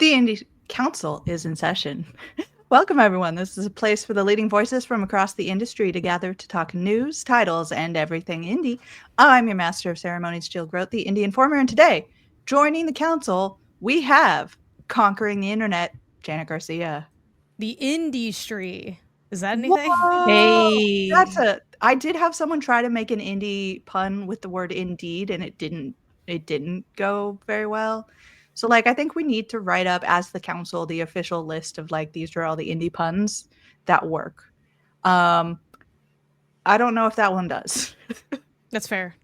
The Indie Council is in session. Welcome, everyone. This is a place for the leading voices from across the industry to gather to talk news, titles, and everything indie. I'm your master of ceremonies, Jill Groth, the Indie Informer, and today, joining the council, we have conquering the internet, Janet Garcia. The industry. Is that anything? Whoa! Hey. I did have someone try to make an indie pun with the word indeed, and it didn't go very well. So like I think we need to write up as the council the official list of like these are all the indie puns that work. I don't know if that one does. That's fair.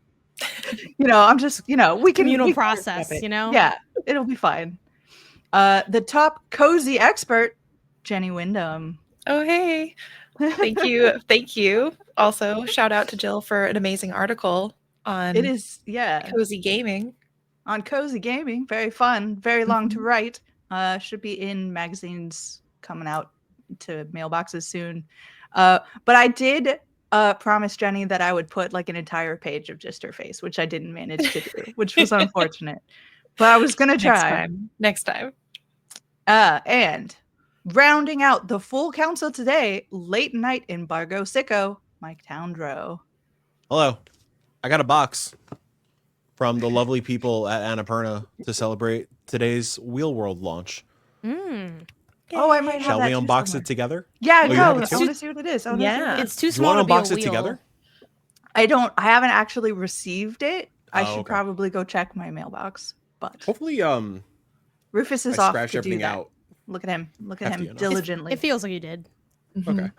I'm just, we can communal process, Yeah, it'll be fine. The top cozy expert, Jenny Wyndham. Oh, hey. Thank you. Thank you. Also, shout out to Jill for an amazing article on cozy gaming. On cozy gaming. Very fun. Very long to write. Should be in magazines coming out to mailboxes soon. But I did promise Jenny that I would put like an entire page of just her face, which I didn't manage to do, which was unfortunate. But I was going to try. Next time. And rounding out the full council today, late night embargo sicko, Mike Towndrow. Hello. I got a box from the lovely people at Annapurna to celebrate today's Wheel World launch. Oh, I might have Shall that we too unbox somewhere. it together? Yeah, Oh, go. I want to see what it is. It's too Do you small want to to be unbox a it wheel. together? I haven't actually received it. I should okay. probably go check my mailbox. But hopefully, Rufus is I off scratched to do everything that. out. Look at him. Look at him enough. diligently. It feels like you did. Okay.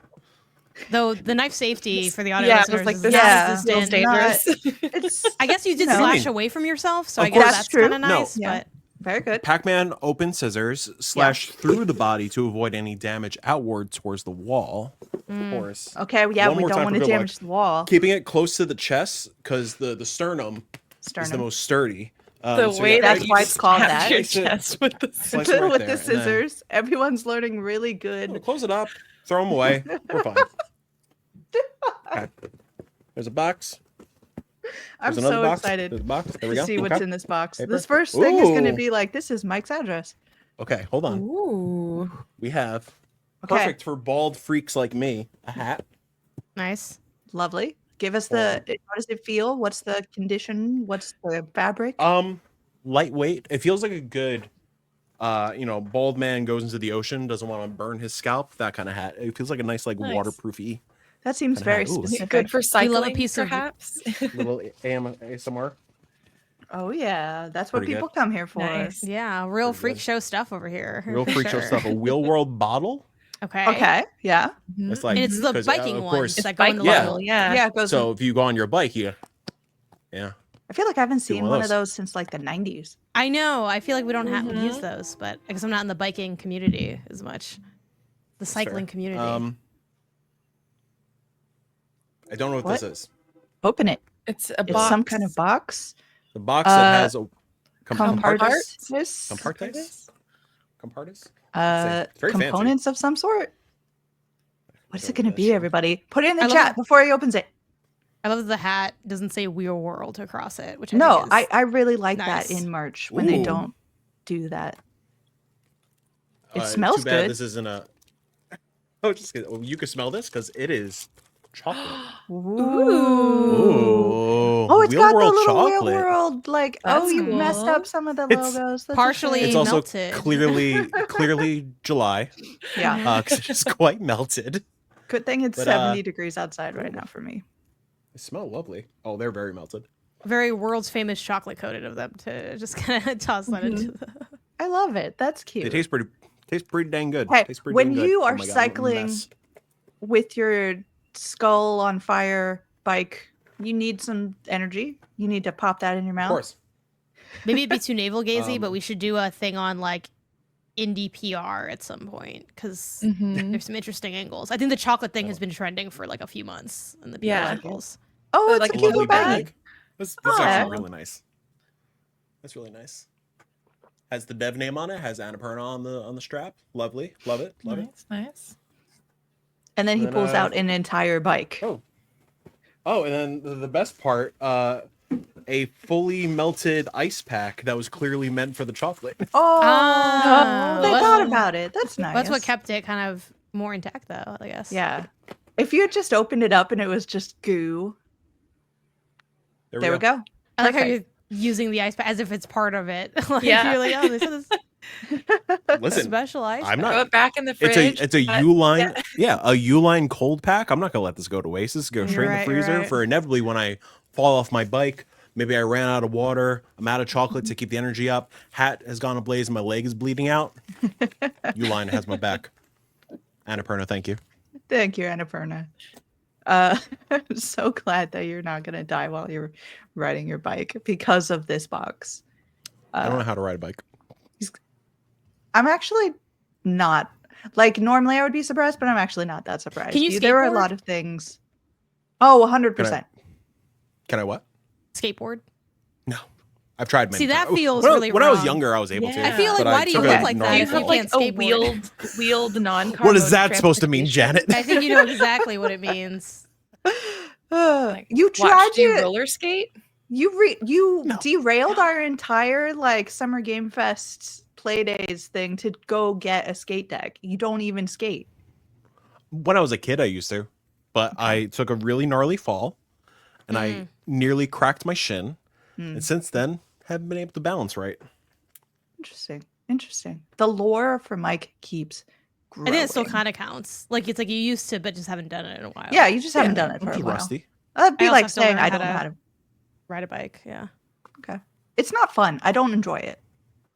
Though the knife safety for the audio listeners like is this non-existent. dangerous. I guess you did slash away from yourself, so Of I guess course. that's true. kind of nice. No. But Very good. Pac-Man open scissors slash through the body to avoid any damage outward towards the wall. Of course. Okay, yeah, One we more don't time want for to good damage luck. the wall. Keeping it close to the chest because the sternum is the most sturdy. The way that's why it's called that. Your chest with the Slice it right with there, the and then- scissors. Everyone's learning really good. Close it up. Throw them away. We're fine. Okay. There's a box. I'm There's another so box. excited There's a box. There we to go. see what's Okay. in this box. Paper. This first thing is going to Ooh. be like, this is Mike's address. Okay, hold on. Ooh. We have Okay. perfect for bald freaks like me. A hat. nice. Lovely. Give us how does it feel? What's the condition? What's the fabric? Lightweight. It feels like a good bald man goes into the ocean, doesn't want to burn his scalp, that kind of hat. It feels like a nice waterproofy That seems very Ooh. specific. Good for cycling, love a piece of- perhaps. little ASMR. Oh yeah, that's what Pretty people good. come here for. Nice. Yeah, real Pretty freak good. show stuff over here. Real for freak show sure. stuff. A Wheel World bottle. Okay. Okay, yeah. It's like And it's the 'cause, biking of ones course. that go in the Yeah. level. Yeah, it goes. So if you go on your bike, yeah. I feel like I haven't seen one of one of those. those since like the 90s. I know. I feel like we don't use those, but because I'm not in the biking community as much, the cycling community. I don't know what this is. Open it. It's a It's box. some kind of box. The box that has a Compartments. Compartments? Very components of some sort. What's it going to be, Sure. everybody? Put it in the I love chat it. before he opens it. I love that the hat doesn't say Wheel World across it, which I No, think is I really like nice. that in merch when they Ooh. don't do that. It smells too bad good. This isn't a. Oh, just kidding. Oh, you can smell this because it is chocolate. Ooh. Oh, it's Wheel got the World little Wheel chocolate. World. Like, That's you messed cool. up some of the It's logos. That's a partially- shame. It's also melted. clearly July Yeah. because it's quite melted. Good thing it's But, 70 degrees outside right now for me. They smell lovely. Oh, they're very melted. very world's famous chocolate coated of them to just kind of toss that into the. I love it. That's cute. They taste pretty dang good. Hey, Tastes pretty when dang good. you Oh are my God, I'm a cycling mess. with your skull on fire bike, you need some energy. You need to pop that in your Of mouth. course. Maybe it'd be too navel gazy, but we should do a thing on like indie PR at some point because there's some interesting angles. I think the chocolate thing has been trending for like a few months in the PR Yeah. angles. Oh, So, it's like, a a cute Lovely little bag. bag. That's Oh. actually really nice. That's really nice. Has the dev name on it. Has Annapurna on the strap. Lovely. Love it. Love it. Nice. And then he And, pulls out an entire bike. Oh, and then the best part, a fully melted ice pack that was clearly meant for the chocolate. Oh, they thought about it. That's nice. That's what kept it kind of more intact, though, I guess. Yeah. If you had just opened it up and it was just goo. There we go. I like how you're using the ice pack as if it's part of it. Like, yeah. You're like, oh, this is Listen, special ice I'm pack. not. Throw it back in the fridge. It's a U-line. Yeah, a U-line cold pack. I'm not gonna let this go to waste. This go straight in the freezer for inevitably when I fall off my bike. Maybe I ran out of water. I'm out of chocolate to keep the energy up. Hat has gone ablaze and my leg is bleeding out. U-line has my back. Annapurna, thank you. Thank you, Annapurna. I'm so glad that you're not gonna die while you're riding your bike because of this box. I don't know how to ride a bike. I'm actually not. Like, normally I would be surprised, but I'm actually not that surprised. Can you There are a lot of things. Oh, 100%. Can I what? Skateboard? No. I've tried many See, that times. feels when really when I was wrong. younger, I was able to. I feel like, why do you look like that You if have you like can't a skateboard? wheeled non-car. What does that supposed to mean, Janet? I think you know exactly what it means. You tried to roller skate? You derailed our entire like Summer Game Fest play days thing to go get a skate deck. You don't even skate. When I was a kid, I used to, but I took a really gnarly fall and I nearly cracked my shin. And since then, haven't been able to balance right. Interesting. The lore for Mike keeps growing. I think it still kind of counts. Like, it's like you used to, but just haven't done it in a while. Yeah, you just haven't done it for a while. Rusty. That'd be like saying I don't know how to ride a bike. Yeah. Okay. It's not fun. I don't enjoy it.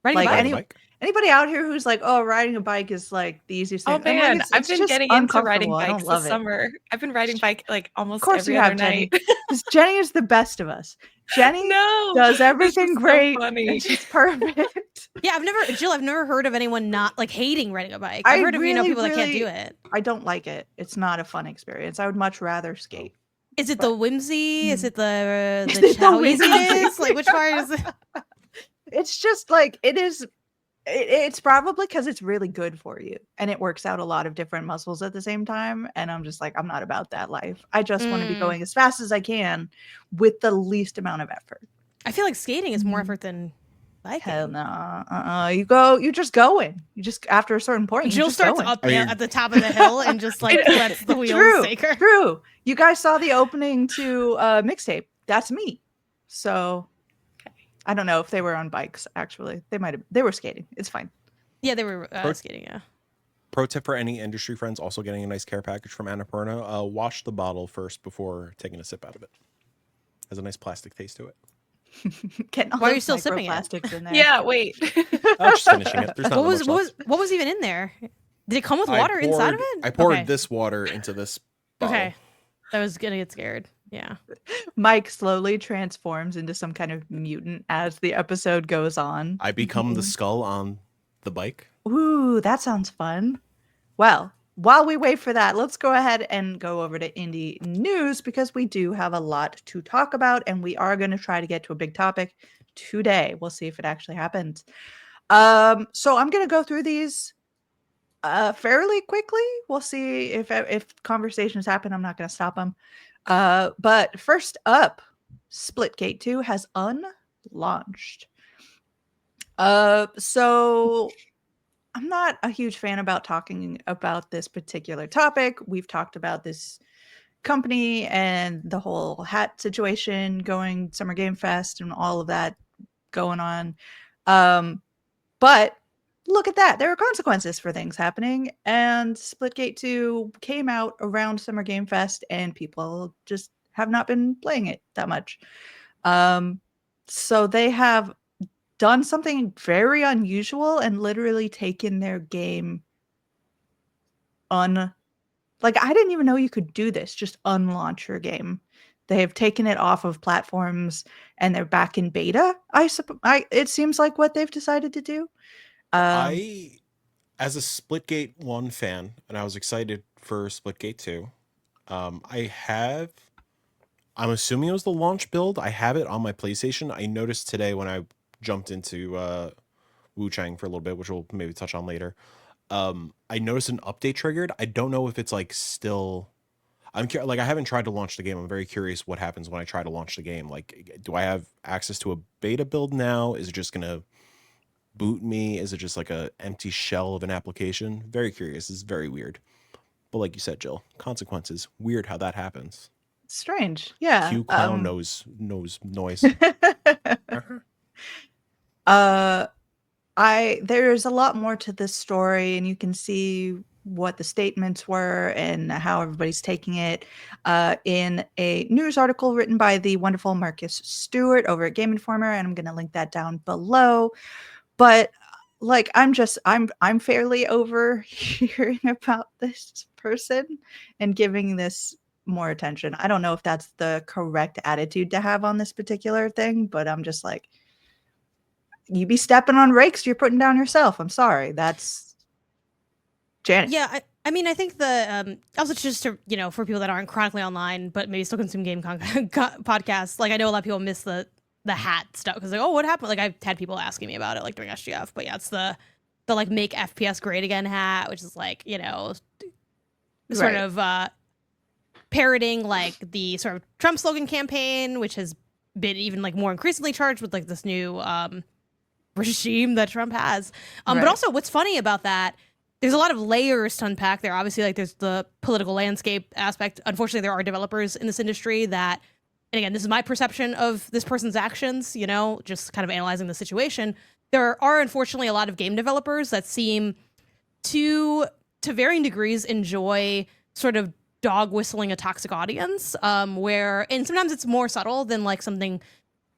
Riding like a bike? Anybody out here who's like, oh, riding a bike is like the easiest thing. Oh man, like, I've been getting into riding bikes this summer. I've been riding bike like almost every other night. Because Jenny is the best of us. Jenny does everything great. So and she's perfect. Yeah, I've never heard of anyone not like hating riding a bike. I've heard of people that can't do it. I don't like it. It's not a fun experience. I would much rather skate. Is it the whimsy? Is it the how easy it is? Like, which part is it? It's just like it is. It's probably because it's really good for you and it works out a lot of different muscles at the same time. And I'm just like, I'm not about that life. I just want to be going as fast as I can with the least amount of effort. I feel like skating is more effort than biking. Hell no. You just going. You just, after a certain point, Jill starts up at the top of the hill and just like lets the wheels take her. True. You guys saw the opening to Mixtape. That's me. So I don't know if they were on bikes, actually. They were skating. It's fine. Yeah, they were skating, yeah. Pro tip for any industry friends also getting a nice care package from Annapurna, wash the bottle first before taking a sip out of it. Has a nice plastic taste to it. Why are you still sipping it? In there. Yeah, wait. I was just finishing it. There's not much left. What was even in there? Did it come with water inside of it? I poured this water into this bottle. Okay. I was gonna get scared. Yeah. Mike slowly transforms into some kind of mutant as the episode goes on. I become the skull on the bike. Ooh, that sounds fun. Well, while we wait for that, let's go ahead and go over to indie news because we do have a lot to talk about and we are going to try to get to a big topic today. We'll see if it actually happens. So I'm going to go through these fairly quickly. We'll see if conversations happen. I'm not going to stop them. But first up, Splitgate 2 has unlaunched. So I'm not a huge fan about talking about this particular topic. We've talked about this company and the whole hat situation going Summer Game Fest and all of that going on. But look at that. There are consequences for things happening. And Splitgate 2 came out around Summer Game Fest and people just have not been playing it that much. So they have done something very unusual and literally taken their game like I didn't even know you could do this, just unlaunch your game. They have taken it off of platforms and they're back in beta. It seems like what they've decided to do. I, as a Splitgate 1 fan, and I was excited for Splitgate 2, I'm assuming it was the launch build. I have it on my PlayStation. I noticed today when I jumped into Wu Chang for a little bit, which we'll maybe touch on later. I noticed an update triggered. I don't know if it's like still. like, I haven't tried to launch the game. I'm very curious what happens when I try to launch the game. Like, do I have access to a beta build now? Is it just gonna boot me? Is it just like a empty shell of an application? Very curious. It's very weird. But like you said, Jill, consequences. Weird how that happens. Strange. Yeah. Q clown knows noise. There's a lot more to this story, and you can see what the statements were and how everybody's taking it in a news article written by the wonderful Marcus Stewart over at Game Informer, and I'm going to link that down below. But like, I'm fairly over hearing about this person and giving this more attention. I don't know if that's the correct attitude to have on this particular thing, but I'm just like, you be stepping on rakes you're putting down yourself. I'm sorry. That's Janet. Yeah, I mean, I think the also just to, you know, for people that aren't chronically online but maybe still consume game podcasts, like I know a lot of people miss the hat stuff because like, oh, what happened? Like I've had people asking me about it like during SGF, but yeah, it's the like make FPS great again hat, which is like, you know, sort of parroting like the sort of Trump slogan campaign, which has been even like more increasingly charged with like this new regime that Trump has. But also what's funny about that, there's a lot of layers to unpack there. Obviously, like there's the political landscape aspect. Unfortunately, there are developers in this industry that, and again, this is my perception of this person's actions, you know, just kind of analyzing the situation. There are unfortunately a lot of game developers that seem to varying degrees enjoy sort of dog whistling a toxic audience, where, and sometimes it's more subtle than like something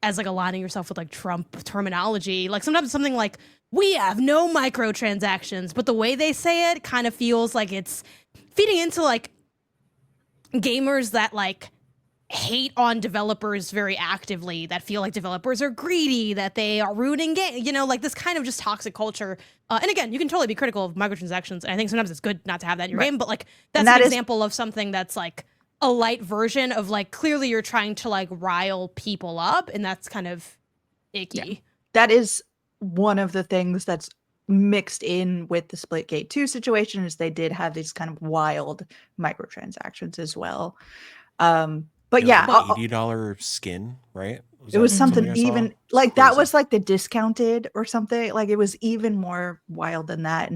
as like aligning yourself with like Trump terminology. Like sometimes it's something like, we have no microtransactions, but the way they say it kind of feels like it's feeding into like gamers that like hate on developers very actively, that feel like developers are greedy, that they are ruining game, you know, like this kind of just toxic culture. And again, you can totally be critical of microtransactions, and I think sometimes it's good not to have that in your game, but like that's an example of something that's like a light version of like, clearly you're trying to like rile people up, and that's kind of icky. Yeah. That is one of the things that's mixed in with the Splitgate 2 situation, is they did have these kind of wild microtransactions as well. But yeah, $80 skin, right? It was something even like crazy. That was like the discounted or something. Like it was even more wild than that.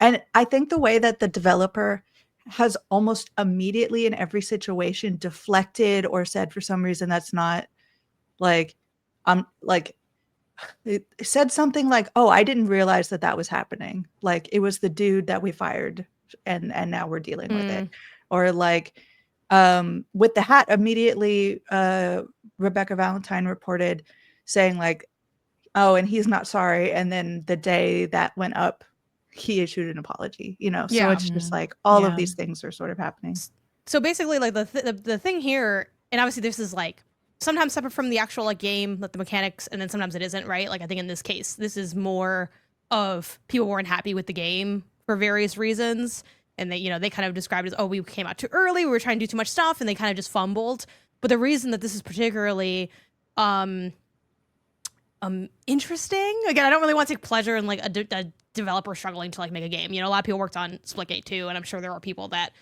And I think the way that the developer has almost immediately in every situation deflected or said for some reason that's not like, it said something like, oh, I didn't realize that was happening. Like it was the dude that we fired and now we're dealing with it. Or like, with the hat immediately, Rebecca Valentine reported saying like, oh, and he's not sorry. And then the day that went up, he issued an apology, you know? So it's just like all of these things are sort of happening. So basically like the thing here, and obviously this is like sometimes separate from the actual like game, like the mechanics, and then sometimes it isn't, right? Like I think in this case, this is more of people weren't happy with the game for various reasons. And they, you know, they kind of described it as, oh, we came out too early, we were trying to do too much stuff, and they kind of just fumbled. But the reason that this is particularly interesting, again, I don't really want to take pleasure in like a developer struggling to like make a game. You know, a lot of people worked on Splitgate 2, and I'm sure there are people that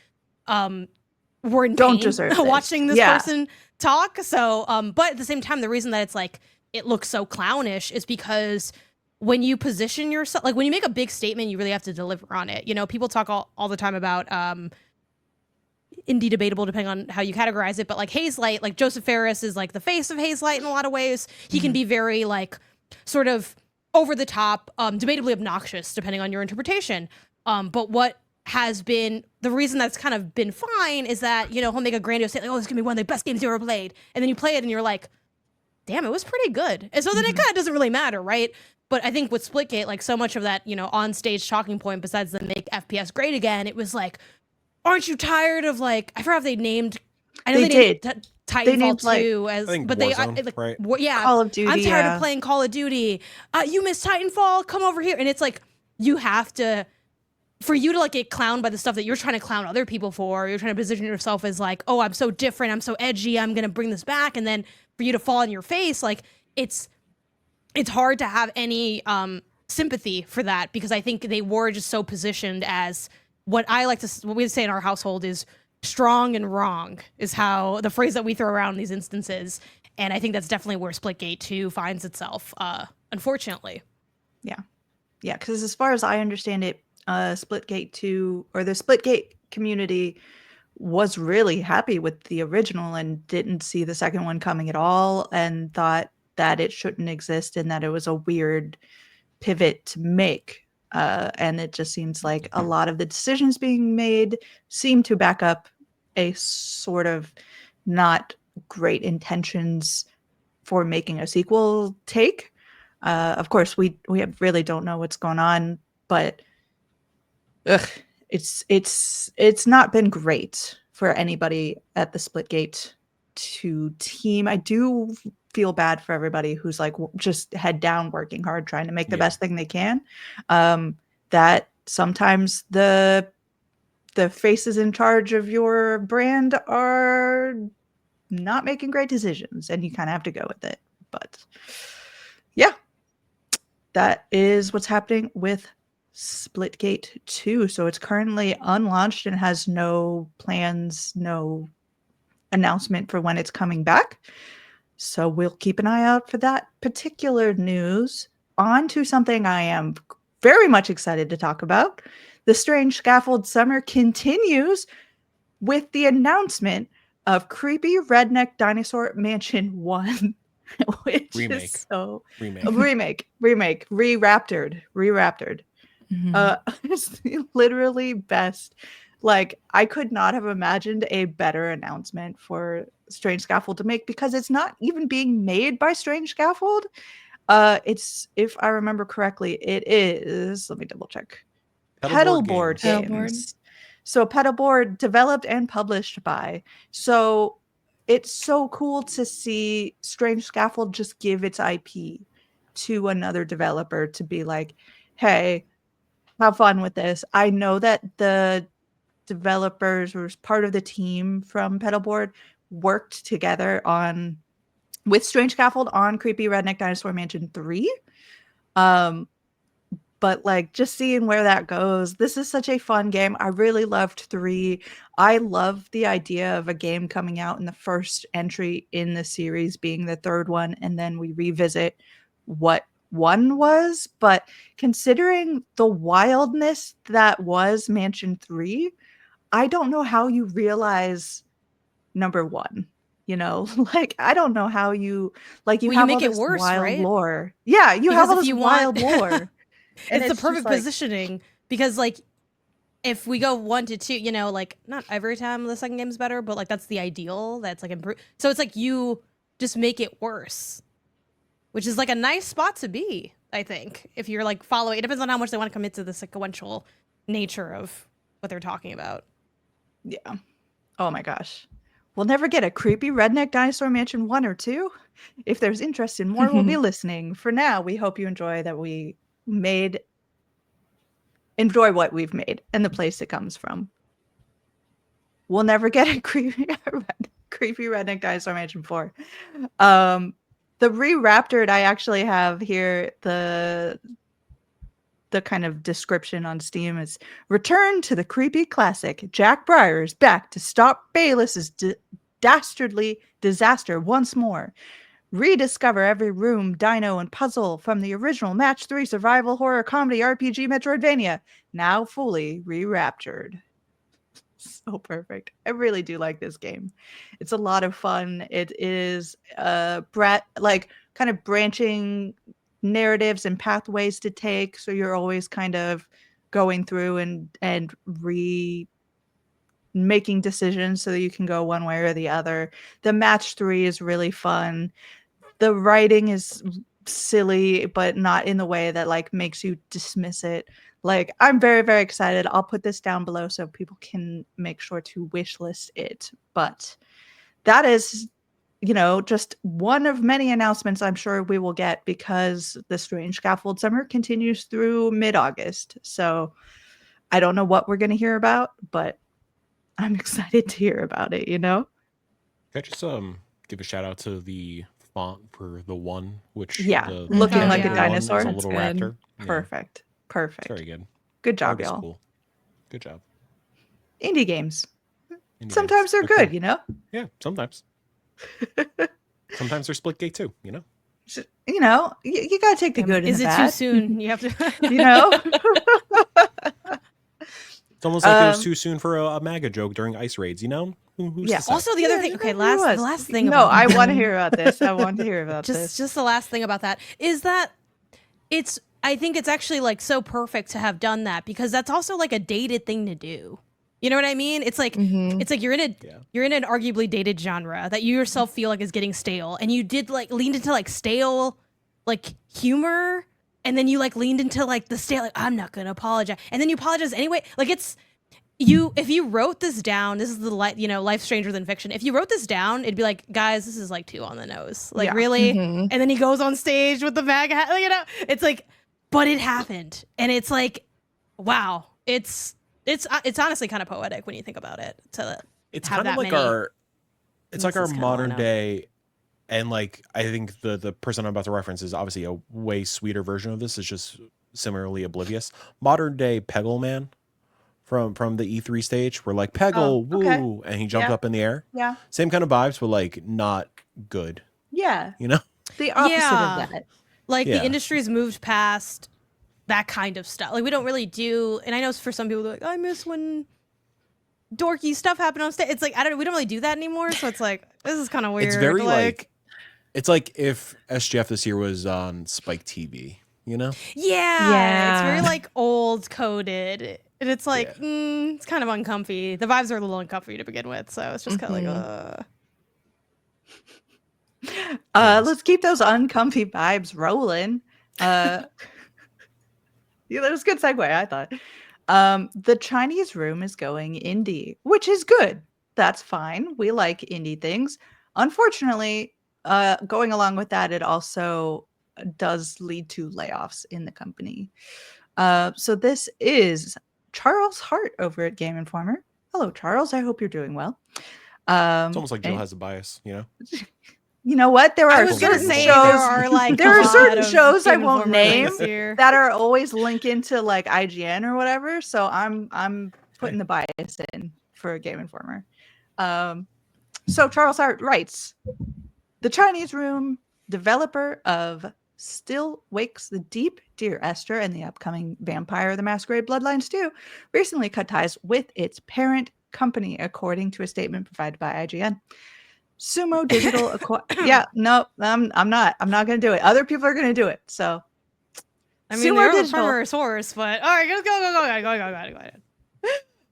were in pain watching this person talk. So, but at the same time, the reason that it's like it looks so clownish is because when you position yourself, like when you make a big statement, you really have to deliver on it. You know, people talk all the time about, indie debatable depending on how you categorize it, but like Hazelight, like Joseph Ferris is like the face of Hazelight in a lot of ways. He can be very like sort of over the top, debatably obnoxious depending on your interpretation. But what has been the reason that's kind of been fine is that, you know, he'll make a grandiose statement, like, oh, this is gonna be one of the best games you ever played. And then you play it and you're like, damn, it was pretty good. And so then it kind of doesn't really matter, right? But I think with Splitgate, like so much of that, you know, on stage talking point, besides the make FPS great again, it was like, aren't you tired of like, I forgot if they named, I know they named Titanfall 2 as, but Warzone, they, like, right? Yeah, Call of Duty. I'm tired of playing Call of Duty. You miss Titanfall? Come over here. And it's like, you have to, for you to like get clowned by the stuff that you're trying to clown other people for, you're trying to position yourself as like, oh, I'm so different, I'm so edgy, I'm gonna bring this back, and then for you to fall on your face, like it's hard to have any sympathy for that, because I think they were just so positioned as what we say in our household is strong and wrong is how the phrase that we throw around in these instances. And I think that's definitely where Splitgate 2 finds itself, unfortunately. Yeah. Yeah, because as far as I understand it, Splitgate 2 or the Splitgate community was really happy with the original and didn't see the second one coming at all and thought that it shouldn't exist and that it was a weird pivot to make. And it just seems like a lot of the decisions being made seem to back up a sort of not great intentions for making a sequel take. Of course, we really don't know what's going on, but it's not been great for anybody at the Splitgate 2 team. I do feel bad for everybody who's like just head down working hard trying to make the best thing they can. That sometimes the faces in charge of your brand are not making great decisions and you kind of have to go with it. But yeah, that is what's happening with Splitgate 2. So it's currently unlaunched and has no plans, no announcement for when it's coming back. So we'll keep an eye out for that particular news. On to something I am very much excited to talk about. The Strange Scaffold Summer continues with the announcement of Creepy Redneck Dinosaur Mansion 1. Which remake. Is so remake, re-raptored. It's literally best. Like, I could not have imagined a better announcement for Strange Scaffold to make because it's not even being made by Strange Scaffold. It's, if I remember correctly, it is, let me double check. Pedalboard Games. So Pedalboard developed and published by. So it's so cool to see Strange Scaffold just give its IP to another developer to be like, hey, have fun with this. I know that the developers were part of the team from Pedalboard worked together with Strange Scaffold on Creepy Redneck Dinosaur Mansion 3. But like just seeing where that goes, this is such a fun game. I really loved 3. I love the idea of a game coming out in the first entry in the series being the third one, and then we revisit what 1 was. But considering the wildness that was Mansion 3, I don't know how you realize number 1. You know, like I don't know how you have all make this it worse, wild right? lore. Yeah, you because have all this wild lore. It's the perfect positioning because like if we go 1 to 2, you know, like not every time the second game's better, but like that's the ideal. That's like improved. So it's like you just make it worse, which is like a nice spot to be. I think if you're like following, it depends on how much they want to commit to the sequential nature of what they're talking about. Yeah. Oh my gosh. We'll never get a Creepy Redneck Dinosaur Mansion 1 or 2. If there's interest in more, we'll be listening. For now, we hope you enjoy what we've made and the place it comes from. We'll never get a Creepy Redneck Dinosaur Mansion 4. The Re-Raptored, I actually have here the kind of description on Steam is return to the creepy classic. Jack Breyer is back to stop Bayless's dastardly disaster once more. Rediscover every room, dino, and puzzle from the original Match 3 survival horror comedy RPG Metroidvania, now fully re-raptured. So perfect. I really do like this game. It's a lot of fun. It is kind of branching narratives and pathways to take, so you're always kind of going through and making decisions so that you can go one way or the other. The Match 3 is really fun. The writing is silly, but not in the way that like makes you dismiss it. Like, I'm very, very excited. I'll put this down below so people can make sure to wishlist it. But that is, just one of many announcements I'm sure we will get because the Strange Scaffold Summer continues through mid-August. So I don't know what we're going to hear about, but I'm excited to hear about it, Can I just give a shout out to the font for the 1, which looking like a dinosaur. Is a little raptor. Perfect. It's very good. Good job, y'all. Cool. Good job. Indie games. Sometimes they're good, you know? Yeah, sometimes. Sometimes they're split gate too, you know? You know, you got to take the good and the bad. Is it too soon? You have to, you know? It's almost like it was too soon for a MAGA joke during ice raids, you know? Who's yeah. Also, the other thing. Okay, the last thing. No, I want to hear about this. I want to hear about this. Just the last thing about that is that I think it's actually like so perfect to have done that, because that's also like a dated thing to do. You know what I mean? It's like you're in an arguably dated genre that you yourself feel like is getting stale, and you did like leaned into like stale like humor, and then you like leaned into like the stale, like, I'm not gonna apologize, and then you apologize anyway. Like it's if you wrote this down, this is the Life's Stranger Than Fiction. If you wrote this down, it'd be like, guys, this is like too on the nose. Like really? And then he goes on stage with the MAGA hat, you know? It's like, but it happened, and it's like, wow, it's honestly kind of poetic when you think about it. It's kind of like our modern day, and like I think the person I'm about to reference is obviously a way sweeter version of this. Is just similarly oblivious. Modern day Peggle Man from the E3 stage, where like Peggle, woo, and he jumped up in the air. Yeah, same kind of vibes, but like not good. Yeah, you know, the opposite of that. Like the industry's moved past that kind of stuff. Like we don't really do, and I know for some people they're like, I miss when dorky stuff happened on stage. It's like we don't really do that anymore. So it's like, this is kind of weird. It's very like it's like if SGF this year was on Spike TV, you know? Yeah. It's very like old coded. And it's like, it's kind of uncomfy. The vibes are a little uncomfy to begin with. So it's just kind of like, let's keep those uncomfy vibes rolling. Yeah, that was a good segue, I thought. The Chinese Room is going indie, which is good. That's fine. We like indie things. Unfortunately, going along with that, it also does lead to layoffs in the company. So this is Charles Hart over at Game Informer. Hello, Charles. I hope you're doing well. It's almost like Jill has a bias, you know? You know what? There are certain shows. There are certain shows I won't name that are always linking to like IGN or whatever. So I'm putting the bias in for Game Informer. So Charles Hart writes, the Chinese Room, developer of Still Wakes the Deep, Dear Esther, and the upcoming Vampire the Masquerade Bloodlines 2, recently cut ties with its parent company, according to a statement provided by IGN. Sumo Digital yeah, no, I'm not going to do it. Other people are going to do it. So, I mean, they're the primary source, but all right, go ahead.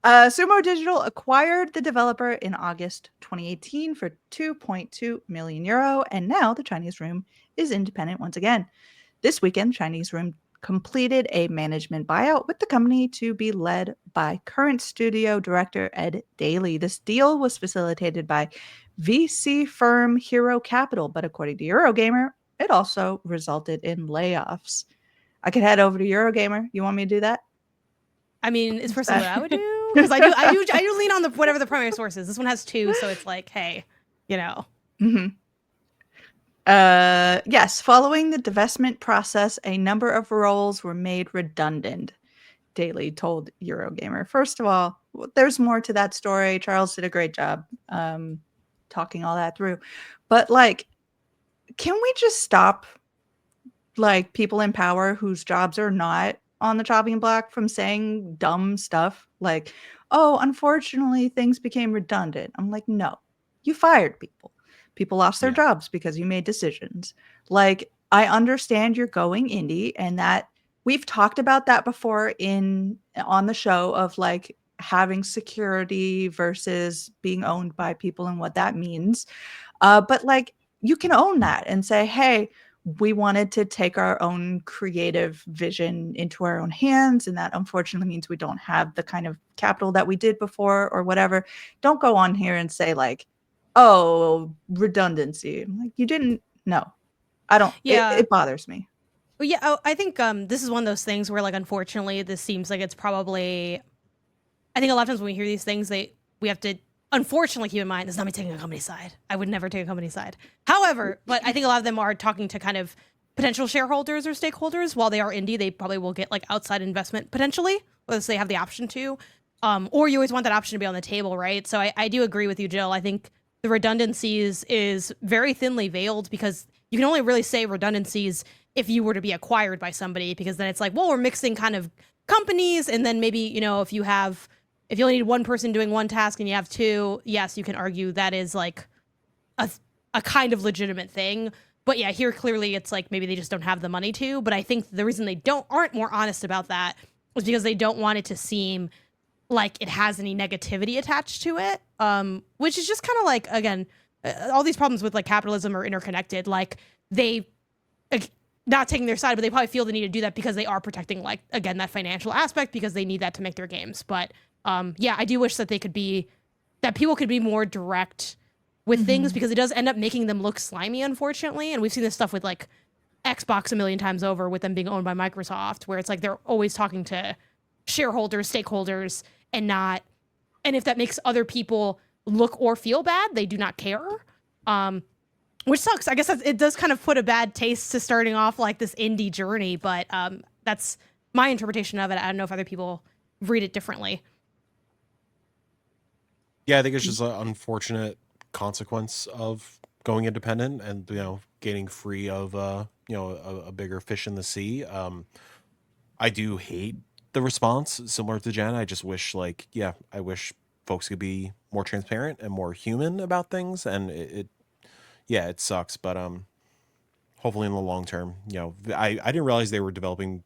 Sumo Digital acquired the developer in August 2018 for 2.2 million euro, and now the Chinese Room is independent once again. This weekend, Chinese Room completed a management buyout with the company to be led by current studio director Ed Daly. This deal was facilitated by VC firm Hero Capital, but according to Eurogamer, it also resulted in layoffs. I could head over to Eurogamer. You want me to do that? I mean, it's for something I would do, because I do lean on whatever the primary source is. This one has 2, so it's like, hey, you know. Yes, following the divestment process, a number of roles were made redundant, Daly told Eurogamer. First of all, there's more to that story. Charles did a great job talking all that through. But like, can we just stop like people in power whose jobs are not on the chopping block from saying dumb stuff like, oh, unfortunately things became redundant? I'm like, no, you fired people. People lost their jobs because you made decisions. Like, I understand you're going indie, and that we've talked about that before on the show of like having security versus being owned by people and what that means. But like, you can own that and say, hey, we wanted to take our own creative vision into our own hands, and that unfortunately means we don't have the kind of capital that we did before or whatever. Don't go on here and say like, oh, redundancy. I'm like, you didn't. No, I don't. Yeah, it bothers me. Well, yeah, I think this is one of those things where, like, unfortunately, this seems like it's probably. I think a lot of times when we hear these things, we have to unfortunately keep in mind this is not me taking a company side. I would never take a company side. However, but I think a lot of them are talking to kind of potential shareholders or stakeholders. While they are indie, they probably will get like outside investment potentially, unless they have the option to. or you always want that option to be on the table, right? So I do agree with you, Jill. I think the redundancies is very thinly veiled because you can only really say redundancies if you were to be acquired by somebody, because then it's like, well, we're mixing kind of companies, and then maybe, you know, if you only need one person doing one task and you have two, yes, you can argue that is like a kind of legitimate thing. But yeah, here clearly it's like maybe they just don't have the money to. But I think the reason they aren't more honest about that is because they don't want it to seem like it has any negativity attached to it, which is just kind of like, again, all these problems with like capitalism are interconnected. Like they, not taking their side, but they probably feel the need to do that because they are protecting, like, again, that financial aspect, because they need that to make their games. But yeah, I do wish that people could be more direct with things, because it does end up making them look slimy, unfortunately. And we've seen this stuff with like Xbox a million times over, with them being owned by Microsoft, where it's like they're always talking to shareholders, stakeholders, and if that makes other people look or feel bad, they do not care. Which sucks. I guess it does kind of put a bad taste to starting off like this indie journey, but that's my interpretation of it. I don't know if other people read it differently. Yeah, I think it's just an unfortunate consequence of going independent and, you know, getting free of you know, a bigger fish in the sea. I do hate the response, similar to Jen. I just wish, like, yeah, I wish folks could be more transparent and more human about things, and it sucks, but hopefully in the long term, you know, I didn't realize they were developing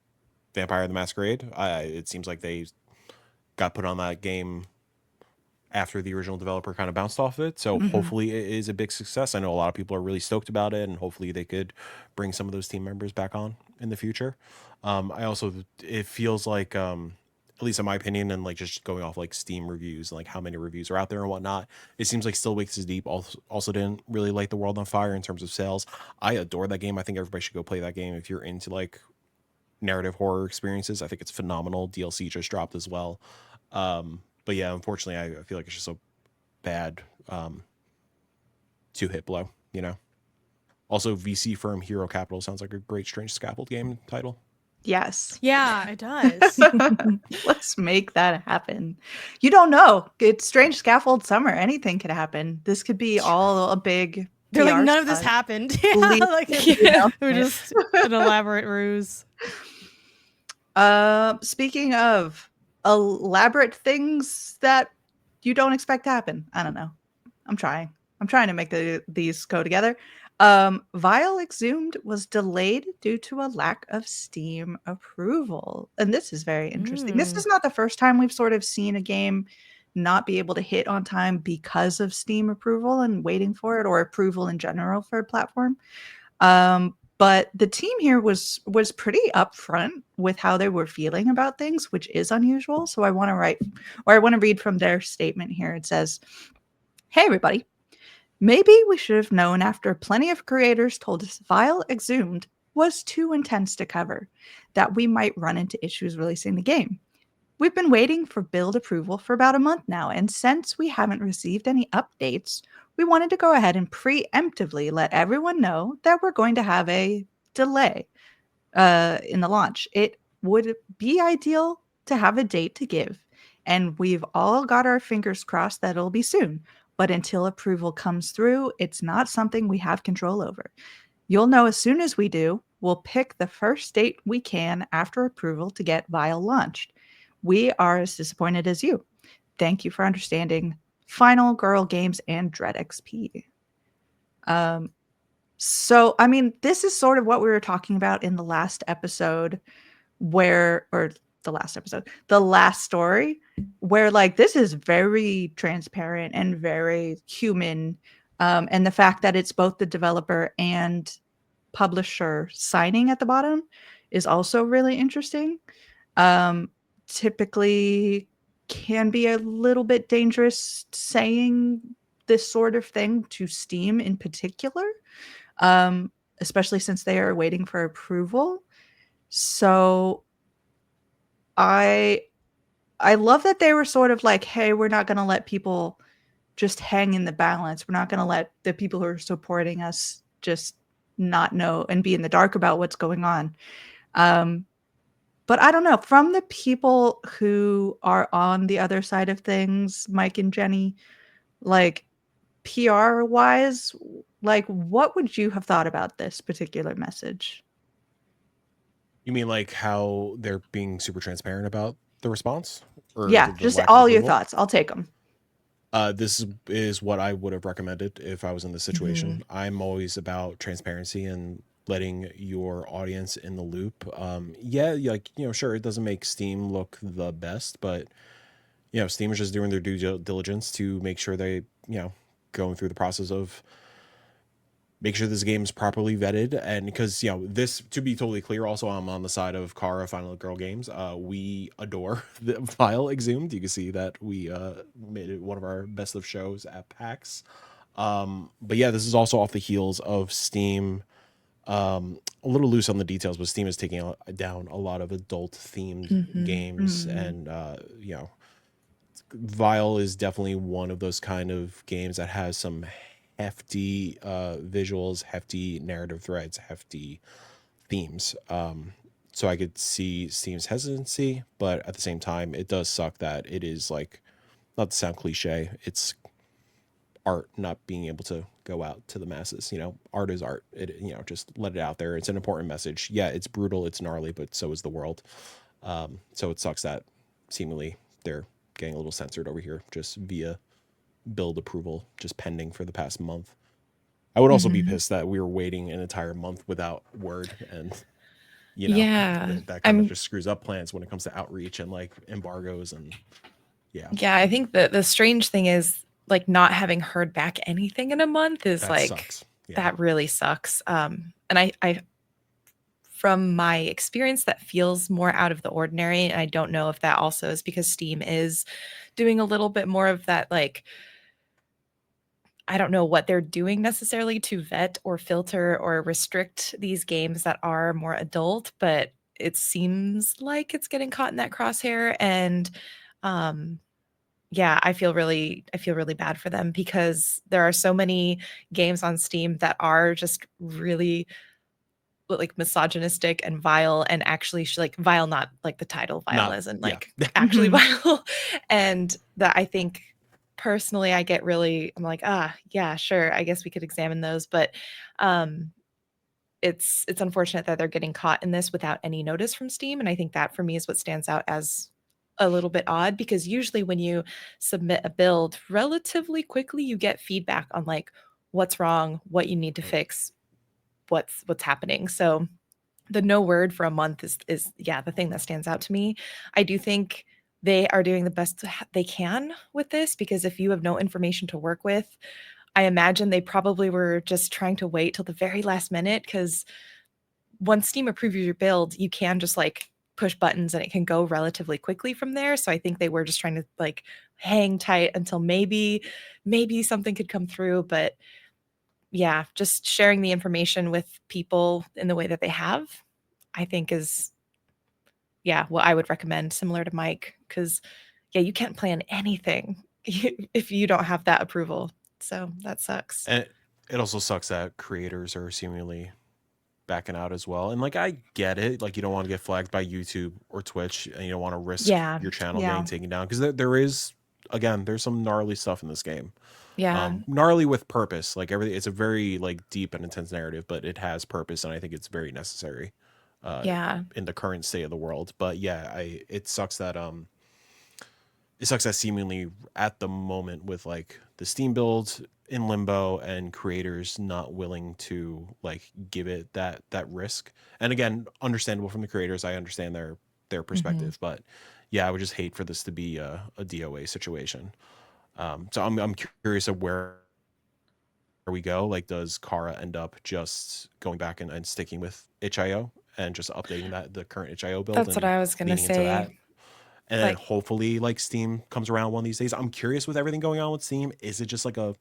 Vampire the Masquerade. It seems like they got put on that game after the original developer kind of bounced off of it. So hopefully it is a big success. I know a lot of people are really stoked about it, and hopefully they could bring some of those team members back on in the future. It feels like, at least in my opinion, and like just going off like Steam reviews, and like how many reviews are out there and whatnot, it seems like Still Wakes is Deep also didn't really light the world on fire in terms of sales. I adore that game. I think everybody should go play that game if you're into like narrative horror experiences. I think it's phenomenal. DLC just dropped as well. But yeah, unfortunately, I feel like it's just a bad two-hit blow, you know? Also, VC firm Hero Capital sounds like a great Strange Scaffold game title. Yes. Yeah, it does. Let's make that happen. You don't know. It's Strange Scaffold summer. Anything could happen. This could be all a big They're PR like, none of stunt. this happened. Yeah, we're just an elaborate ruse. Speaking of elaborate things that you don't expect to happen, I don't know. I'm trying to make these go together. Vile Exhumed was delayed due to a lack of Steam approval. And this is very interesting. This is not the first time we've sort of seen a game not be able to hit on time because of Steam approval and waiting for it, or approval in general for a platform. But the team here was pretty upfront with how they were feeling about things, which is unusual. So I want to read from their statement here. It says, "Hey, everybody. Maybe we should have known after plenty of creators told us Vile Exhumed was too intense to cover, that we might run into issues releasing the game. We've been waiting for build approval for about a month now, and since we haven't received any updates, we wanted to go ahead and preemptively let everyone know that we're going to have a delay in the launch. It would be ideal to have a date to give, and we've all got our fingers crossed that it'll be soon. But until approval comes through, it's not something we have control over. You'll know as soon as we do. We'll pick the first date we can after approval to get Vile launched. We are as disappointed as you. Thank you for understanding. Final Girl Games and Dread XP." So, I mean, this is sort of what we were talking about in the last episode, the last story, where like this is very transparent and very human. And the fact that it's both the developer and publisher signing at the bottom is also really interesting. Typically can be a little bit dangerous saying this sort of thing to Steam in particular, especially since they are waiting for approval. So I love that they were sort of like, hey, we're not going to let people just hang in the balance. We're not going to let the people who are supporting us just not know and be in the dark about what's going on. But I don't know, from the people who are on the other side of things, Mike and Jenny, like PR wise, like what would you have thought about this particular message? You mean like how they're being super transparent about the response, or yeah, the just lack all of your approval? thoughts. I'll take them. This is what I would have recommended if I was in this situation. I'm always about transparency and letting your audience in the loop. Yeah, like, sure, it doesn't make Steam look the best, but Steam is just doing their due diligence to make sure they, going through the process of make sure this game is properly vetted. And because this, to be totally clear, also I'm on the side of Kara Final Girl Games. We adore the file Exhumed. You can see that we made it one of our best of shows at PAX. But yeah, this is also off the heels of Steam, a little loose on the details, but Steam is taking down a lot of adult themed games. And Vile is definitely one of those kind of games that has some hefty visuals, hefty narrative threads, hefty themes. So I could see Steam's hesitancy, but at the same time, it does suck that it is like, not to sound cliche, it's art not being able to go out to the masses. Art is art. It just let it out there. It's an important message. Yeah, it's brutal, it's gnarly, but so is the world. So it sucks that seemingly they're getting a little censored over here just via build approval, just pending for the past month. I would also be pissed that we were waiting an entire month without word, and that kind of just screws up plans when it comes to outreach and like embargoes. And I think that the strange thing is like not having heard back anything in a month is that like sucks. That really sucks. And I from my experience, that feels more out of the ordinary. And I don't know if that also is because Steam is doing a little bit more of that, like, I don't know what they're doing necessarily to vet or filter or restrict these games that are more adult, but it seems like it's getting caught in that crosshair. And I feel really bad for them because there are so many games on Steam that are just really like misogynistic and vile, and actually like vile, not like the title vile, as in like actually vile. And that I think personally I'm like, yeah, sure, I guess we could examine those, but it's unfortunate that they're getting caught in this without any notice from Steam. And I think that for me is what stands out as a little bit odd, because usually when you submit a build relatively quickly, you get feedback on like what's wrong, what you need to fix, what's happening. So the no word for a month is the thing that stands out to me. I do think they are doing the best they can with this, because if you have no information to work with, I imagine they probably were just trying to wait till the very last minute, because once Steam approves your build, you can just like push buttons and it can go relatively quickly from there. So I think they were just trying to like hang tight until maybe something could come through. But yeah, just sharing the information with people in the way that they have, I think is, what I would recommend, similar to Mike, because you can't plan anything if you don't have that approval. So that sucks. And it also sucks that creators are seemingly backing out as well. And like, I get it. Like, you don't want to get flagged by YouTube or Twitch, and you don't want to risk your channel getting taken down, because there is, again, there's some gnarly stuff in this game. Gnarly with purpose. Like, everything, it's a very like deep and intense narrative, but it has purpose, and I think it's very necessary in the current state of the world. But it sucks that seemingly at the moment, with like the Steam builds in limbo and creators not willing to like give it that risk. And again, understandable from the creators. I understand their perspective, but I would just hate for this to be a DOA situation. So I'm curious of where we go. Like, does Kara end up just going back and sticking with itch.io and just updating the current itch.io build? That's what I was gonna say. And then hopefully like Steam comes around one of these days. I'm curious, with everything going on with Steam, is it just like a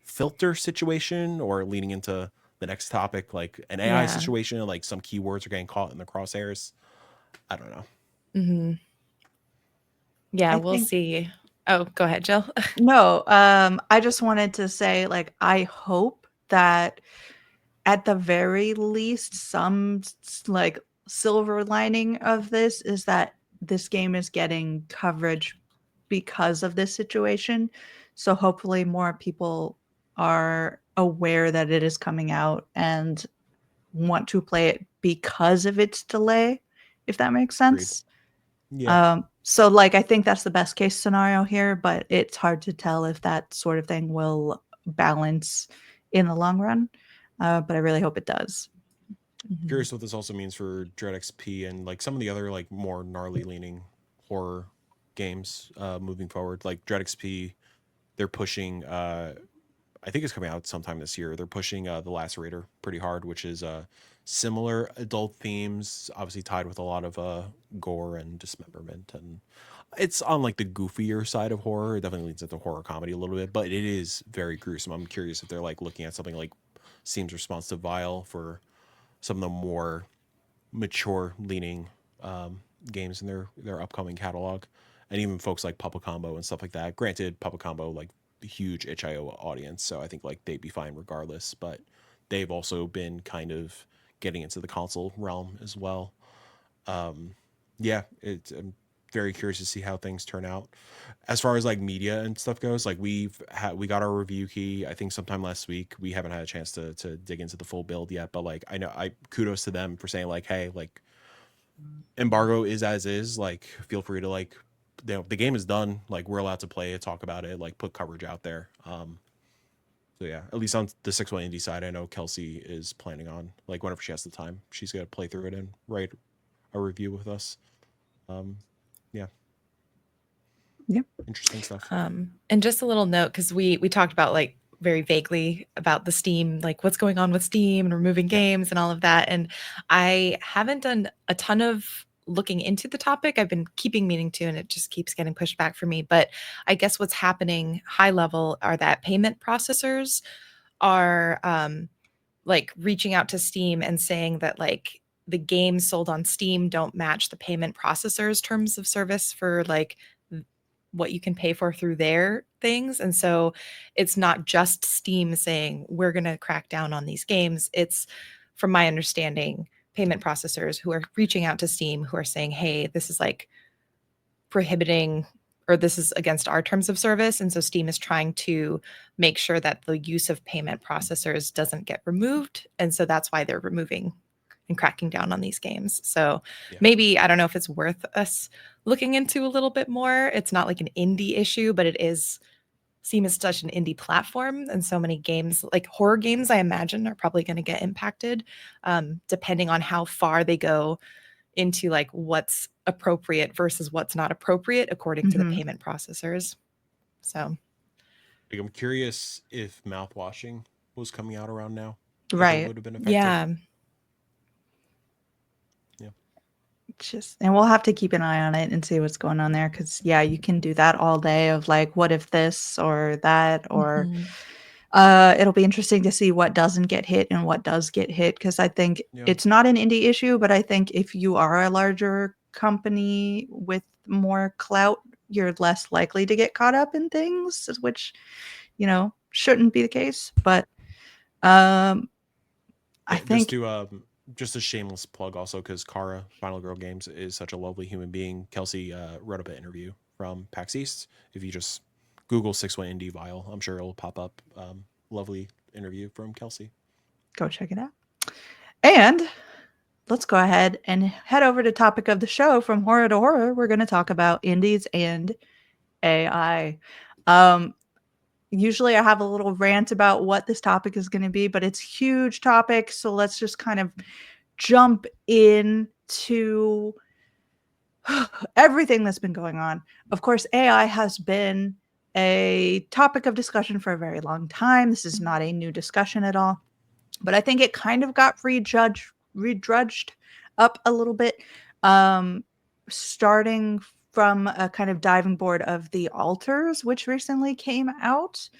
filter situation, or leading into the next topic, like an AI situation, and like some keywords are getting caught in the crosshairs? I don't know. We'll see. Oh, go ahead, Jill. No, I just wanted to say, like, I hope that at the very least some like silver lining of this is that this game is getting coverage because of this situation. So hopefully more people are aware that it is coming out and want to play it because of its delay, if that makes sense. Yeah. So like I think that's the best case scenario here, but it's hard to tell if that sort of thing will balance in the long run. But I really hope it does. Curious what this also means for Dread XP and like some of the other like more gnarly leaning horror games moving forward. Like Dread XP, they're pushing. I think it's coming out sometime this year. They're pushing The Lacerator pretty hard, which is similar adult themes, obviously tied with a lot of gore and dismemberment, and it's on like the goofier side of horror. It definitely leans into horror comedy a little bit, but it is very gruesome. I'm curious if they're like looking at something like Steam's response to Vile for some of the more mature leaning games in their upcoming catalog, and even folks like Papa Combo and stuff like that. Granted, Papa Combo like a huge itch.io audience, so I think like they'd be fine regardless. But they've also been kind of getting into the console realm as well. Yeah, I'm very curious to see how things turn out. As far as like media and stuff goes, like we got our review key I think sometime last week. We haven't had a chance to dig into the full build yet, but like I kudos to them for saying like, hey, like embargo is as is, like feel free to like the game is done, like we're allowed to play it, talk about it, like put coverage out there. So yeah, at least on the 6-1 indie side, I know Kelsey is planning on like whenever she has the time, she's gonna play through it and write a review with us. Yeah. Yep. Interesting stuff. And just a little note, because we talked about like very vaguely about the Steam, like what's going on with Steam and removing games and all of that. And I haven't done a ton of looking into the topic. I've been meaning to, and it just keeps getting pushed back for me. But I guess what's happening high level are that payment processors are like reaching out to Steam and saying that like the games sold on Steam don't match the payment processors terms of service for like what you can pay for through their things. And so it's not just Steam saying we're going to crack down on these games. It's, from my understanding, payment processors who are reaching out to Steam who are saying, hey, this is like prohibiting, or this is against our terms of service. And so Steam is trying to make sure that the use of payment processors doesn't get removed. And so that's why they're removing and cracking down on these games. So maybe, I don't know if it's worth us looking into a little bit more. It's not like an indie issue, but it is, Steam is such an indie platform, and so many games, like horror games, I imagine are probably going to get impacted, depending on how far they go into like what's appropriate versus what's not appropriate according to the payment processors. So like, I'm curious if mouthwashing was coming out around now. Right. It would have been effective. Yeah. And we'll have to keep an eye on it and see what's going on there, because you can do that all day of like, what if this or that, or it'll be interesting to see what doesn't get hit and what does get hit, because I think it's not an indie issue, but I think if you are a larger company with more clout, you're less likely to get caught up in things, which shouldn't be the case. But I think just a shameless plug also, because Kara, Final Girl Games, is such a lovely human being. Kelsey wrote up an interview from PAX East. If you just Google 6-1 Indie Vile, I'm sure it'll pop up. Lovely interview from Kelsey. Go check it out. And let's go ahead and head over to topic of the show. From horror to horror, we're going to talk about indies and AI. Usually I have a little rant about what this topic is going to be, but it's a huge topic. So let's just kind of jump into everything that's been going on. Of course, AI has been a topic of discussion for a very long time. This is not a new discussion at all, but I think it kind of got redrudged up a little bit, starting from a kind of diving board of The Alters, which recently came out,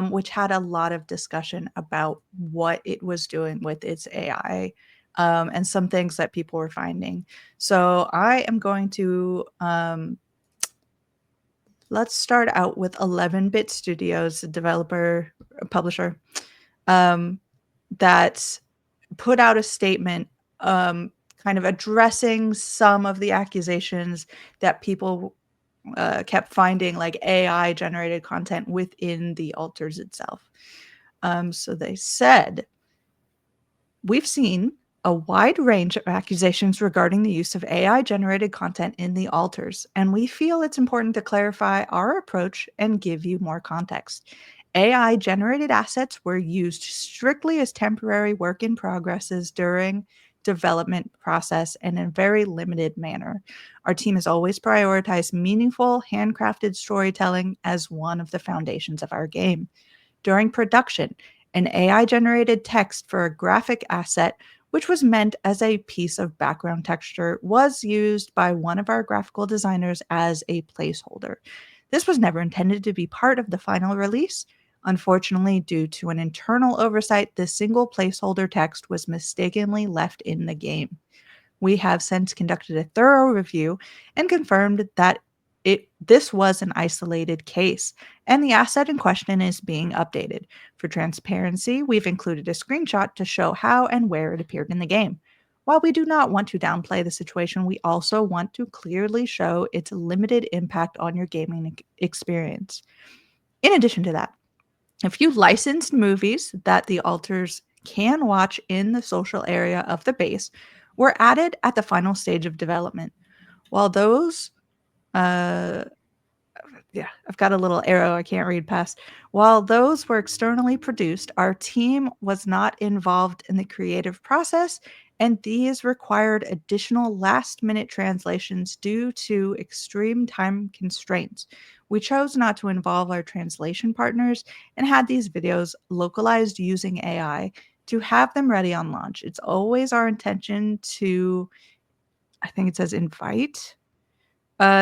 which had a lot of discussion about what it was doing with its AI, and some things that people were finding. So I am going to let's start out with 11-Bit Studios, a developer, a publisher, that put out a statement kind of addressing some of the accusations that people kept finding, like AI generated content within the altars itself. So they said, we've seen a wide range of accusations regarding the use of AI generated content in the altars, and we feel it's important to clarify our approach and give you more context. AI generated assets were used strictly as temporary work in progresses during development process and in a very limited manner. Our team has always prioritized meaningful, handcrafted storytelling as one of the foundations of our game. During production, an AI generated text for a graphic asset, which was meant as a piece of background texture, was used by one of our graphical designers as a placeholder. This was never intended to be part of the final release. Unfortunately, due to an internal oversight, this single placeholder text was mistakenly left in the game. We have since conducted a thorough review and confirmed that this was an isolated case, and the asset in question is being updated. For transparency, we've included a screenshot to show how and where it appeared in the game. While we do not want to downplay the situation, we also want to clearly show its limited impact on your gaming experience. In addition to that, a few licensed movies that the alters can watch in the social area of the base were added at the final stage of development. While those, I've got a little arrow I can't read past. While those were externally produced, our team was not involved in the creative process, and these required additional last-minute translations due to extreme time constraints. We chose not to involve our translation partners and had these videos localized using AI to have them ready on launch. It's always our intention to, I think it says, invite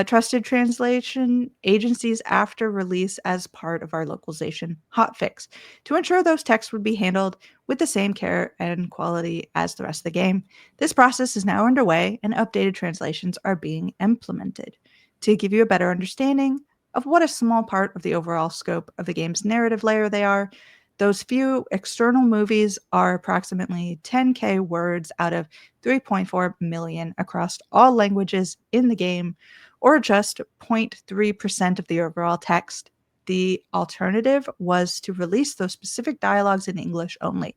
trusted translation agencies after release as part of our localization hotfix to ensure those texts would be handled with the same care and quality as the rest of the game. This process is now underway and updated translations are being implemented. To give you a better understanding of what a small part of the overall scope of the game's narrative layer they are, those few external movies are approximately 10K words out of 3.4 million across all languages in the game, or just 0.3% of the overall text. The alternative was to release those specific dialogues in English only,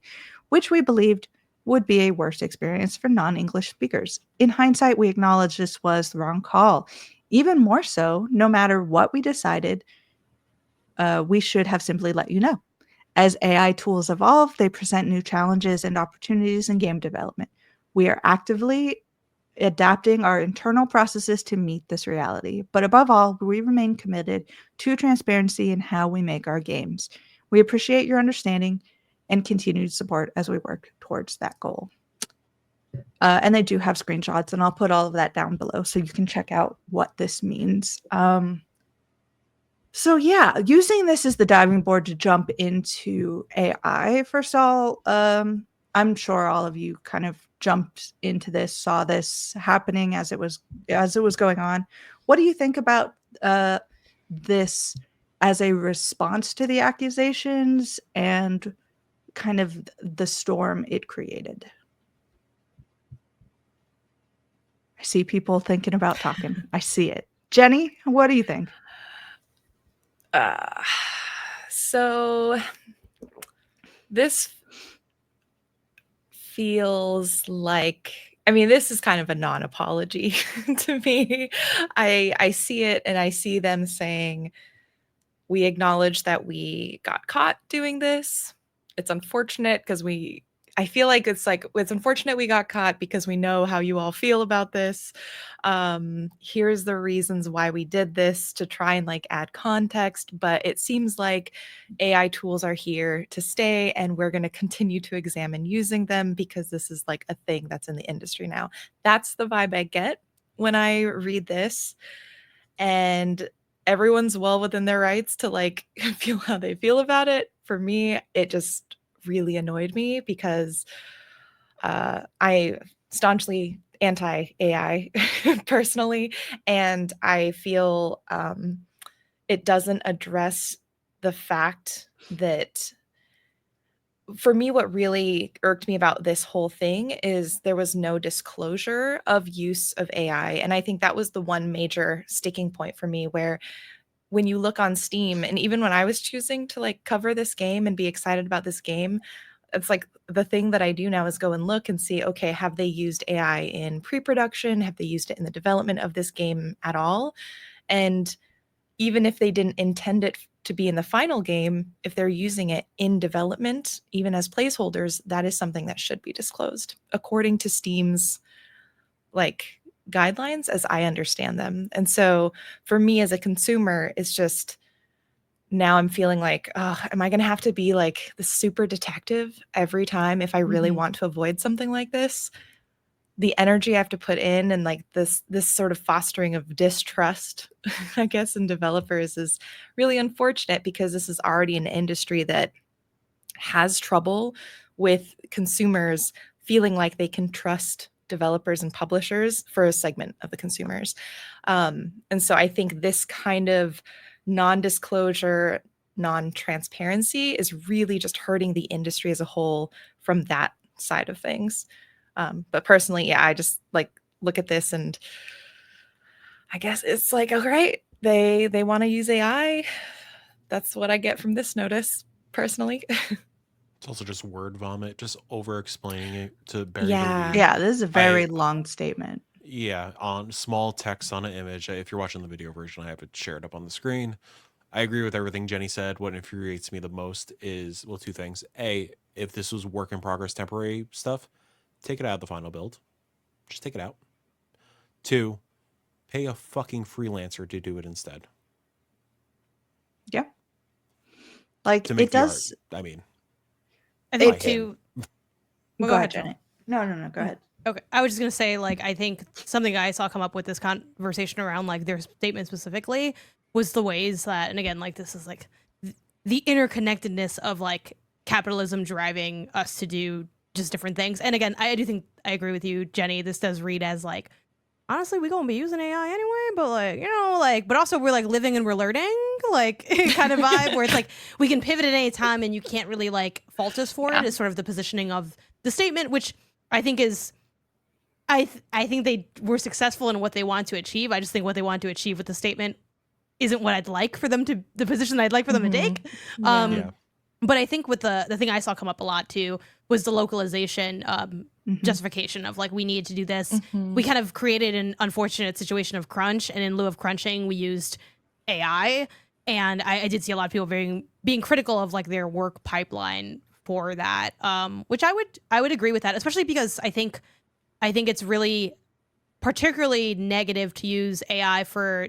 which we believed would be a worse experience for non-English speakers. In hindsight, we acknowledge this was the wrong call. Even more so, no matter what we decided, we should have simply let you know. As AI tools evolve, they present new challenges and opportunities in game development. We are actively adapting our internal processes to meet this reality. But above all, we remain committed to transparency in how we make our games. We appreciate your understanding and continued support as we work towards that goal. And they do have screenshots, and I'll put all of that down below so you can check out what this means. So yeah, using this as the diving board to jump into AI. First of all, I'm sure all of you kind of jumped into this, saw this happening as it was going on. What do you think about this as a response to the accusations and kind of the storm it created? I see people thinking about talking. I see it. Jenny, what do you think? So this feels like, I mean, this is kind of a non-apology to me. I see it and I see them saying, we acknowledge that we got caught doing this. It's unfortunate because I feel like it's unfortunate we got caught because we know how you all feel about this. Here's the reasons why we did this to try and like add context, but it seems like AI tools are here to stay and we're going to continue to examine using them because this is like a thing that's in the industry now. That's the vibe I get when I read this. And everyone's well within their rights to like feel how they feel about it. For me, it just really annoyed me because I staunchly anti-AI personally, and I feel it doesn't address the fact that for me, what really irked me about this whole thing is there was no disclosure of use of AI. And I think that was the one major sticking point for me, where when you look on Steam, and even when I was choosing to like cover this game and be excited about this game, it's like the thing that I do now is go and look and see, okay, have they used AI in pre-production? Have they used it in the development of this game at all? And even if they didn't intend it to be in the final game, if they're using it in development, even as placeholders, that is something that should be disclosed according to Steam's like guidelines as I understand them. And so for me as a consumer, it's just now I'm feeling like, oh, am I going to have to be like the super detective every time if I really want to avoid something like this? The energy I have to put in and like this sort of fostering of distrust, I guess, in developers is really unfortunate, because this is already an industry that has trouble with consumers feeling like they can trust developers and publishers for a segment of the consumers. And so I think this kind of non-disclosure, non-transparency is really just hurting the industry as a whole from that side of things. But personally, yeah, I just like look at this and I guess it's like, all right, they want to use AI. That's what I get from this notice, personally. It's also just word vomit, just over explaining it to bury the Yeah. lead. Yeah, this is a very long statement. Yeah, on small text on an image. If you're watching the video version, I have it shared up on the screen. I agree with everything Jenny said. What infuriates me the most is, well, two things. A, if this was work in progress temporary stuff, take it out of the final build. Just take it out. Two, pay a fucking freelancer to do it instead. Yeah. Like To make it the does. art. I mean, I think Like too. Well, go ahead, Jill. Jenny. No, go ahead. Okay, I was just gonna say, like, I think something I saw come up with this conversation around like their statement specifically was the ways that, and again, like this is like the interconnectedness of like capitalism driving us to do just different things. And again, I do think I agree with you, Jenny. This does read as like, honestly, we gonna be using AI anyway, but like, you know, like, but also we're like living and we're learning, like kind of vibe where it's like we can pivot at any time and you can't really like fault us for it. Is sort of the positioning of the statement, which I think is. I think they were successful in what they want to achieve. I just think what they want to achieve with the statement isn't what I'd like for them to, the position I'd like for them to take. yeah. But I think with the thing I saw come up a lot too was the localization justification of like, we need to do this. We kind of created an unfortunate situation of crunch, and in lieu of crunching, we used AI. And I did see a lot of people being critical of like their work pipeline for that, which I would agree with that, especially because I think it's really particularly negative to use AI for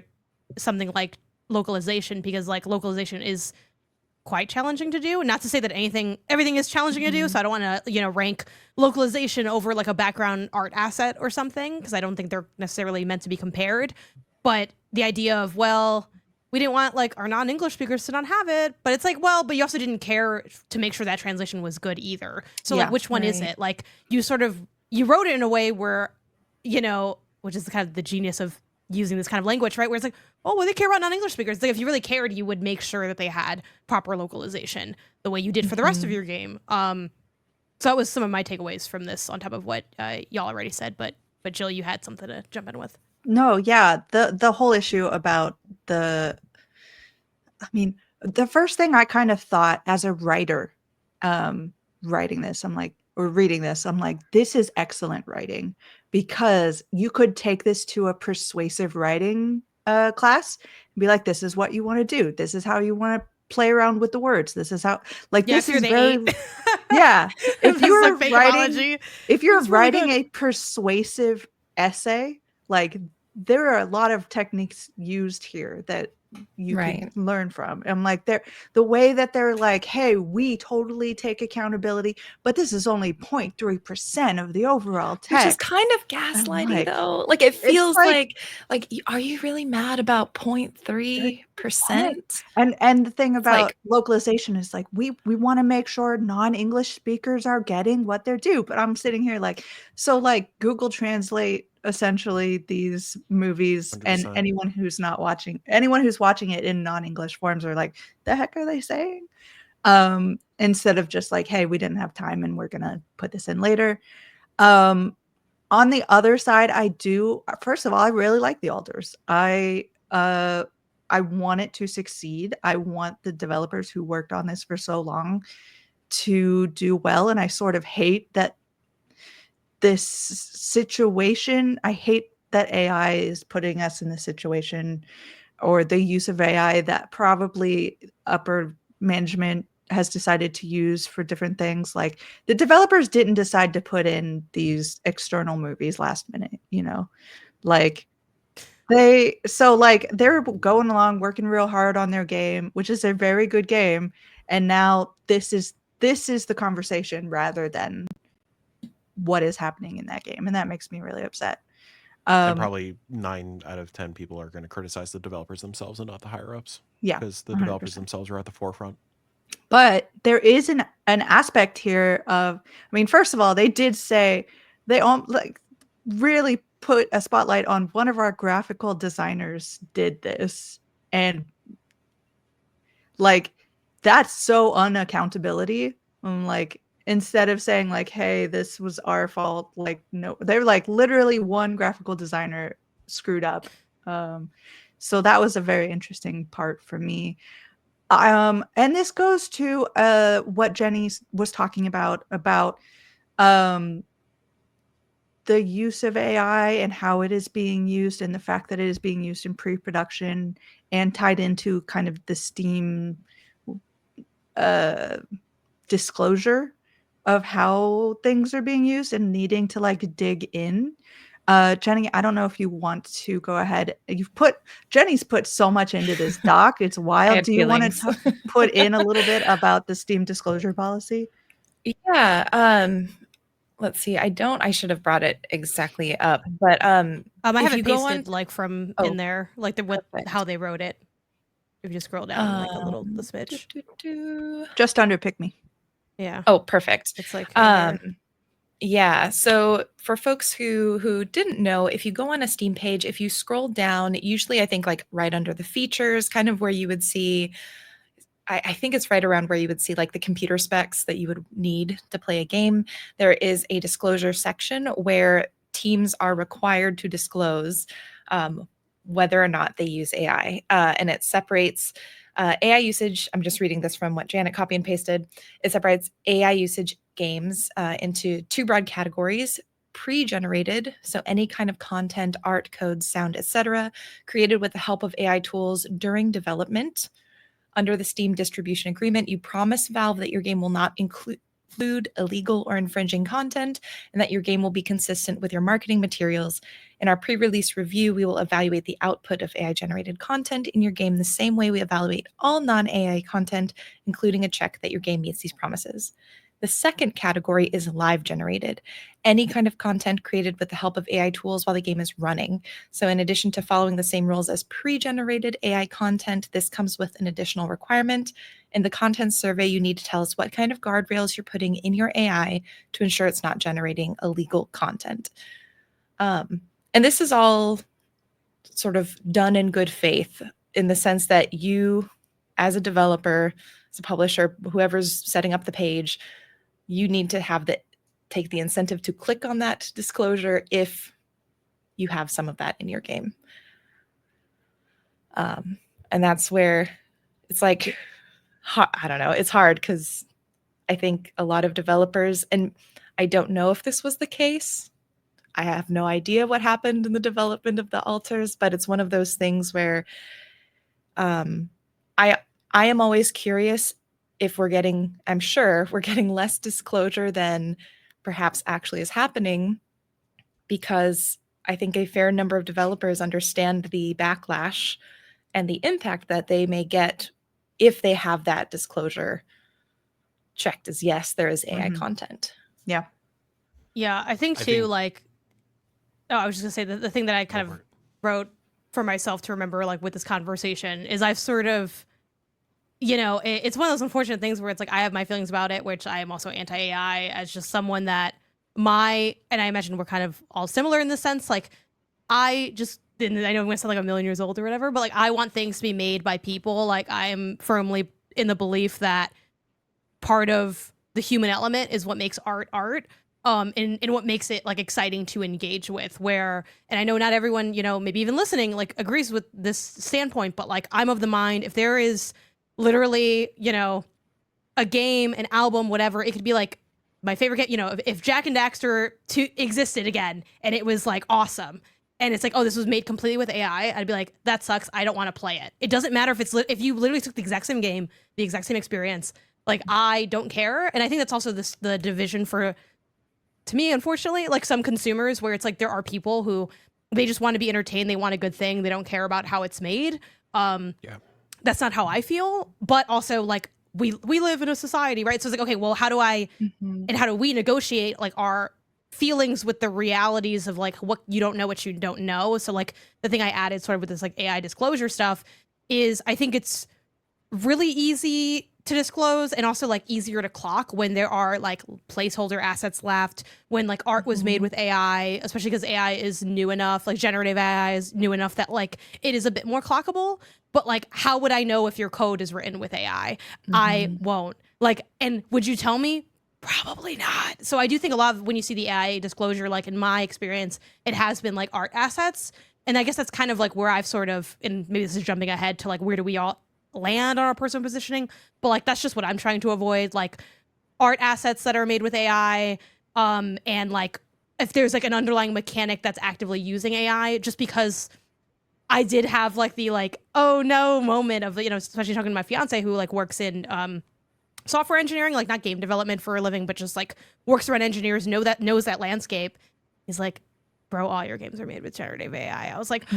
something like localization, because like localization is quite challenging to do. Not to say that everything is challenging to do. So I don't want to, rank localization over like a background art asset or something, because I don't think they're necessarily meant to be compared. But the idea of, well, we didn't want like our non-English speakers to not have it, but it's like, well, but you also didn't care to make sure that translation was good either. So like, which one is it? Like you wrote it in a way where, which is kind of the genius of using this kind of language, right? Where it's like, oh, well, they care about non-English speakers. Like, if you really cared, you would make sure that they had proper localization the way you did for the rest of your game. So that was some of my takeaways from this, on top of what y'all already said. But Jill, you had something to jump in with. No, yeah, the whole issue about the first thing I kind of thought as a writer, writing this, I'm like, or reading this, I'm like, this is excellent writing, because you could take this to a persuasive writing class and be like, this is what you want to do. This is how you want to play around with the words. This is how, like, Yeah, this if you're is the very, 8. yeah. If you're fake writing, apology. if you're That's really writing good. a persuasive essay, like, there are a lot of techniques used here that you can learn from. I'm like, the way that they're like, hey, we totally take accountability, but this is only 0.3% of the overall text. Which is kind of gaslighting, though. Like, it feels like, are you really mad about 0.3%? And the thing about localization is like, we want to make sure non-English speakers are getting what they're due. But I'm sitting here like, so like Google Translate essentially these movies 100%. And anyone who's watching it in non-English forms are like, the heck are they saying? instead of just like, hey, we didn't have time and we're gonna put this in later. On the other side, first of all, I really like the alters. I want it to succeed. I want the developers who worked on this for so long to do well, and I sort of hate that this situation. I hate that AI is putting us in this situation, or the use of AI that probably upper management has decided to use for different things. Like, the developers didn't decide to put in these external movies last minute, like they're going along, working real hard on their game, which is a very good game. And now this is the conversation rather than what is happening in that game. And that makes me really upset. And probably 9 out of 10 people are going to criticize the developers themselves and not the higher ups. Yeah, because the 100%. developers themselves are at the forefront. But there is an aspect here of, I mean, first of all, they did say they really put a spotlight on one of our graphical designers did this, and like that's so unaccountability. Like, instead of saying like, hey, this was our fault, like, no, they're like, literally one graphical designer screwed up. So that was a very interesting part for me. And this goes to what Jenny was talking about the use of AI and how it is being used, and the fact that it is being used in pre-production and tied into kind of the Steam disclosure of how things are being used and needing to like dig in. Jenny, I don't know if you want to go ahead. Jenny's put so much into this doc. It's wild. Do you want to put in a little bit about the Steam disclosure policy? Yeah. Let's see. I should have brought it exactly up, but I have it pasted like from in there, like how they wrote it. If you just scroll down like a little the switch. Just under pick me. Yeah. Oh, perfect. It's like yeah. So for folks who didn't know, if you go on a Steam page, if you scroll down, usually I think like right under the features, kind of where you would see, I think it's right around where you would see like the computer specs that you would need to play a game. There is a disclosure section where teams are required to disclose whether or not they use AI. And it separates AI usage. I'm just reading this from what Janet copy and pasted. It separates AI usage games into 2 broad categories: pre-generated, so any kind of content, art, code, sound, etc., created with the help of AI tools during development. Under the Steam distribution agreement, you promise Valve that your game will not include illegal or infringing content, and that your game will be consistent with your marketing materials. In our pre-release review, we will evaluate the output of AI-generated content in your game the same way we evaluate all non-AI content, including a check that your game meets these promises. The second category is live generated, any kind of content created with the help of AI tools while the game is running. So in addition to following the same rules as pre-generated AI content, this comes with an additional requirement. In the content survey, you need to tell us what kind of guardrails you're putting in your AI to ensure it's not generating illegal content. And this is all sort of done in good faith, in the sense that you, as a developer, as a publisher, whoever's setting up the page, you need to take the incentive to click on that disclosure if you have some of that in your game. And that's where it's like, I don't know, it's hard because I think a lot of developers, and I don't know if this was the case, I have no idea what happened in the development of the alters, but it's one of those things where I am always curious if I'm sure we're getting less disclosure than perhaps actually is happening, because I think a fair number of developers understand the backlash and the impact that they may get if they have that disclosure checked as yes, there is AI content. Yeah. Yeah, I think too, I was just gonna say the thing that I kind of wrote for myself to remember, like, with this conversation is I've sort of, it's one of those unfortunate things where it's like I have my feelings about it, which I am also anti-AI, as just someone that and I imagine we're kind of all similar in the sense, like, I know I'm gonna sound like a million years old or whatever, but like I want things to be made by people. Like, I am firmly in the belief that part of the human element is what makes art art. And what makes it like exciting to engage with, and I know not everyone, maybe even listening, like agrees with this standpoint, but like I'm of the mind, if there is literally, a game, an album, whatever, it could be like my favorite game, if Jack and Daxter 2 existed again and it was like awesome. And it's like, oh, this was made completely with AI. I'd be like, that sucks. I don't want to play it. It doesn't matter if you literally took the exact same game, the exact same experience. Like, I don't care. And I think that's also the division to me, unfortunately, like some consumers, where it's like there are people who they just want to be entertained. They want a good thing. They don't care about how it's made. That's not how I feel. But also, like, we live in a society, right? So it's like, okay, well, how do we negotiate like our feelings with the realities of like what you don't know, what you don't know? So like the thing I added sort of with this like AI disclosure stuff is I think it's really easy to disclose and also like easier to clock when there are like placeholder assets left, when like art was made with AI, especially because AI is new enough, like generative AI is new enough that like it is a bit more clockable. But like, how would I know if your code is written with AI? I won't. Like, and would you tell me? Probably not. So I do think a lot of when you see the AI disclosure, like in my experience, it has been like art assets. And I guess that's kind of like where I've sort of, and maybe this is jumping ahead to like where do we all land on our personal positioning, but like that's just what I'm trying to avoid, like art assets that are made with AI, and like if there's like an underlying mechanic that's actively using AI, just because I did have like the like oh no moment of, especially talking to my fiance who like works in software engineering, like not game development for a living, but just like works around engineers, knows that landscape. He's like, bro, all your games are made with generative AI. I was like,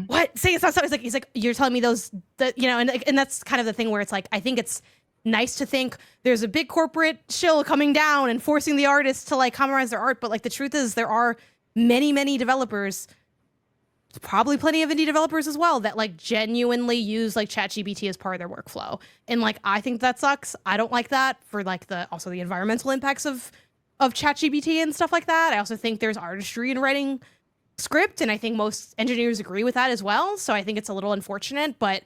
what? Say it's not so. He's like, you're telling me and that's kind of the thing where it's like, I think it's nice to think there's a big corporate shill coming down and forcing the artists to like compromise their art. But like the truth is there are many, many developers, probably plenty of indie developers as well, that like genuinely use like ChatGPT as part of their workflow. And like, I think that sucks. I don't like that for like also the environmental impacts of ChatGPT and stuff like that. I also think there's artistry in writing script, and I think most engineers agree with that as well. So I think it's a little unfortunate, but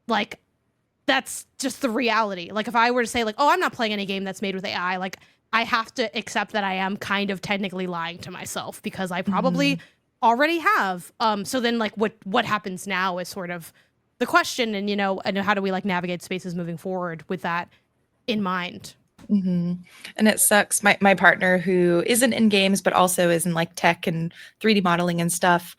like that's just the reality. Like if I were to say like, oh, I'm not playing any game that's made with AI, like I have to accept that I am kind of technically lying to myself because I probably already have. So then like what happens now is sort of the question, and and how do we like navigate spaces moving forward with that in mind? And it sucks. My partner, who isn't in games but also is in like tech and 3D modeling and stuff,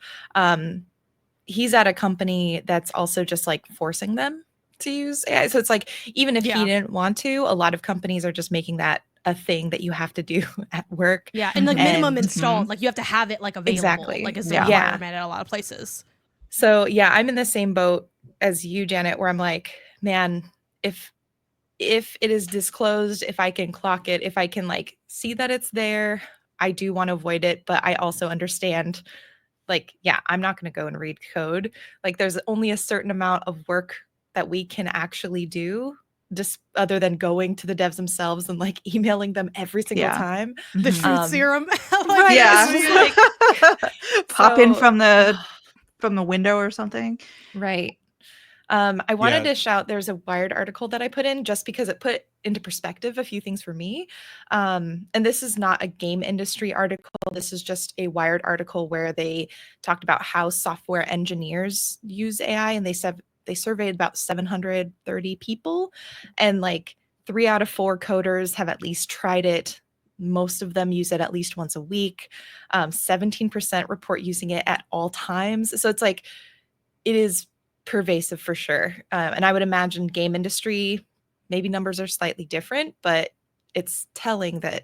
he's at a company that's also just like forcing them to use AI. So it's like, even if he didn't want to, a lot of companies are just making that a thing that you have to do at work. Yeah, and like minimum installed, like you have to have it like available, exactly, like is a requirement at a lot of places. So yeah, I'm in the same boat as you, Janet, where I'm like, man, if it is disclosed, if I can clock it, if I can like see that it's there, I do want to avoid it. But I also understand, like, yeah, I'm not going to go and read code. Like there's only a certain amount of work that we can actually do, just other than going to the devs themselves and like emailing them every single time. The truth serum. Right. Pop in from the window or something. Right. I wanted to shout, there's a Wired article that I put in just because it put into perspective a few things for me. And this is not a game industry article. This is just a Wired article where they talked about how software engineers use AI, and they surveyed about 730 people, and like 3 out of 4 coders have at least tried it. Most of them use it at least once a week. 17% report using it at all times. So it's like, it is pervasive for sure. And I would imagine game industry, maybe numbers are slightly different, but it's telling that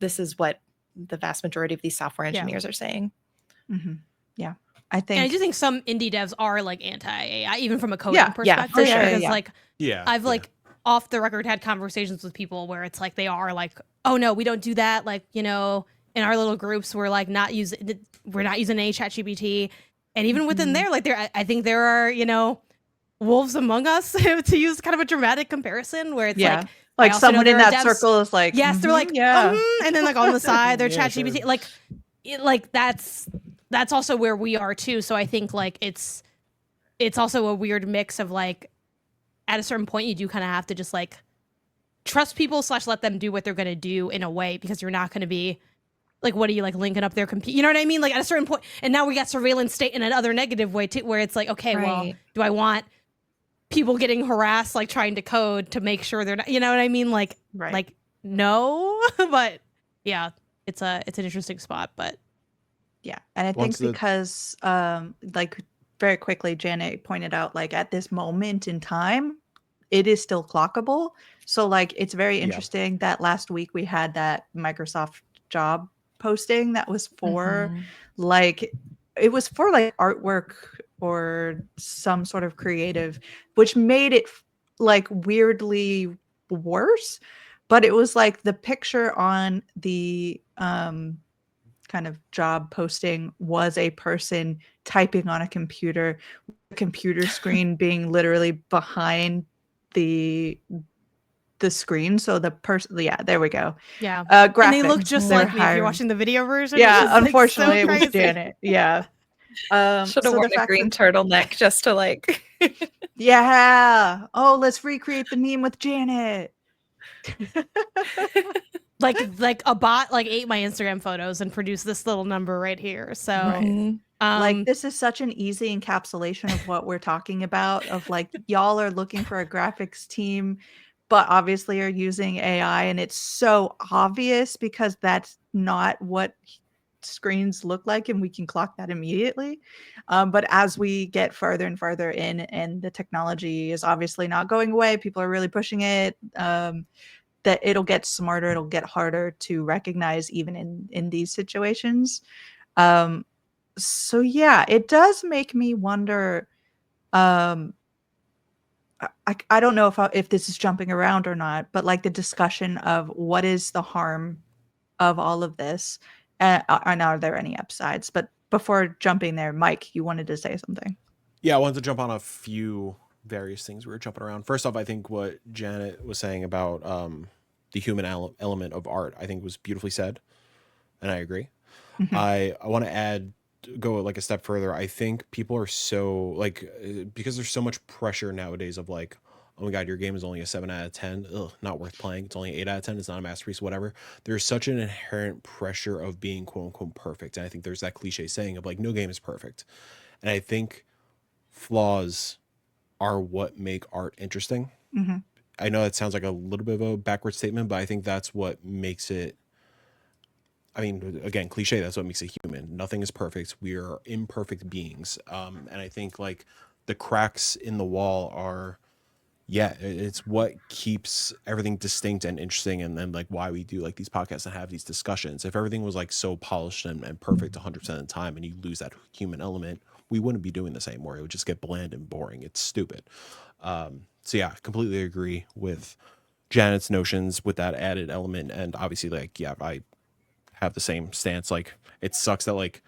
this is what the vast majority of these software engineers are saying. Yeah. I do think some indie devs are like anti-AI, even from a coding perspective. For sure. Because like, I've like off the record had conversations with people where it's like they are like, oh no, we don't do that. Like, in our little groups, we're like not using any ChatGPT. And even within there, like I think there are, wolves among us, to use kind of a dramatic comparison, where it's like someone in that circle is like, yes, they're like, and then like on the side, they're ChatGPT, sure. like that's also where we are too. So I think like it's also a weird mix of like, at a certain point, you do kind of have to just like trust people / let them do what they're going to do in a way, because you're not going to be like, what are you like linking up their computer? You know what I mean? Like at a certain point, and now we got surveillance state in another negative way too, where it's like, okay, well, Right. do I want people getting harassed, like trying to code to make sure they're not, you know what I mean? Like, Right. like no, but yeah, it's an interesting spot, but Yeah. And I Once think the- because like very quickly Janet pointed out, like at this moment in time, it is still clockable. So like it's very Yeah. interesting that last week we had that Microsoft job posting that was for Mhm. like it was for like artwork or some sort of creative, which made it like weirdly worse. But it was like the picture on the kind of job posting was a person typing on a computer screen being literally behind the screen, so the person, yeah, there we go. yeah. Graphics, And they look just they're like me if hiring. you're watching the video version. which Yeah, is, like, unfortunately so it was crazy. Janet. Yeah. Should have so worn the a fact green that- turtleneck just to like. yeah, oh, let's recreate the meme with Janet. like a bot like ate my Instagram photos and produced this little number right here. So Mhm. Like this is such an easy encapsulation of what we're talking about, of like y'all are looking for a graphics team but obviously are using AI, and it's so obvious because that's not what screens look like, and we can clock that immediately. But as we get further and further in, and the technology is obviously not going away, people are really pushing it, that it'll get smarter, it'll get harder to recognize even in these situations. So yeah, it does make me wonder. I don't know if this is jumping around or not, but like the discussion of what is the harm of all of this, and are there any upsides? But before jumping there, Mike, you wanted to say something. Yeah, I wanted to jump on a few various things we were jumping around. First off, I think what Janet was saying about the human element of art, I think was beautifully said, and I agree. Mhm. I want to go like a step further. I think people are so like because there's so much pressure nowadays of like, oh my god, your game is only a 7 out of 10. Ugh, not worth playing. It's only 8 out of 10. It's not a masterpiece, whatever. There's such an inherent pressure of being quote unquote perfect. And I think there's that cliche saying of like, no game is perfect. And I think flaws are what make art interesting. Mhm. I know that sounds like a little bit of a backward statement, but I think that's what makes it. I mean, again, cliche, that's what makes it human. Nothing is perfect. We are imperfect beings. And I think like the cracks in the wall are, yeah, it's what keeps everything distinct and interesting. And then like why we do like these podcasts and have these discussions. If everything was like so polished and perfect 100% of the time and you lose that human element, we wouldn't be doing this anymore. It would just get bland and boring. It's stupid. So yeah, completely agree with Janet's notions with that added element. And obviously like, yeah, I have the same stance. Like it sucks that like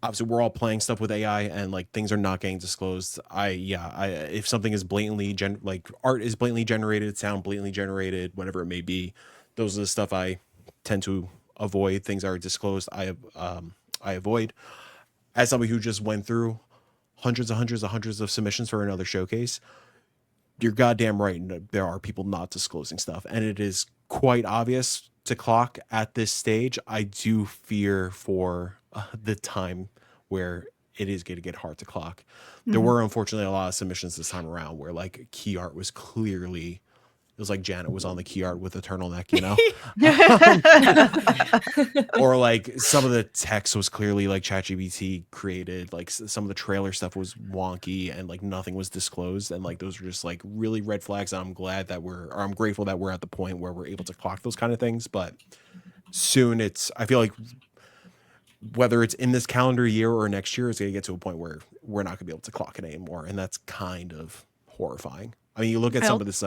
obviously we're all playing stuff with AI and like things are not getting disclosed. If something is blatantly like art is blatantly generated, sound blatantly generated, whatever it may be, those are the stuff I tend to avoid. Things are disclosed, I avoid. As somebody who just went through hundreds of submissions for another showcase, you're goddamn right. There are people not disclosing stuff, and it is quite obvious to clock at this stage. I do fear for the time where it is going to get hard to clock. There were unfortunately a lot of submissions this time around where like key art was clearly, it was like Janet was on the key art with a turtleneck, you know? Or like some of the text was clearly like ChatGPT created, like some of the trailer stuff was wonky and like nothing was disclosed, and like those were just like really red flags. And I'm grateful that we're at the point where we're able to clock those kind of things. But soon I feel like whether it's in this calendar year or next year, it's going to get to a point where we're not going to be able to clock it anymore, and that's kind of horrifying. I mean, you look at some of this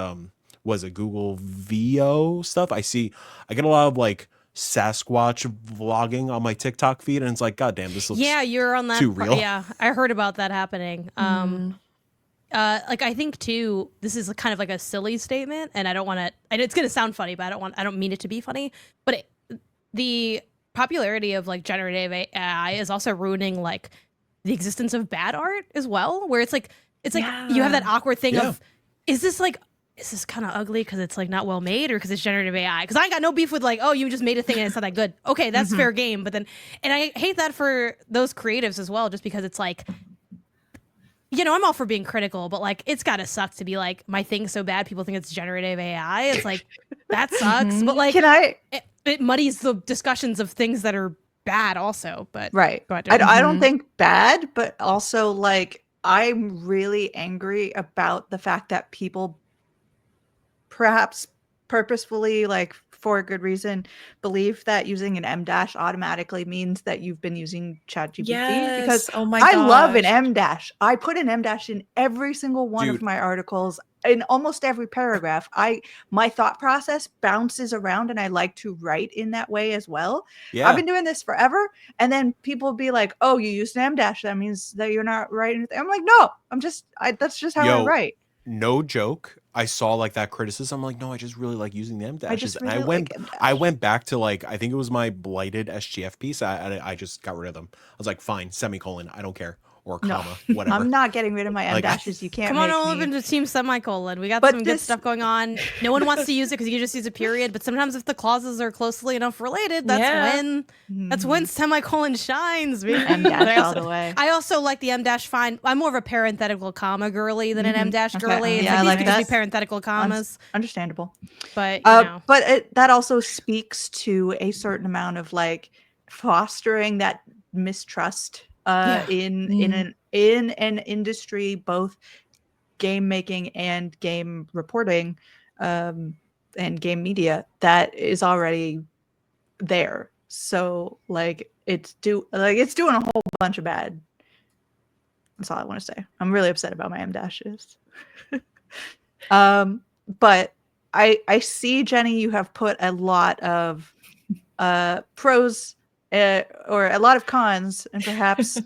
was it Google VO stuff? I get a lot of like Sasquatch vlogging on my TikTok feed, and it's like, god damn, this looks you're on that too real. Yeah, I heard about that happening. Like I think too, this is kind of like a silly statement, and I don't want to. And it's gonna sound funny, but I don't mean it to be funny. But the popularity of like generative AI is also ruining like the existence of bad art as well, where it's like you have that awkward thing of, is this like is this kind of ugly because it's like not well made, or because it's generative AI? Because I ain't got no beef with like, oh, you just made a thing and it's not that good. Okay, that's fair game. But then, and I hate that for those creatives as well, just because it's like, you know, I'm all for being critical, but like, it's gotta suck to be like, my thing's so bad, people think it's generative AI. It's like, that sucks. But like, it muddies the discussions of things that are bad also. But right. go ahead, I don't think bad, but also like, I'm really angry about the fact that people perhaps purposefully, like for a good reason, believe that using an M dash automatically means that you've been using ChatGPT. Yes. Because oh my I gosh. love an M dash. I put an M dash in every single one of Dude. my articles, in almost every paragraph. My thought process bounces around, and I like to write in that way as well. Yeah. I've been doing this forever, and then people will be like, "Oh, you used an M dash. That means that you're not writing." I'm like, "No, that's just how I write." No joke. I saw like that criticism. I'm like, no, I just really like using the M dashes. Really I went back to like, I think it was my blighted SGF piece. I just got rid of them. I was like, fine, semicolon. I don't care. Or comma, whatever. I'm not getting rid of my M dashes. You can't. Come on, all over to Team Semicolon. We got some good stuff going on. No one wants to use it because you can just use a period. But sometimes if the clauses are closely enough related, that's when Semicolon shines. M dash all the way. I also like the M dash fine. I'm more of a parenthetical comma girly than an M dash girly. It's Yeah, like these could just be parenthetical commas. Understandable. But you know. But that also speaks to a certain amount of like fostering that mistrust in an industry, both game making and game reporting, and game media, that is already there. So like it's doing a whole bunch of bad. That's all I want to say. I'm really upset about my M dashes. But I see, Jenny, you have put a lot of pros or a lot of cons, and perhaps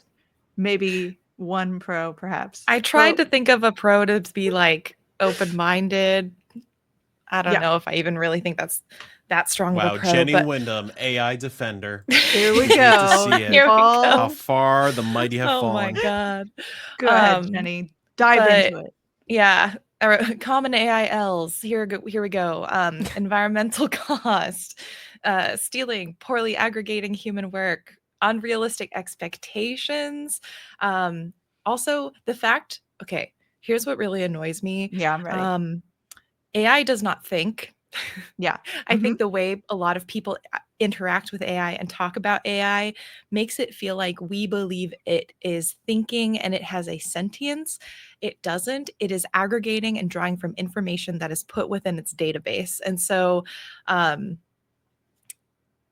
maybe one pro, perhaps. I tried to think of a pro to be like open-minded. I don't know if I even really think that's that strong of a pro. Jenny Wyndham, AI defender. Here we go. Here we go. How far the mighty have fallen. Oh my god. Go ahead, Jenny. Dive into it. Yeah. Common AILs. Here we go. Environmental cost, stealing, poorly aggregating human work, unrealistic expectations. Also the fact, okay, here's what really annoys me. Yeah, I'm ready. AI does not think. Yeah. I think the way a lot of people interact with AI and talk about AI makes it feel like we believe it is thinking and it has a sentience. It doesn't. It is aggregating and drawing from information that is put within its database. And so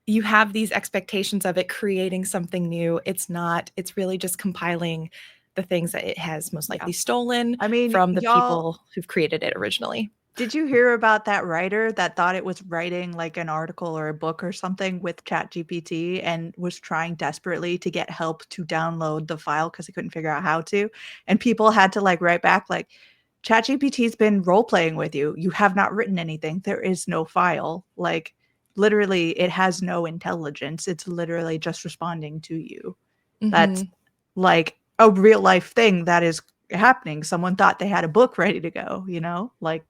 you have these expectations of it creating something new. It's not. It's really just compiling the things that it has most likely stolen from the people who've created it originally. Did you hear about that writer that thought it was writing like an article or a book or something with ChatGPT and was trying desperately to get help to download the file because he couldn't figure out how to? And people had to like write back like, ChatGPT's been role playing with you. You have not written anything. There is no file. Like literally, it has no intelligence. It's literally just responding to you. That's like a real life thing that is happening. Someone thought they had a book ready to go, you know, like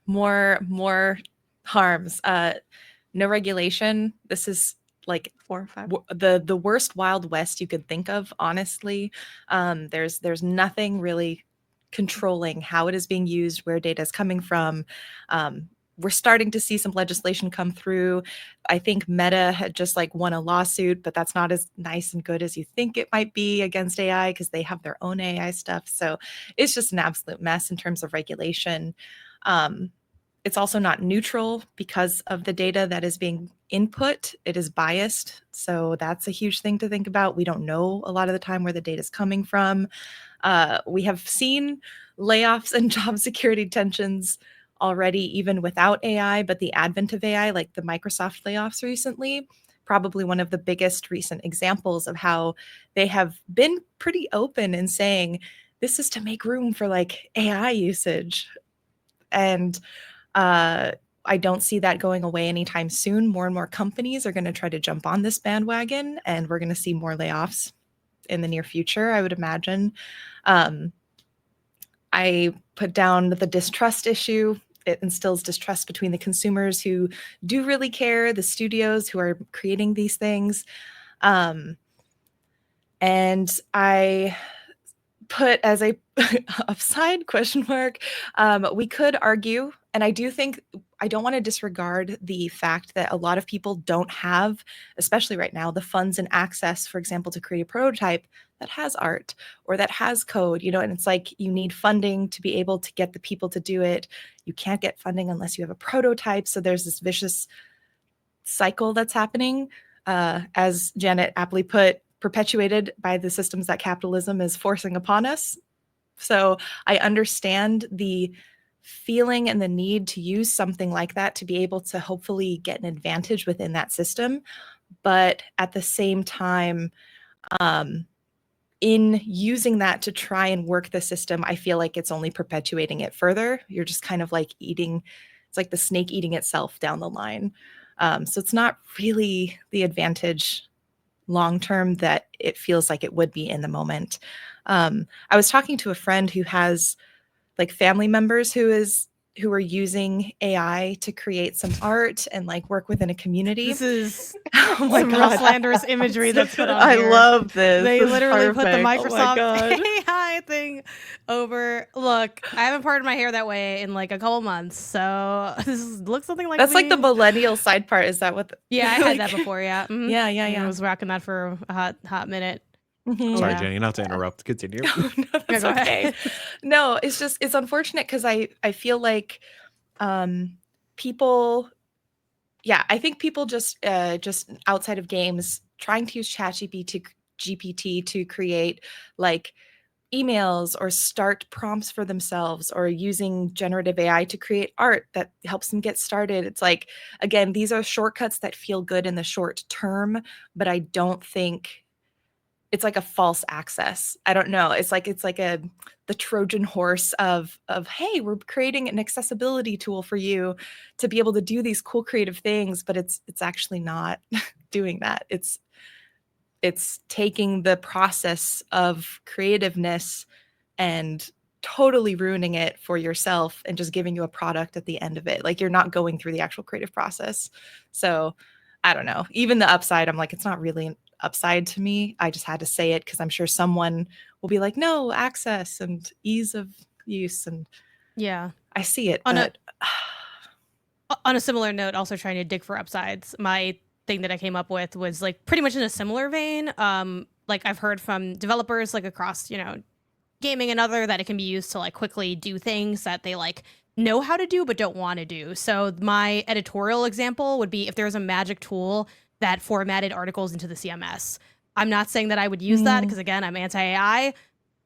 more harms. No regulation. This is like 4 or 5. The worst Wild West you could think of, honestly. There's nothing really controlling how it is being used, where data is coming from. We're starting to see some legislation come through. I think Meta had just like won a lawsuit, but that's not as nice and good as you think it might be against AI because they have their own AI stuff. So it's just an absolute mess in terms of regulation. It's also not neutral because of the data that is being input. It is biased. So that's a huge thing to think about. We don't know a lot of the time where the data is coming from. We have seen layoffs and job security tensions already, even without AI, but the advent of AI, like the Microsoft layoffs recently, probably one of the biggest recent examples of how they have been pretty open in saying this is to make room for like AI usage. And I don't see that going away anytime soon. More and more companies are going to try to jump on this bandwagon, and we're going to see more layoffs in the near future, I would imagine. I put down the distrust issue. It instills distrust between the consumers who do really care, the studios who are creating these things. And I put as a upside question mark, we could argue, and I do think, I don't want to disregard the fact that a lot of people don't have, especially right now, the funds and access, for example, to create a prototype that has art or that has code, and it's like you need funding to be able to get the people to do it. You can't get funding unless you have a prototype. So there's this vicious cycle that's happening, as Janet aptly put, perpetuated by the systems that capitalism is forcing upon us. So I understand the feeling and the need to use something like that to be able to hopefully get an advantage within that system. But at the same time, in using that to try and work the system, I feel like it's only perpetuating it further. You're just kind of like it's like the snake eating itself down the line. So it's not really the advantage long term that it feels like it would be in the moment. I was talking to a friend who has like family members who are using AI to create some art and like work within a community. This is oh my some real God. slanderous imagery that's put on I here. love this. They This is literally put the perfect. Oh my Microsoft God. AI thing over. Look, I haven't parted my hair that way in like a couple months, so this looks something like That's me. like the millennial side part. Is that what? Yeah, I like- had that before. Yeah, mhm. Yeah. I was rocking that for a hot minute. Mhm. Sorry, Yeah. Jenny, not to interrupt. Continue. No, that's Yeah, go okay. ahead. No, it's unfortunate because I feel like people, I think people just outside of games trying to use GPT to create like emails or start prompts for themselves or using generative AI to create art that helps them get started. It's like, again, these are shortcuts that feel good in the short term, but I don't think it's like a false access. I don't know. It's like the Trojan horse of hey, we're creating an accessibility tool for you to be able to do these cool creative things, but it's actually not doing that. It's taking the process of creativeness and totally ruining it for yourself and just giving you a product at the end of it. Like you're not going through the actual creative process. So I don't know. Even the upside, I'm like, it's not really an upside to me. I just had to say it because I'm sure someone will be like, no, access and ease of use. And Yeah. I see it. On But On a similar note, also trying to dig for upsides, my thing that I came up with was like pretty much in a similar vein. Like I've heard from developers like across, gaming and other that it can be used to like quickly do things that they like know how to do but don't want to do. So my editorial example would be if there's a magic tool that formatted articles into the CMS. I'm not saying that I would use that because again, I'm anti-AI,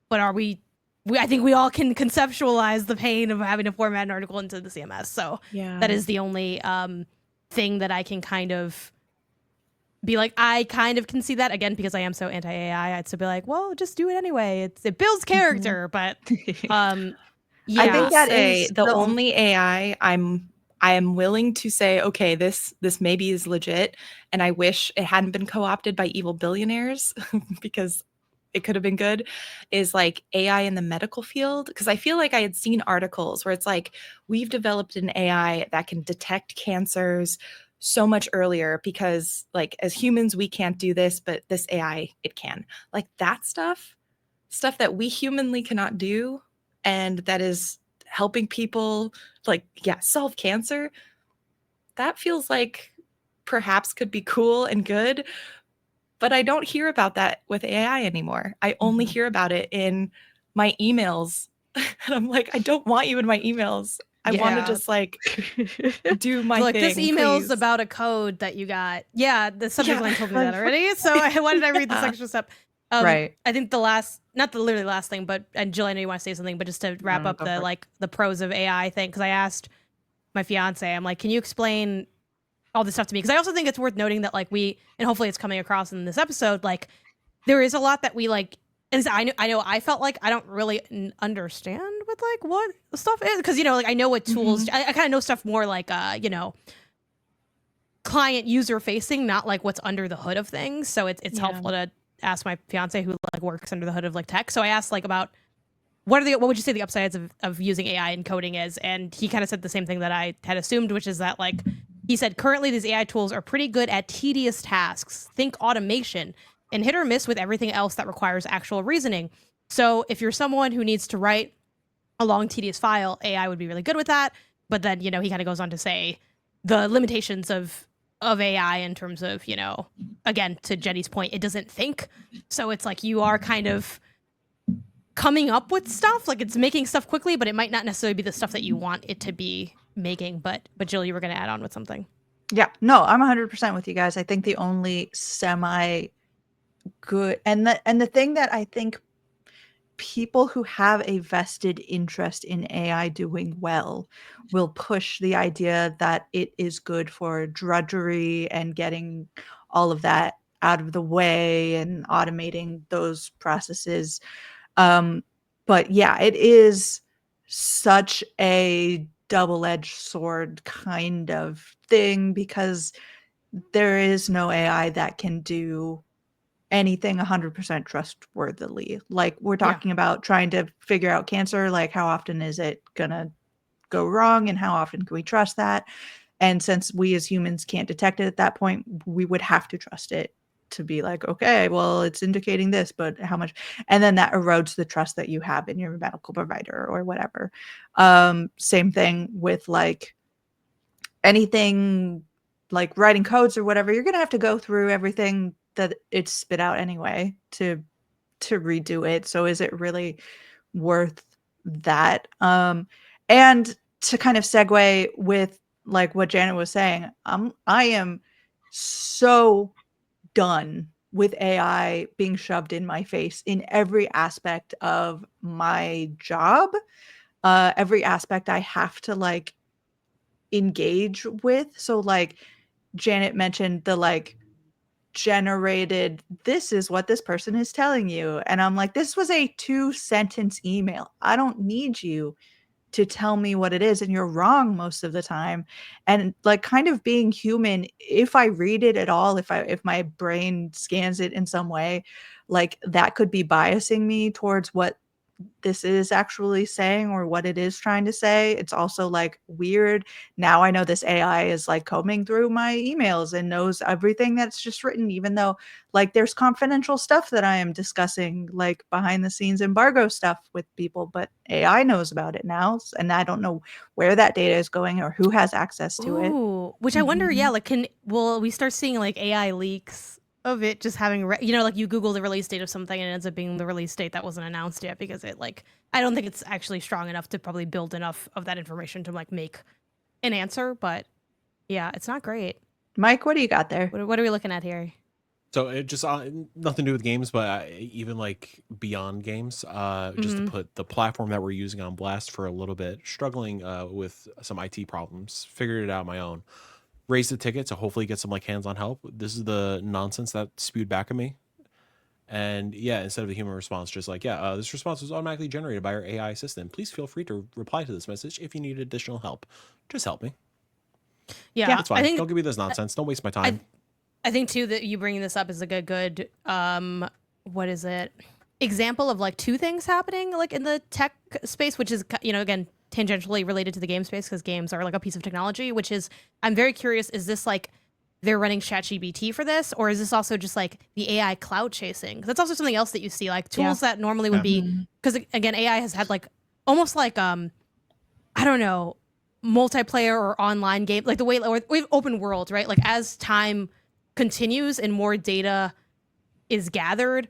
but I think we all can conceptualize the pain of having to format an article into the CMS. So that is the only thing that I can kind of be like, I kind of can see that again because I am so anti-AI. I'd still be like, well, just do it anyway. It builds character, but yeah. I think that say is the only AI I am willing to say, okay, this maybe is legit, and I wish it hadn't been co-opted by evil billionaires because it could have been good, is like AI in the medical field. Because I feel like I had seen articles where it's like, we've developed an AI that can detect cancers so much earlier because like as humans, we can't do this, but this AI, it can. Like that stuff that we humanly cannot do, and that is helping people like, solve cancer. That feels like perhaps could be cool and good. But I don't hear about that with AI anymore. I only hear about it in my emails. And I'm like, I don't want you in my emails. I want to Yeah. just like do my like thing. this email's please. about a code that you got. Yeah, the subject Yeah. line told me that already. So why did I read this Yeah. extra step? Right. I think not the literally last thing, but and Jill, I know you want to say something, but just to wrap No, up go for it. the pros of AI thing, because I asked my fiance, I'm like, can you explain all this stuff to me? Because I also think it's worth noting that like and hopefully it's coming across in this episode, like there is a lot that we like. And I know I felt like I don't really understand what stuff is because like I know what tools I kind of know stuff more like client user facing, not like what's under the hood of things. So it's helpful to ask my fiance who like works under the hood of like tech. So I asked like about what would you say the upsides of using AI in coding is? And he kind of said the same thing that I had assumed, which is that like he said currently these AI tools are pretty good at tedious tasks, think automation, and hit or miss with everything else that requires actual reasoning. So if you're someone who needs to write a long tedious file, AI would be really good with that. But then, he kind of goes on to say the limitations of AI in terms of, again, to Jenny's point, it doesn't think. So it's like you are kind of coming up with stuff, like it's making stuff quickly, but it might not necessarily be the stuff that you want it to be making. But Jill, you were going to add on with something. Yeah, no, I'm 100% with you guys. I think the only semi good and the thing that I think people who have a vested interest in AI doing well will push the idea that it is good for drudgery and getting all of that out of the way and automating those processes. But yeah, it is such a double-edged sword kind of thing because there is no AI that can do anything 100% trustworthily. Like we're talking about trying to figure out cancer, like how often is it gonna go wrong and how often can we trust that? And since we as humans can't detect it at that point, we would have to trust it to be like, okay, well, it's indicating this, but how much? And then that erodes the trust that you have in your medical provider or whatever. Same thing with like anything like writing codes or whatever. You're gonna have to go through everything that it's spit out anyway to redo it. So is it really worth that? And to kind of segue with like what Janet was saying, I am so done with AI being shoved in my face in every aspect of my job, every aspect I have to like engage with. So like Janet mentioned the like generated, this is what this person is telling you. And I'm like, this was a 2-sentence email. I don't need you to tell me what it is. And you're wrong most of the time. And like kind of being human, if I read it at all, if my brain scans it in some way, like that could be biasing me towards what this is actually saying or what it is trying to say. It's also like weird. Now I know this AI is like combing through my emails and knows everything that's just written, even though like there's confidential stuff that I am discussing, like behind the scenes embargo stuff with people, but AI knows about it now. And I don't know where that data is going or who has access to it. Ooh, which I wonder, like, will we start seeing like AI leaks of it just having, like you Google the release date of something and it ends up being the release date that wasn't announced yet because it like, I don't think it's actually strong enough to probably build enough of that information to like make an answer, but yeah, it's not great. Mike, what do you got there? What are we looking at here? So it just nothing to do with games, but even like beyond games, just to put the platform that we're using on blast for a little bit, struggling with some IT problems, figured it out on my own. Raise the ticket to hopefully get some like hands-on help. This is the nonsense that spewed back at me. And yeah, instead of a human response, just like, this response was automatically generated by our AI assistant. Please feel free to reply to this message if you need additional help. Just help me. Yeah, that's fine. Don't give me this nonsense. Don't waste my time. I think too that you bringing this up is like a good what is it, example of like two things happening like in the tech space, which is again tangentially related to the game space because games are like a piece of technology, which is, I'm very curious, is this like they're running ChatGPT for this, or is this also just like the AI cloud chasing? That's also something else that you see, like tools that normally would be, because again AI has had like almost like I don't know, multiplayer or online game, like the way, or we have open world, right? Like as time continues and more data is gathered,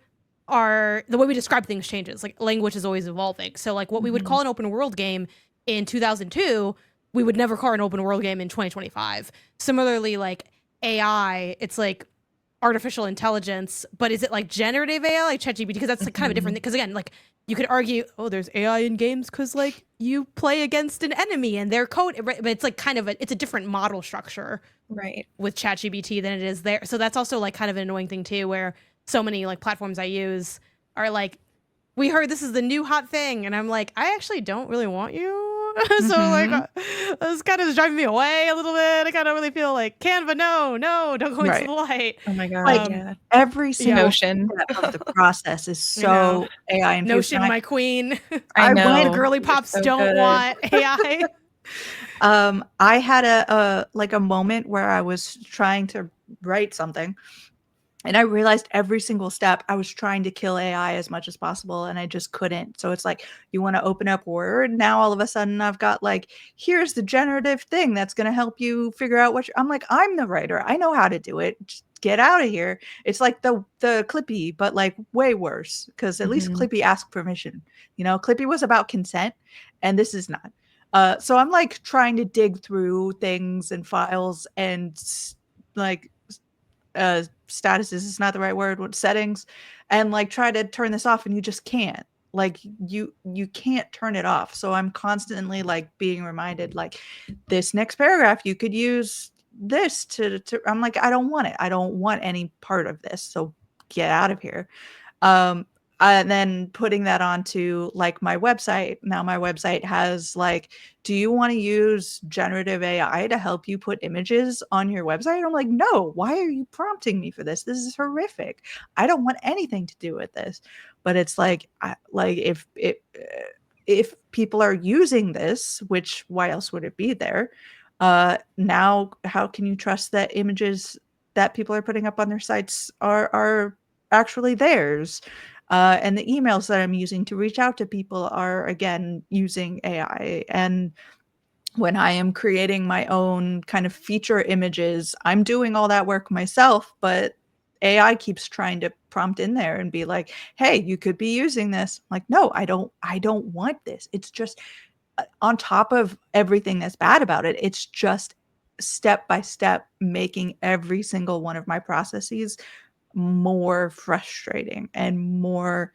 the way we describe things changes. Like language is always evolving. So like what we would call an open world game in 2002, we would never call an open world game in 2025. Similarly, like AI, it's like artificial intelligence, but is it like generative AI, like ChatGPT? Because that's like kind of a different thing. Because again, like you could argue, oh, there's AI in games because like you play against an enemy and their code, but it's like kind of it's a different model structure, right, with ChatGPT than it is there. So that's also like kind of an annoying thing too, where so many like platforms I use are like, we heard this is the new hot thing, and I'm like, I actually don't really want you So like this kind of is driving me away a little bit. I kind of really feel like Canva, no, don't go into the light. Oh my god, Like, yeah. every single Notion. step of the process is I know. so AI infused. Notion, my queen. I I know. The girly They're pops so don't good. want AI. I had a moment where I was trying to write something, and I realized every single step I was trying to kill AI as much as possible, and I just couldn't. So it's like, you want to open up Word, now all of a sudden I've got like, here's the generative thing that's going to help you figure out what I'm like, I'm the writer, I know how to do it, just get out of here. It's like the Clippy, but like way worse, because at least Clippy asked permission. Clippy was about consent, and this is not. So I'm like trying to dig through things and files and like statuses is not the right word, what settings, and like try to turn this off, and you just can't. Like you can't turn it off. So I'm constantly like being reminded, like, this next paragraph you could use this to I'm like, I don't want it. I don't want any part of this. So get out of here. And then putting that onto like my website. Now my website has like, do you want to use generative AI to help you put images on your website? I'm like, no, why are you prompting me for this? This is horrific. I don't want anything to do with this. But it's like, if people are using this, which why else would it be there? Now, how can you trust that images that people are putting up on their sites are actually theirs? And the emails that I'm using to reach out to people are, again, using AI. And when I am creating my own kind of feature images, I'm doing all that work myself, but AI keeps trying to prompt in there and be like, hey, you could be using this. I'm like, no, I don't want this. It's just on top of everything that's bad about it, it's just step by step making every single one of my processes more frustrating and more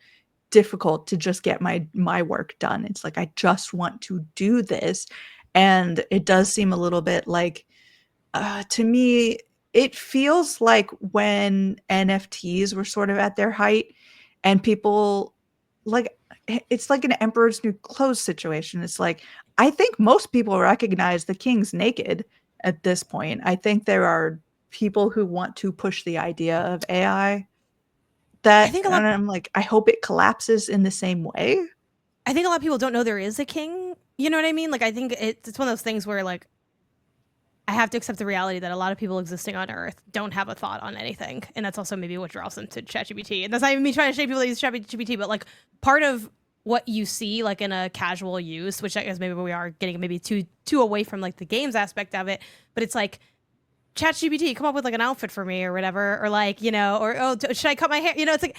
difficult to just get my work done. It's like, I just want to do this. And it does seem a little bit like, to me, it feels like when NFTs were sort of at their height, and people, like, it's like an emperor's new clothes situation. It's like, I think most people recognize the king's naked at this point. I think there are people who want to push the idea of AI that, think and I'm like, I hope it collapses in the same way. I think a lot of people don't know there is a king. You know what I mean? Like, I think it's one of those things where, like, I have to accept the reality that a lot of people existing on Earth don't have a thought on anything. And that's also maybe what draws them to ChatGPT. And that's not even me trying to shame people that use ChatGPT, but like, part of what you see like in a casual use, which I guess maybe we are getting maybe too away from like the games aspect of it, but it's like, ChatGPT, come up with like an outfit for me or whatever, or like, or, oh, should I cut my hair? It's like,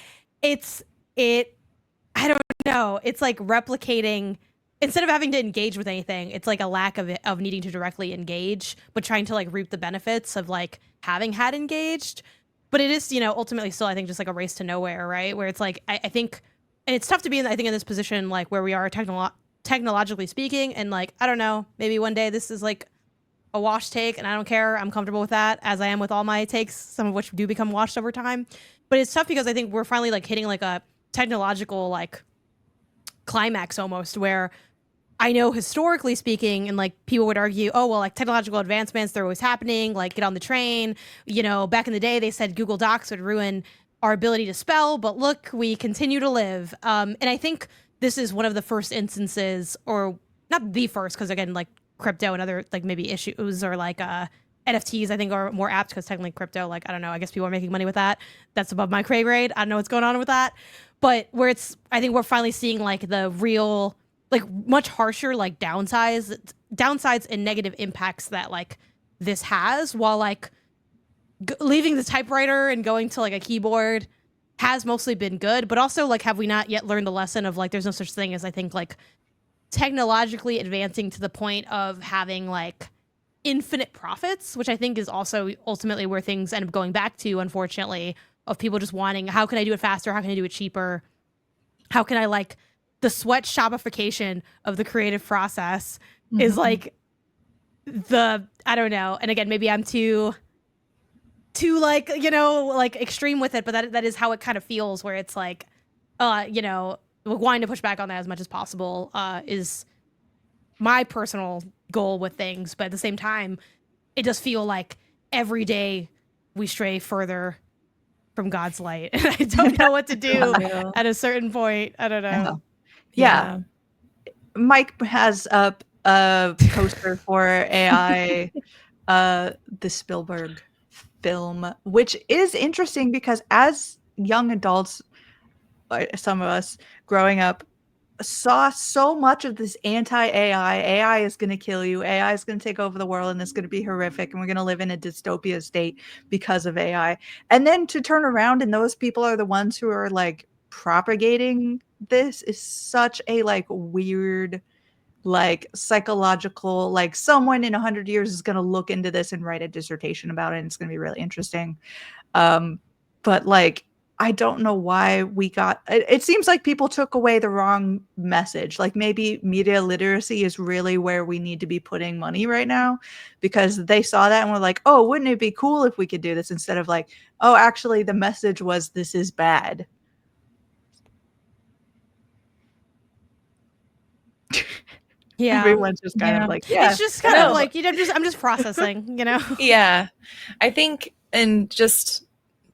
I don't know. It's like replicating, instead of having to engage with anything, it's like a lack of it, of needing to directly engage, but trying to like reap the benefits of like having had engaged. But it is, ultimately still, I think, just like a race to nowhere, right? Where it's like, I think, and it's tough to be in, I think, in this position, like where we are technologically speaking. And like, I don't know, maybe one day this is like a wash take and I don't care. I'm comfortable with that, as I am with all my takes, some of which do become washed over time. But it's tough because I think we're finally like hitting like a technological like climax almost, where I know historically speaking, and like people would argue, oh, well, like technological advancements, they're always happening, like get on the train. Back in the day, they said Google Docs would ruin our ability to spell, but look, we continue to live. And I think this is one of the first instances, or not the first, because again, like crypto and other like maybe issues, or like NFTs, I think are more apt, because technically crypto, like, I don't know, I guess people are making money with that. That's above my pay grade. I don't know what's going on with that. But where it's, I think we're finally seeing like the real, like much harsher, like downsides and negative impacts that like this has, while like leaving the typewriter and going to like a keyboard has mostly been good. But also, like, have we not yet learned the lesson of like, there's no such thing as, I think, like technologically advancing to the point of having like infinite profits, which I think is also ultimately where things end up going back to, unfortunately, of people just wanting, how can I do it faster? How can I do it cheaper? How can I like the shop-ification of the creative process is like I don't know. And again, maybe I'm too like, like extreme with it, but that is how it kind of feels, where it's like, wanting to push back on that as much as possible is my personal goal with things, but at the same time, it does feel like every day we stray further from God's light. And I don't know what to do at a certain point. I don't know. Yeah. Mike has up a poster for AI, the Spielberg film, which is interesting because as young adults, some of us growing up, saw so much of this anti-AI. AI is going to kill you. AI is going to take over the world and it's going to be horrific. And we're going to live in a dystopia state because of AI. And then to turn around and those people are the ones who are like propagating this is such a like weird, like psychological, like someone in 100 years is going to look into this and write a dissertation about it. And it's going to be really interesting. But like, I don't know why we got it seems like people took away the wrong message. Like maybe media literacy is really where we need to be putting money right now because they saw that and were like, oh, wouldn't it be cool if we could do this instead of like, oh, actually the message was this is bad. Yeah. Everyone's just kind of like, yeah. It's just kind of like, I'm just processing, Yeah. I think, and just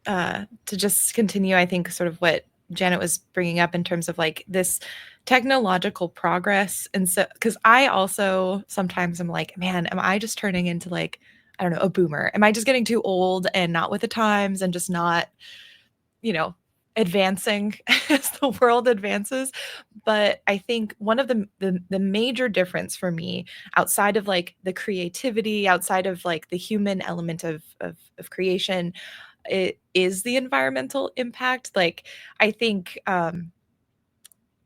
to just continue, I think sort of what Janet was bringing up in terms of like this technological progress. And so, because I also sometimes am like, man, am I just turning into like, I don't know, a boomer? Am I just getting too old and not with the times and just not, advancing as the world advances? But I think one of the major difference for me outside of like the creativity, outside of like the human element of creation, it is the environmental impact. Like I think and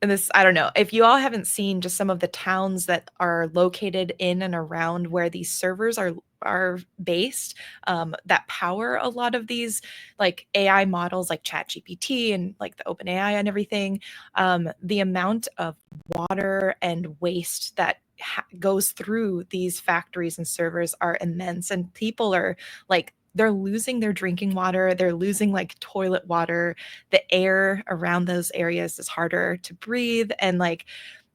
this, I don't know if you all haven't seen just some of the towns that are located in and around where these servers are based, that power a lot of these like AI models like ChatGPT and like the OpenAI and everything. The amount of water and waste that goes through these factories and servers are immense, and people are like, they're losing their drinking water. They're losing like toilet water. The air around those areas is harder to breathe. And like,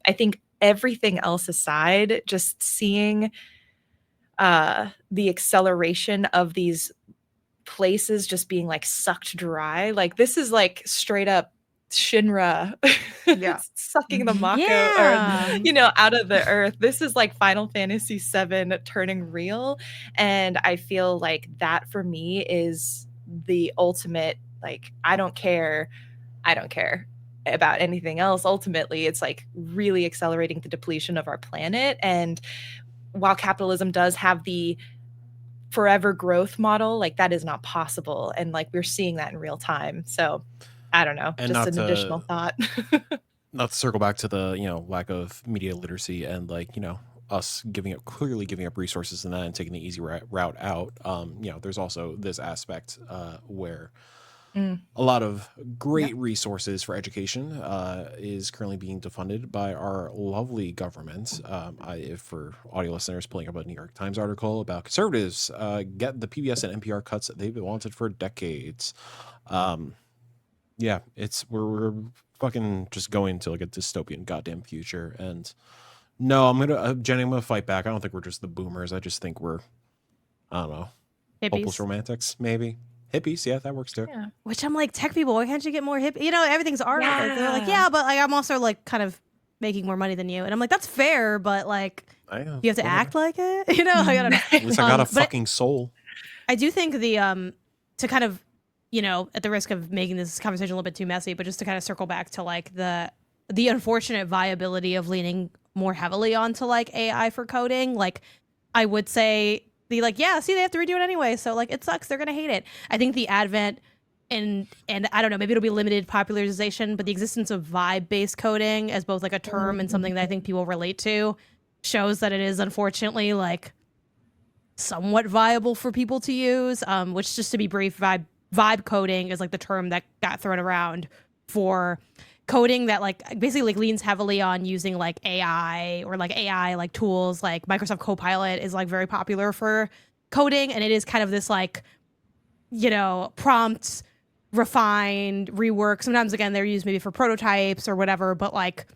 I think everything else aside, just seeing the acceleration of these places just being like sucked dry. Like this is like straight up Shinra sucking the Mako or out of the earth. This is like Final Fantasy VII turning real, and I feel like that for me is the ultimate, like I don't care about anything else. Ultimately it's like really accelerating the depletion of our planet. And while capitalism does have the forever growth model, like that is not possible, and like we're seeing that in real time. So I don't know, And just an additional thought. Not to circle back to the lack of media literacy and like us clearly giving up resources and that and taking the easy route out. There's also this aspect where a lot of great resources for education is currently being defunded by our lovely government. For audio listeners, pulling up a New York Times article about conservatives get the PBS and NPR cuts that they've wanted for decades. We're fucking just going to like a dystopian goddamn future. And no, Jenny, I'm gonna fight back. I don't think we're just the boomers. I just think we're, I don't know, hopeless romantics, maybe. Hippies, yeah, that works too. Yeah. Which I'm like, tech people, why can't you get more hip? Everything's art. Like, they're like, yeah, but like, I'm also like kind of making more money than you, and I'm like, that's fair, but like, you have to act like it, Like, I don't know. At least I got a fucking soul. I do think the to kind of, at the risk of making this conversation a little bit too messy, but just to kind of circle back to like the unfortunate viability of leaning more heavily onto like AI for coding. Like, I would say they have to redo it anyway, so like it sucks, they're gonna hate it. I think the advent and I don't know, maybe it'll be limited popularization, but the existence of vibe-based coding as both like a term and something that I think people relate to shows that it is unfortunately like somewhat viable for people to use. Which, just to be brief, vibe coding is like the term that got thrown around for coding that like basically like leans heavily on using like AI or like AI like tools. Like Microsoft Copilot is like very popular for coding, and it is kind of this like prompt refined rework. Sometimes again they're used maybe for prototypes or whatever, but like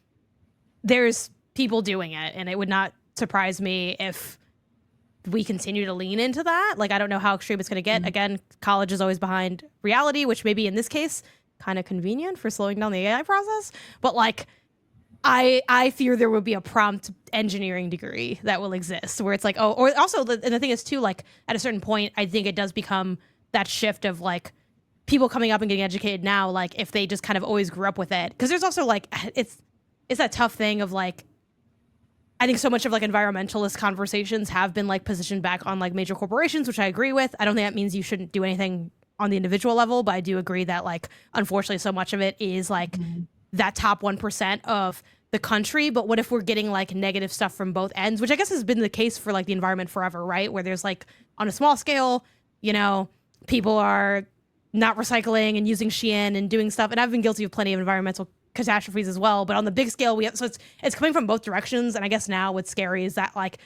there's people doing it, and it would not surprise me if we continue to lean into that. Like, I don't know how extreme it's going to get. Again, college is always behind reality, which maybe in this case, kind of convenient for slowing down the AI process. But like, I fear there will be a prompt engineering degree that will exist where it's like, oh, or also, and the thing is too, like at a certain point, I think it does become that shift of like people coming up and getting educated now, like if they just kind of always grew up with it. Because there's also like, it's that tough thing of like, I think so much of like environmentalist conversations have been like positioned back on like major corporations, which I agree with. I don't think that means you shouldn't do anything on the individual level, but I do agree that like, unfortunately, so much of it is like that top 1% of the country. But what if we're getting like negative stuff from both ends, which I guess has been the case for like the environment forever, right? Where there's like on a small scale, you know, people are not recycling and using Shein and doing stuff. And I've been guilty of plenty of environmental catastrophes as well, but on the big scale, so it's coming from both directions. And I guess now what's scary is that like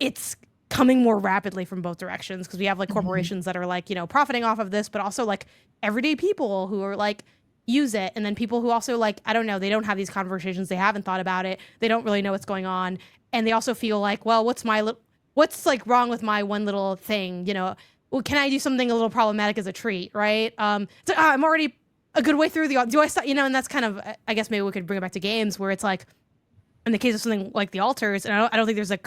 it's coming more rapidly from both directions because we have like corporations that are like, you know, profiting off of this, but also like everyday people who are like use it, and then people who also like, I don't know, they don't have these conversations, they haven't thought about it, they don't really know what's going on, and they also feel like, well, what's like wrong with my one little thing, you know? Well, can I do something a little problematic as a treat, right? So I'm already a good way through do I start, you know? And that's kind of, I guess maybe we could bring it back to games where it's like, in the case of something like the altars, and I don't think there's a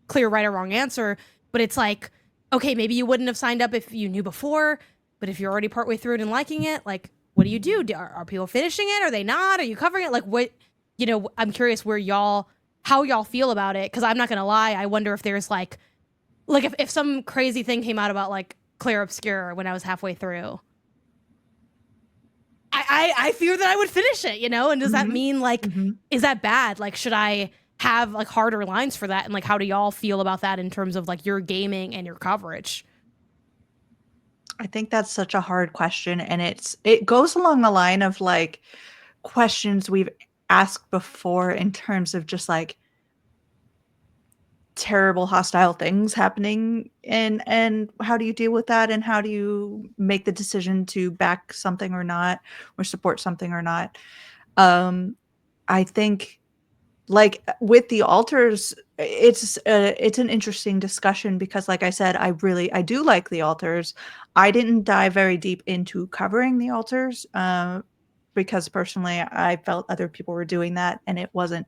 clear right or wrong answer, but it's like, okay, maybe you wouldn't have signed up if you knew before, but if you're already partway through it and liking it, like, what do you do? Are people finishing it? Are they not? Are you covering it? Like, what, you know, I'm curious how y'all feel about it. Cause I'm not going to lie. I wonder if there's like if some crazy thing came out about like Claire Obscure when I was halfway through, I fear that I would finish it, you know? And does that mean like, is that bad? Like, should I have like harder lines for that? And like, how do y'all feel about that in terms of like your gaming and your coverage? I think that's such a hard question, and it goes along the line of like questions we've asked before in terms of just like terrible hostile things happening, and how do you deal with that, and how do you make the decision to back something or not, or support something or not. I think like with the altars, it's an interesting discussion because like I said, I do like the altars. I didn't dive very deep into covering the altars because personally I felt other people were doing that and it wasn't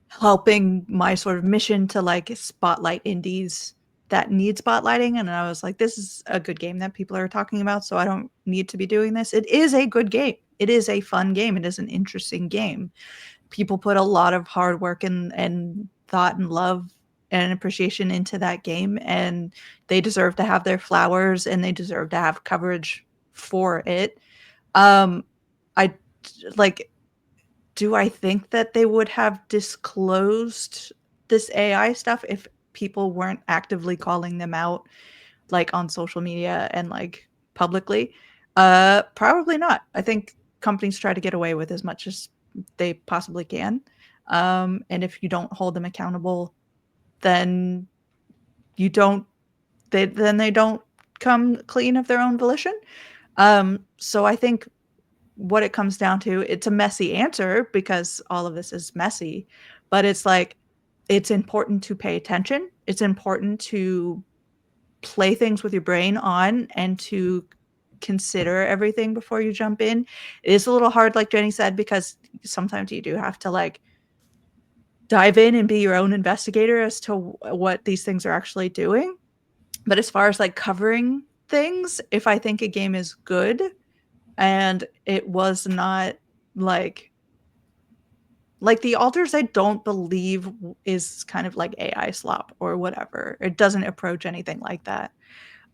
helping my sort of mission to like spotlight indies that need spotlighting. And I was like, this is a good game that people are talking about, so I don't need to be doing this. It is a good game. It is a fun game. It is an interesting game. People put a lot of hard work and thought and love and appreciation into that game, and they deserve to have their flowers and they deserve to have coverage for it. I like, do I think that they would have disclosed this AI stuff if people weren't actively calling them out like on social media and like publicly? Probably not. I think companies try to get away with as much as they possibly can. And if you don't hold them accountable, then they don't come clean of their own volition. So I think what it comes down to, it's a messy answer because all of this is messy, but it's like, it's important to pay attention. It's important to play things with your brain on and to consider everything before you jump in. It is a little hard, like Jenny said, because sometimes you do have to like dive in and be your own investigator as to what these things are actually doing. But as far as like covering things, if I think a game is good and it was not like the altars, I don't believe is kind of like AI slop or whatever. It doesn't approach anything like that.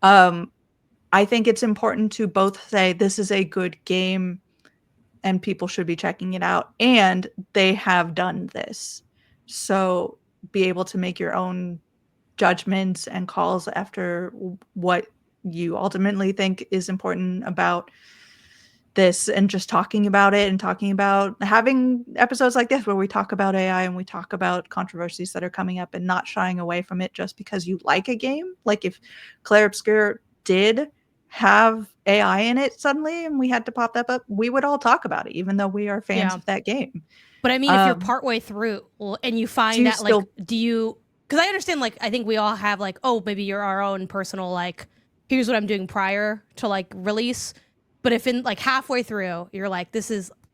I think it's important to both say this is a good game and people should be checking it out, and they have done this. So be able to make your own judgments and calls after what you ultimately think is important about this, and just talking about it and talking about having episodes like this where we talk about AI and we talk about controversies that are coming up and not shying away from it just because you like a game. Like if Claire Obscure did have AI in it suddenly and we had to pop that up, we would all talk about it, even though we are fans of that game. But I mean, if you're partway through and you find that, like, do you? Because I understand, like, I think we all have, like, oh, maybe you're our own personal, like, here's what I'm doing prior to, like, release. But if in, like, halfway through, you're like,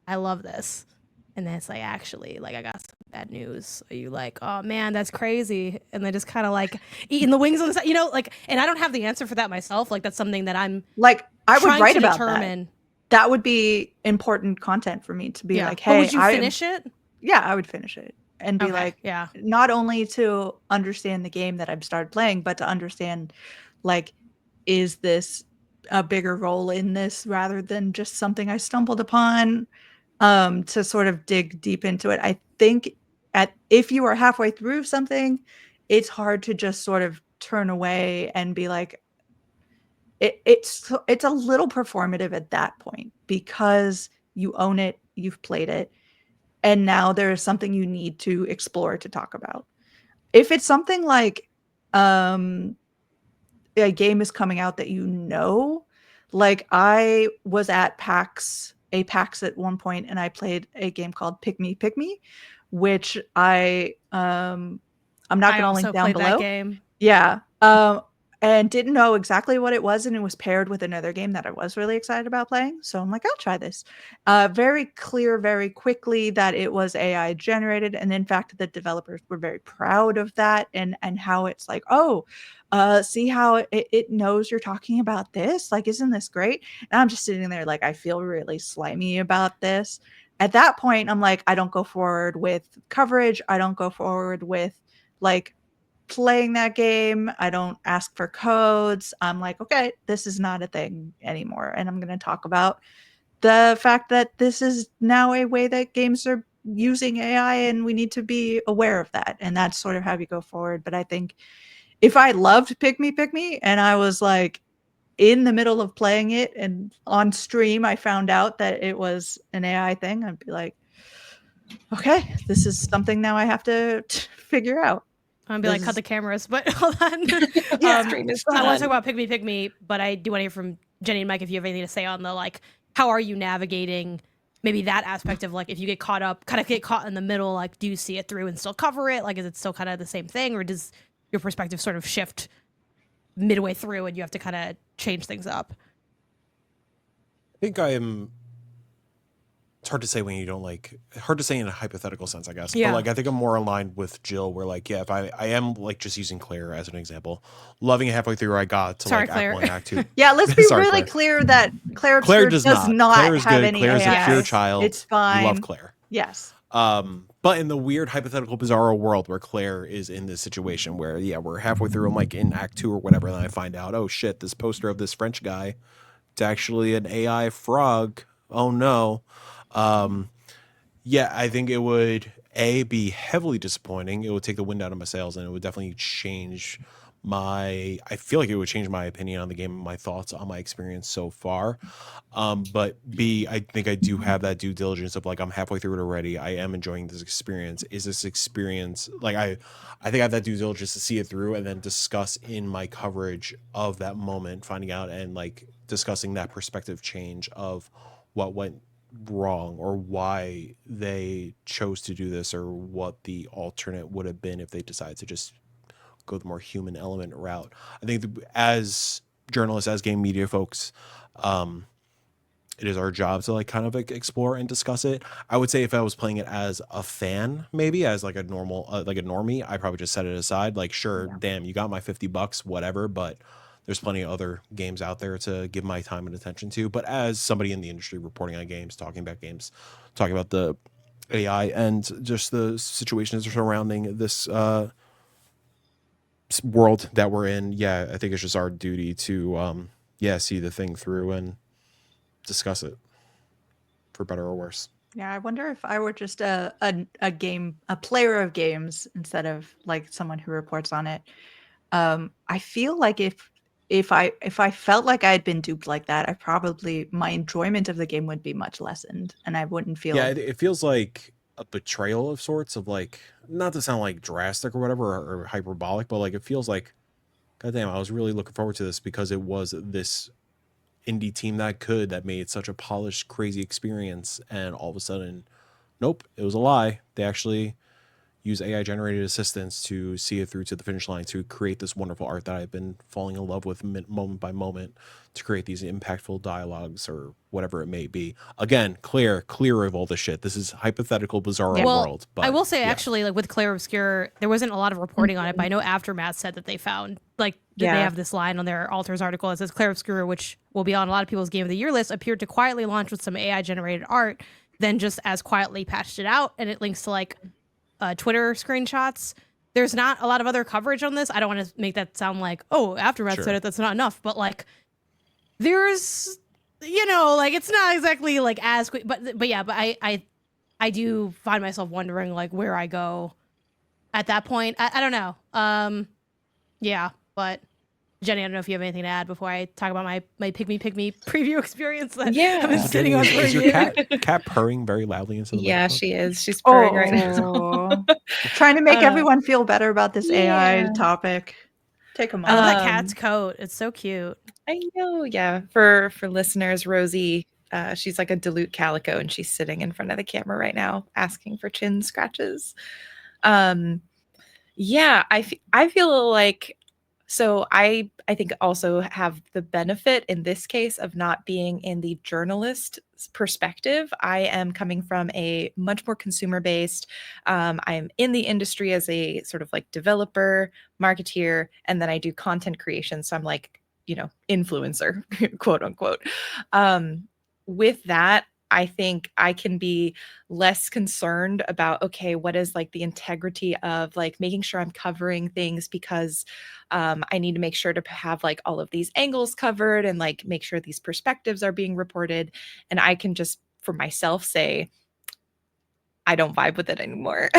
I love this. And then it's like, actually, like, I got some bad news. Are you like, oh, man, that's crazy? And then just kind of, like, eating the wings on the side, you know, like, and I don't have the answer for that myself. Like, that's something that I'm, like, I would write about determine. That would be important content for me to be like, hey, but would you finish it? Yeah, I would finish it and be like, not only to understand the game that I've started playing, but to understand, like, is this a bigger role in this rather than just something I stumbled upon, to sort of dig deep into it. I think if you are halfway through something, it's hard to just sort of turn away and be like, it's a little performative at that point because you own it, you've played it, and now there's something you need to explore to talk about. If it's something like a game is coming out that like I was at PAX at one point and I played a game called Pick Me, which I'm not going to link down below. That game. Yeah. And didn't know exactly what it was, and it was paired with another game that I was really excited about playing. So I'm like, I'll try this. Very clear, very quickly that it was AI generated, and in fact, the developers were very proud of that, and how it's like, oh, see how it knows you're talking about this? Like, isn't this great? And I'm just sitting there like, I feel really slimy about this. At that point, I'm like, I don't go forward with coverage. I don't go forward with, like, playing that game. I don't ask for codes. I'm like, okay, this is not a thing anymore. And I'm going to talk about the fact that this is now a way that games are using AI, and we need to be aware of that. And that's sort of how you go forward. But I think if I loved Pick Me, and I was like in the middle of playing it and on stream, I found out that it was an AI thing, I'd be like, okay, this is something now I have to figure out. I'm gonna be like, cut the cameras, but hold on. Stream is I want to talk about Pick Me, but I do want to hear from Jenny and Mike if you have anything to say on the, like, how are you navigating maybe that aspect of, like, if you get caught in the middle, like, do you see it through and still cover it? Like, is it still kind of the same thing, or does your perspective sort of shift midway through and you have to kind of change things up? I think it's hard to say when you don't, like, hard to say in a hypothetical sense, I guess. Yeah. But, like, I think I'm more aligned with Jill where, like, yeah, if I am, like, just using Claire as an example, loving it halfway through, I got to, like, Claire. Act 1, Act 2. Yeah, let's be Sorry, really clear that Claire does not Claire is have good. any Claire's AI. a pure child. It's fine. Love Claire. Yes. But in the weird hypothetical bizarro world where Claire is in this situation where, yeah, we're halfway through, I'm like in Act 2 or whatever, and I find out, oh shit, this poster of this French guy, it's actually an AI frog. Oh no. Yeah, I think it would be heavily disappointing. It would take the wind out of my sails, and it would definitely change I feel like it would change my opinion on the game and my thoughts on my experience so far. But B, I think I do have that due diligence of, like, I'm halfway through it already. I am enjoying this experience. Is this experience, like, I think I have that due diligence to see it through and then discuss in my coverage of that moment, finding out and, like, discussing that perspective change of what went wrong or why they chose to do this or what the alternate would have been if they decided to just go the more human element route. I think as journalists, as game media folks, it is our job to, like, kind of, like, explore and discuss it. I would say if I was playing it as a fan, maybe as, like, a normal, like a normie, I probably just set it aside. Like, sure, damn, you got my $50, whatever, but there's plenty of other games out there to give my time and attention to. But as somebody in the industry reporting on games, talking about the AI and just the situations surrounding this world that we're in, yeah, I think it's just our duty to see the thing through and discuss it for better or worse. Yeah, I wonder if I were just a player of games instead of, like, someone who reports on it. I feel like if I felt like I had been duped like that, my enjoyment of the game would be much lessened, and I wouldn't feel. Yeah, it feels like a betrayal of sorts, of, like, not to sound like drastic or whatever or hyperbolic, but, like, it feels like, goddamn, I was really looking forward to this because it was this indie team that made such a polished, crazy experience, and all of a sudden nope, it was a lie. They actually use AI generated assistants to see it through to the finish line to create this wonderful art that I've been falling in love with moment by moment, to create these impactful dialogues or whatever it may be. Again, clear of all this shit. This is hypothetical, bizarre Well, world. But I will say, yeah. actually, like with Claire Obscure, there wasn't a lot of reporting on it, but I know Aftermath said that they found, like, they have this line on their Altars article that says Claire Obscure, which will be on a lot of people's Game of the Year list, appeared to quietly launch with some AI generated art, then just as quietly patched it out, and it links to like Twitter screenshots. There's not a lot of other coverage on this. I don't want to make that sound like, oh, Aftermath said it, that's not enough, but like there's, you know, like it's not exactly like as quick, but I do find myself wondering like where I go at that point. I don't know. Yeah, but Jenny, I don't know if you have anything to add before I talk about my Pygmy preview experience that I've been sitting on for a Is your year. cat purring very loudly into the microphone? She is. She's purring right now. Trying to make everyone feel better about this AI Yeah. topic. Take a I moment. love that cat's coat. It's so cute. I know, yeah. For listeners, Rosie, she's like a Dilute calico, and she's sitting in front of the camera right now, asking for chin scratches. Yeah, I feel like, so I think also have the benefit in this case of not being in the journalist perspective. I am coming from a much more consumer based. I'm in the industry as a sort of like developer, marketeer, and then I do content creation. So I'm like, you know, influencer, quote unquote. With that, I think I can be less concerned about, okay, what is like the integrity of like making sure I'm covering things, because I need to make sure to have like all of these angles covered and like make sure these perspectives are being reported. And I can just for myself say, I don't vibe with it anymore.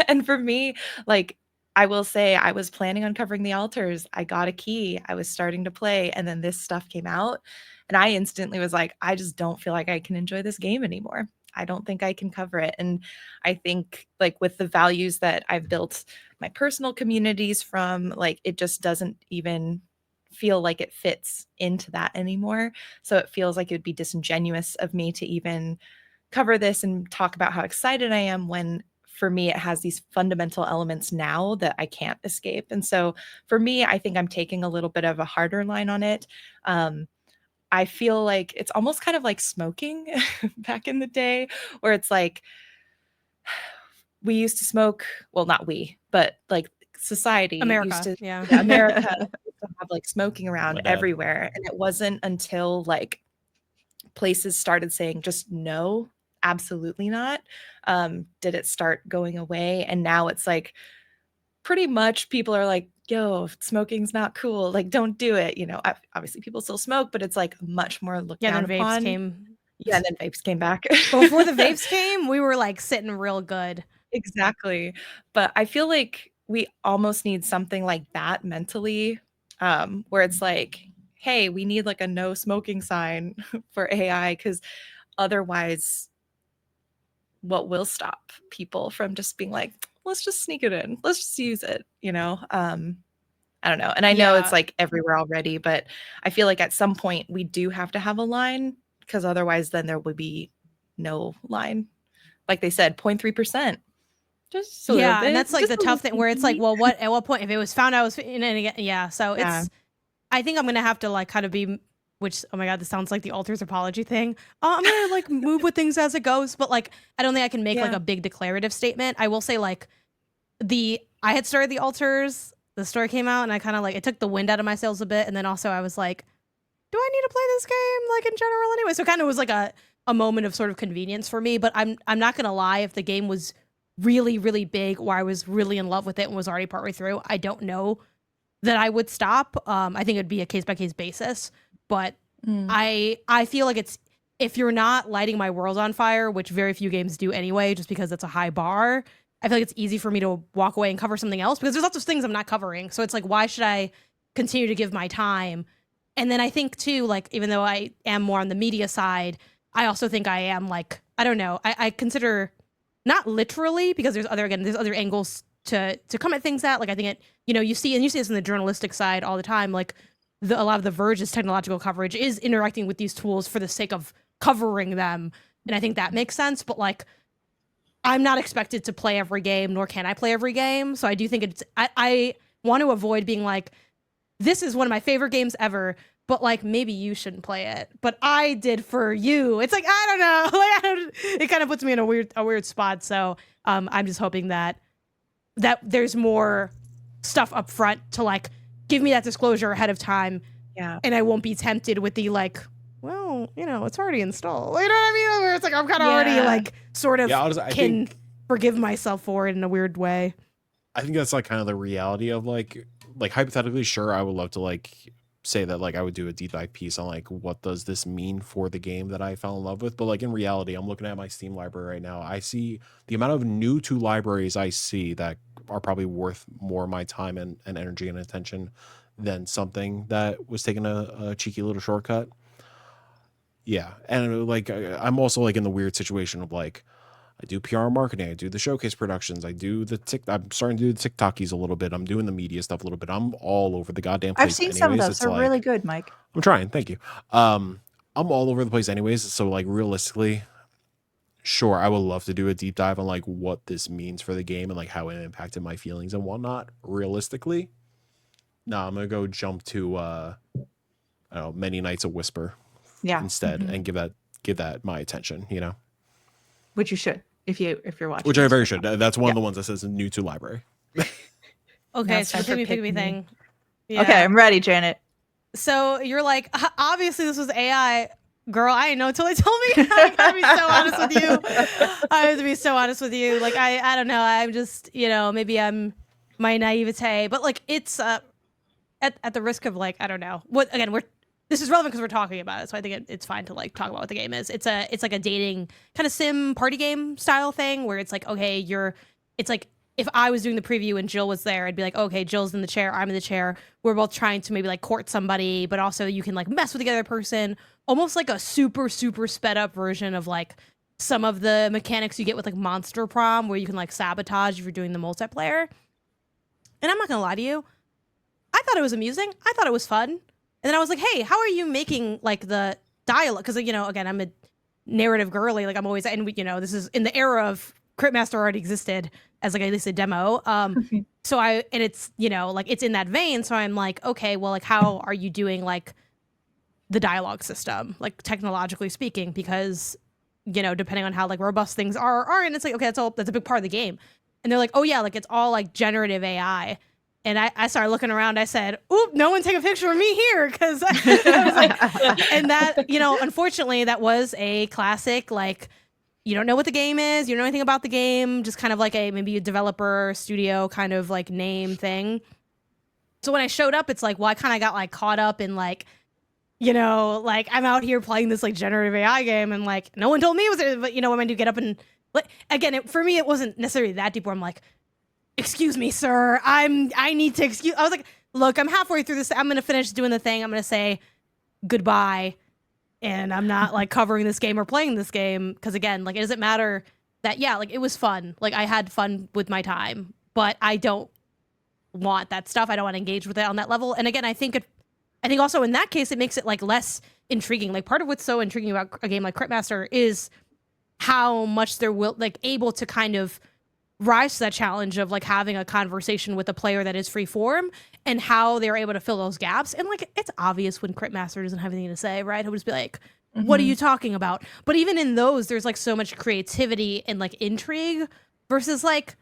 And for me, like, I will say I was planning on covering the altars. I got a key. I was starting to play, and then this stuff came out. And I instantly was like, I just don't feel like I can enjoy this game anymore. I don't think I can cover it. And I think, like, with the values that I've built my personal communities from, like, it just doesn't even feel like it fits into that anymore. So it feels like it would be disingenuous of me to even cover this and talk about how excited I am when for me it has these fundamental elements now that I can't escape. And so for me, I think I'm taking a little bit of a harder line on it. I feel like it's almost kind of like smoking back in the day, where it's like we used to smoke, well, not we, but like society America, used to, yeah. America used to have like smoking around everywhere. And it wasn't until like places started saying just no, absolutely not, did it start going away. And now it's like pretty much people are like, yo, smoking's not cool, like don't do it, you know. Obviously people still smoke, but it's like much more looked down then upon. vapes came. Yeah, and then vapes came back. Before the vapes came, we were like sitting real good. Exactly. But I feel like we almost need something like that mentally, where it's like, hey, we need like a no smoking sign for AI, because otherwise, what will stop people from just being like, let's just sneak it in, let's just use it, you know? I don't know. And I know it's like everywhere already, but I feel like at some point we do have to have a line, because otherwise then there would be no line. Like they said, 0.3%. Just a little bit. And that's like the tough thing where it's like, well, what at what point if it was found out was in it again? Yeah, so it's. I think I'm gonna have to like kind of be, which oh my god, this sounds like the Altars apology thing. I'm gonna like move with things as it goes, but like I don't think I can make like a big declarative statement. I will say like I had started the Altars, the story came out, and I kind of like it took the wind out of my sails a bit, and then also I was like, do I need to play this game like in general anyway? So kind of was like a moment of sort of convenience for me. But I'm not gonna lie, if the game was really, really big, or I was really in love with it and was already partway through, I don't know that I would stop. I think it'd be a case by case basis, but I feel like it's, if you're not lighting my world on fire, which very few games do anyway, just because it's a high bar, I feel like it's easy for me to walk away and cover something else, because there's lots of things I'm not covering. So it's like, why should I continue to give my time? And then I think too, like, even though I am more on the media side, I also think I am like, I don't know, I consider, not literally, because there's other angles to come at things at, like I think it, you know, you see this in the journalistic side all the time, like a lot of the Verge's technological coverage is interacting with these tools for the sake of covering them, and I think that makes sense. But like I'm not expected to play every game, nor can I play every game. So I do think I want to avoid being like, this is one of my favorite games ever, but like maybe you shouldn't play it, but I did for you. It's like, I don't know. Like, it kind of puts me in a weird spot. So I'm just hoping that there's more stuff up front to like give me that disclosure ahead of time. Yeah. And I won't be tempted with the like, well, it's already installed. You know what I mean? Where it's like I'm kind of already like sort of can forgive myself for it in a weird way. I think that's like kind of the reality of like hypothetically, sure, I would love to like say that like I would do a deep dive piece on like what does this mean for the game that I fell in love with, but like in reality, I'm looking at my Steam library right now. I see the amount of new to libraries I see that are probably worth more of my time and energy and attention than something that was taking a cheeky little shortcut. Yeah, and like I'm also like in the weird situation of like I do PR marketing, I do the showcase productions, I do I'm starting to do the TikTokies a little bit, I'm doing the media stuff a little bit. I'm all over the goddamn place. I've seen some of those. They're like, really good, Mike. I'm trying, thank you. I'm all over the place anyways, so like realistically, sure, I would love to do a deep dive on like what this means for the game and like how it impacted my feelings and whatnot. Realistically, no, I'm gonna go jump to I don't know, Many Nights of Whisper instead and give that my attention, Which you should if you're watching. Which I very should. That's one of the ones that says new to library. Okay, so pick me thing. Yeah. Okay, I'm ready, Janet. So you're like, obviously this was AI. Girl, I didn't know until they told me. I gotta be so honest with you. I have to be so honest with you. Like, I don't know. I'm just, maybe I'm my naivete, but like it's at the risk of like, I don't know. This is relevant because we're talking about it, so I think it's fine to like talk about what the game is. It's like a dating kind of sim party game style thing where it's like, okay, it's like if I was doing the preview and Jill was there, I'd be like, okay, Jill's in the chair, I'm in the chair. We're both trying to maybe like court somebody, but also you can like mess with the other person. Almost like a super, super sped up version of like some of the mechanics you get with like Monster Prom where you can like sabotage if you're doing the multiplayer. And I'm not gonna lie to you, I thought it was amusing. I thought it was fun. And then I was like, hey, how are you making like the dialogue? Because, again, I'm a narrative girly. Like I'm always, and this is in the era of Critmaster already existed as like at least a demo. So and it's, like it's in that vein. So I'm like, okay, well, like how are you doing like the dialogue system, like technologically speaking? Because, depending on how like robust things are, and it's like, okay, that's a big part of the game. And they're like, oh yeah, like it's all like generative AI. And I started looking around. I said, oop, no one take a picture of me here. Because I was like, and that, unfortunately, that was a classic, like, you don't know what the game is. You don't know anything about the game. Just kind of like maybe a developer studio kind of like name thing. So when I showed up, it's like, well, I kind of got like caught up in like, like I'm out here playing this like generative AI game. And like, no one told me it was, but when I do get up and like, again, for me, it wasn't necessarily that deep where I'm like, excuse me, sir. I need to excuse. I was like, look, I'm halfway through this. I'm going to finish doing the thing. I'm going to say goodbye. And I'm not like covering this game or playing this game. Cause again, like it doesn't matter that, yeah, like it was fun. Like I had fun with my time, but I don't want that stuff. I don't want to engage with it on that level. And again, I think also in that case, it makes it like less intriguing. Like part of what's so intriguing about a game like Critmaster is how much they're able to kind of rise to that challenge of like having a conversation with a player that is free form and how they're able to fill those gaps. And like it's obvious when Critmaster doesn't have anything to say, right? He'll just be like, what are you talking about? But even in those, there's like so much creativity and like intrigue versus like,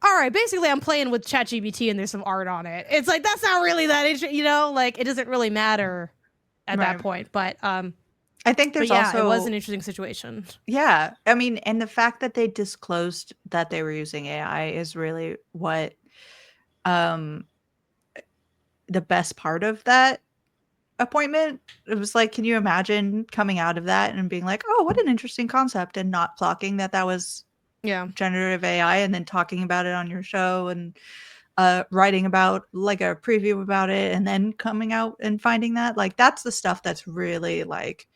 all right, basically I'm playing with ChatGPT and there's some art on it. It's like that's not really that interesting, like it doesn't really matter at that point. But I think there's also it was an interesting situation. Yeah. I mean, and the fact that they disclosed that they were using AI is really what the best part of that appointment. It was like, can you imagine coming out of that and being like, oh, what an interesting concept, and not clocking that was generative AI and then talking about it on your show and writing about like a preview about it and then coming out and finding that like that's the stuff that's really like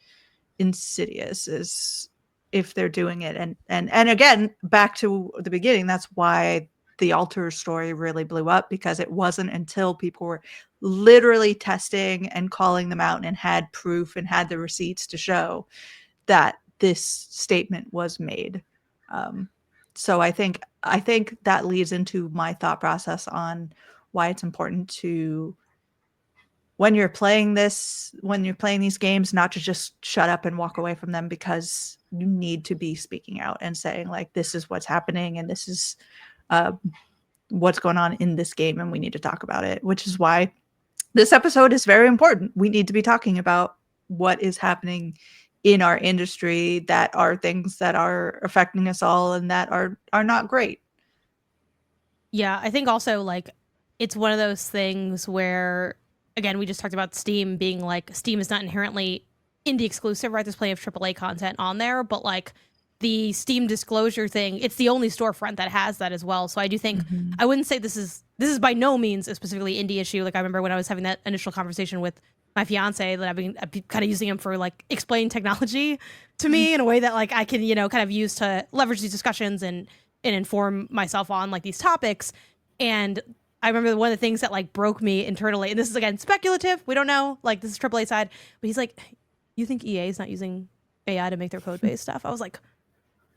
insidious is if they're doing it and again back to the beginning, that's why the Alter story really blew up, because it wasn't until people were literally testing and calling them out and had proof and had the receipts to show that this statement was made. So I think that leads into my thought process on why it's important to, when you're playing these games, not to just shut up and walk away from them, because you need to be speaking out and saying, like, this is what's happening and this is what's going on in this game and we need to talk about it, which is why this episode is very important. We need to be talking about what is happening in our industry that are things that are affecting us all and that are not great. Yeah, I think also, like, it's one of those things where, again, we just talked about Steam being like, Steam is not inherently indie exclusive, right? There's plenty of AAA content on there, but like the Steam disclosure thing, it's the only storefront that has that as well. So I do think, I wouldn't say this is by no means a specifically indie issue. Like, I remember when I was having that initial conversation with my fiance, that I've been kind of using him for like explain technology to me in a way that like I can, you know, kind of use to leverage these discussions and inform myself on like these topics. And I remember one of the things that like broke me internally, and this is again speculative, we don't know, like this is AAA side, but he's like, you think EA is not using AI to make their code based stuff? I was like,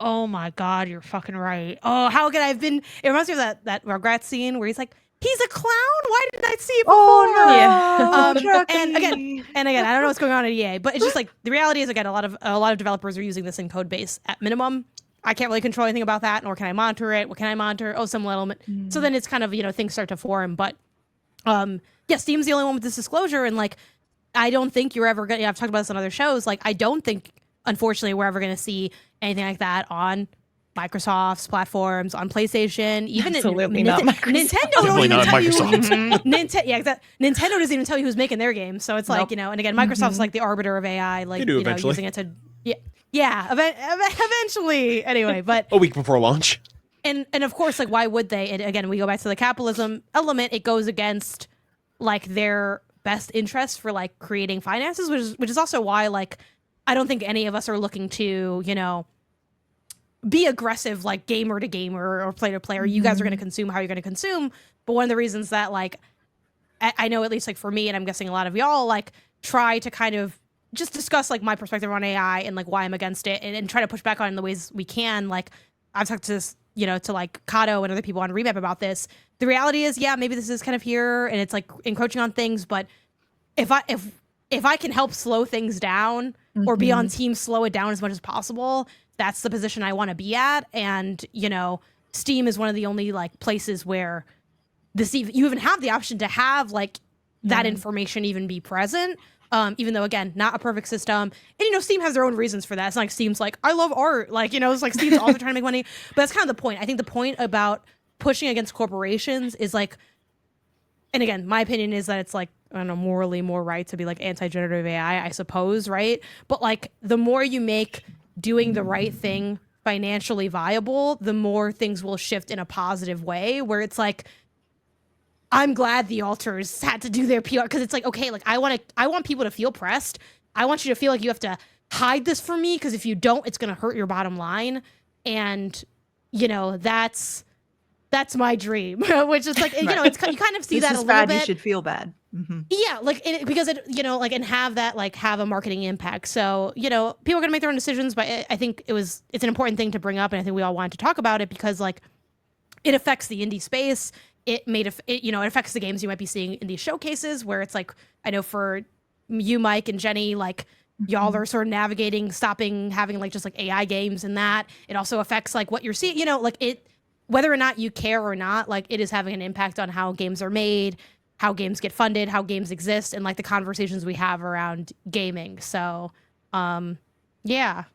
oh my God, you're fucking right. Oh, how could I have been? It reminds me of that Rugrats scene where he's like, he's a clown? Why didn't I see it before? Oh no, and again, I don't know what's going on at EA, but it's just like, the reality is, again, a lot of developers are using this in code base at minimum. I can't really control anything about that, nor can I monitor it. What can I monitor? Oh, some element. So then it's kind of, you know, things start to form. But yeah, Steam's the only one with this disclosure, and like, I don't think you're ever gonna, I've talked about this on other shows, like, I don't think, unfortunately, we're ever gonna see anything like that on Microsoft's platforms, on PlayStation, even Absolutely not Microsoft. Nintendo don't Definitely even not tell you. Microsoft. Nintendo doesn't even tell you who's making their game. So it's like, you know, and again, Microsoft's like the arbiter of AI, like, They do you know, eventually. using it to, eventually. Anyway, but A week before launch. and of course, like, why would they? And again, we go back to the capitalism element. It goes against like their best interests for like creating finances, which is also why, like, I don't think any of us are looking to, you know, be aggressive, like gamer to gamer or player to player. You guys are going to consume how you're going to consume. But one of the reasons that, like, I know, at least like for me, and I'm guessing a lot of y'all, like, try to kind of just discuss like my perspective on AI and like why I'm against it, and try to push back on it in the ways we can. Like, I've talked to this, you know, to like Kato and other people on Remap about this. The reality is, yeah, maybe this is kind of here and it's like encroaching on things, but if I can help slow things down or be on team slow it down as much as possible, that's the position I want to be at. And, you know, Steam is one of the only like places where you even have the option to have like that information even be present. Even though, again, not a perfect system. And, you know, Steam has their own reasons for that. It's not like Steam's like, I love art. Like, you know, it's like Steam's also trying to make money. But that's kind of the point. I think the point about pushing against corporations is like, and again, my opinion is that it's like, I don't know, morally more right to be like anti-generative AI, I suppose, right? But like, the more you make doing the right thing financially viable, the more things will shift in a positive way, where it's like, I'm glad the alters had to do their PR, because it's like, okay, like, I want people to feel pressed. I want you to feel like you have to hide this from me, because if you don't, it's going to hurt your bottom line. And, you know, that's my dream, which is like, you know, it's, you kind of see this that is a little bad, bit. you should feel bad. Yeah, like, because it, you know, like, and have that, like, have a marketing impact. So, you know, people are going to make their own decisions, but I think it's an important thing to bring up. And I think we all wanted to talk about it because, like, it affects the indie space. It affects the games you might be seeing in these showcases, where it's like, I know for you, Mike and Jenny, like, y'all are sort of navigating, stopping having like just like AI games, and that it also affects like what you're seeing, you know, like, it, whether or not you care or not, like, it is having an impact on how games are made, how games get funded, how games exist, and like the conversations we have around gaming. So, yeah.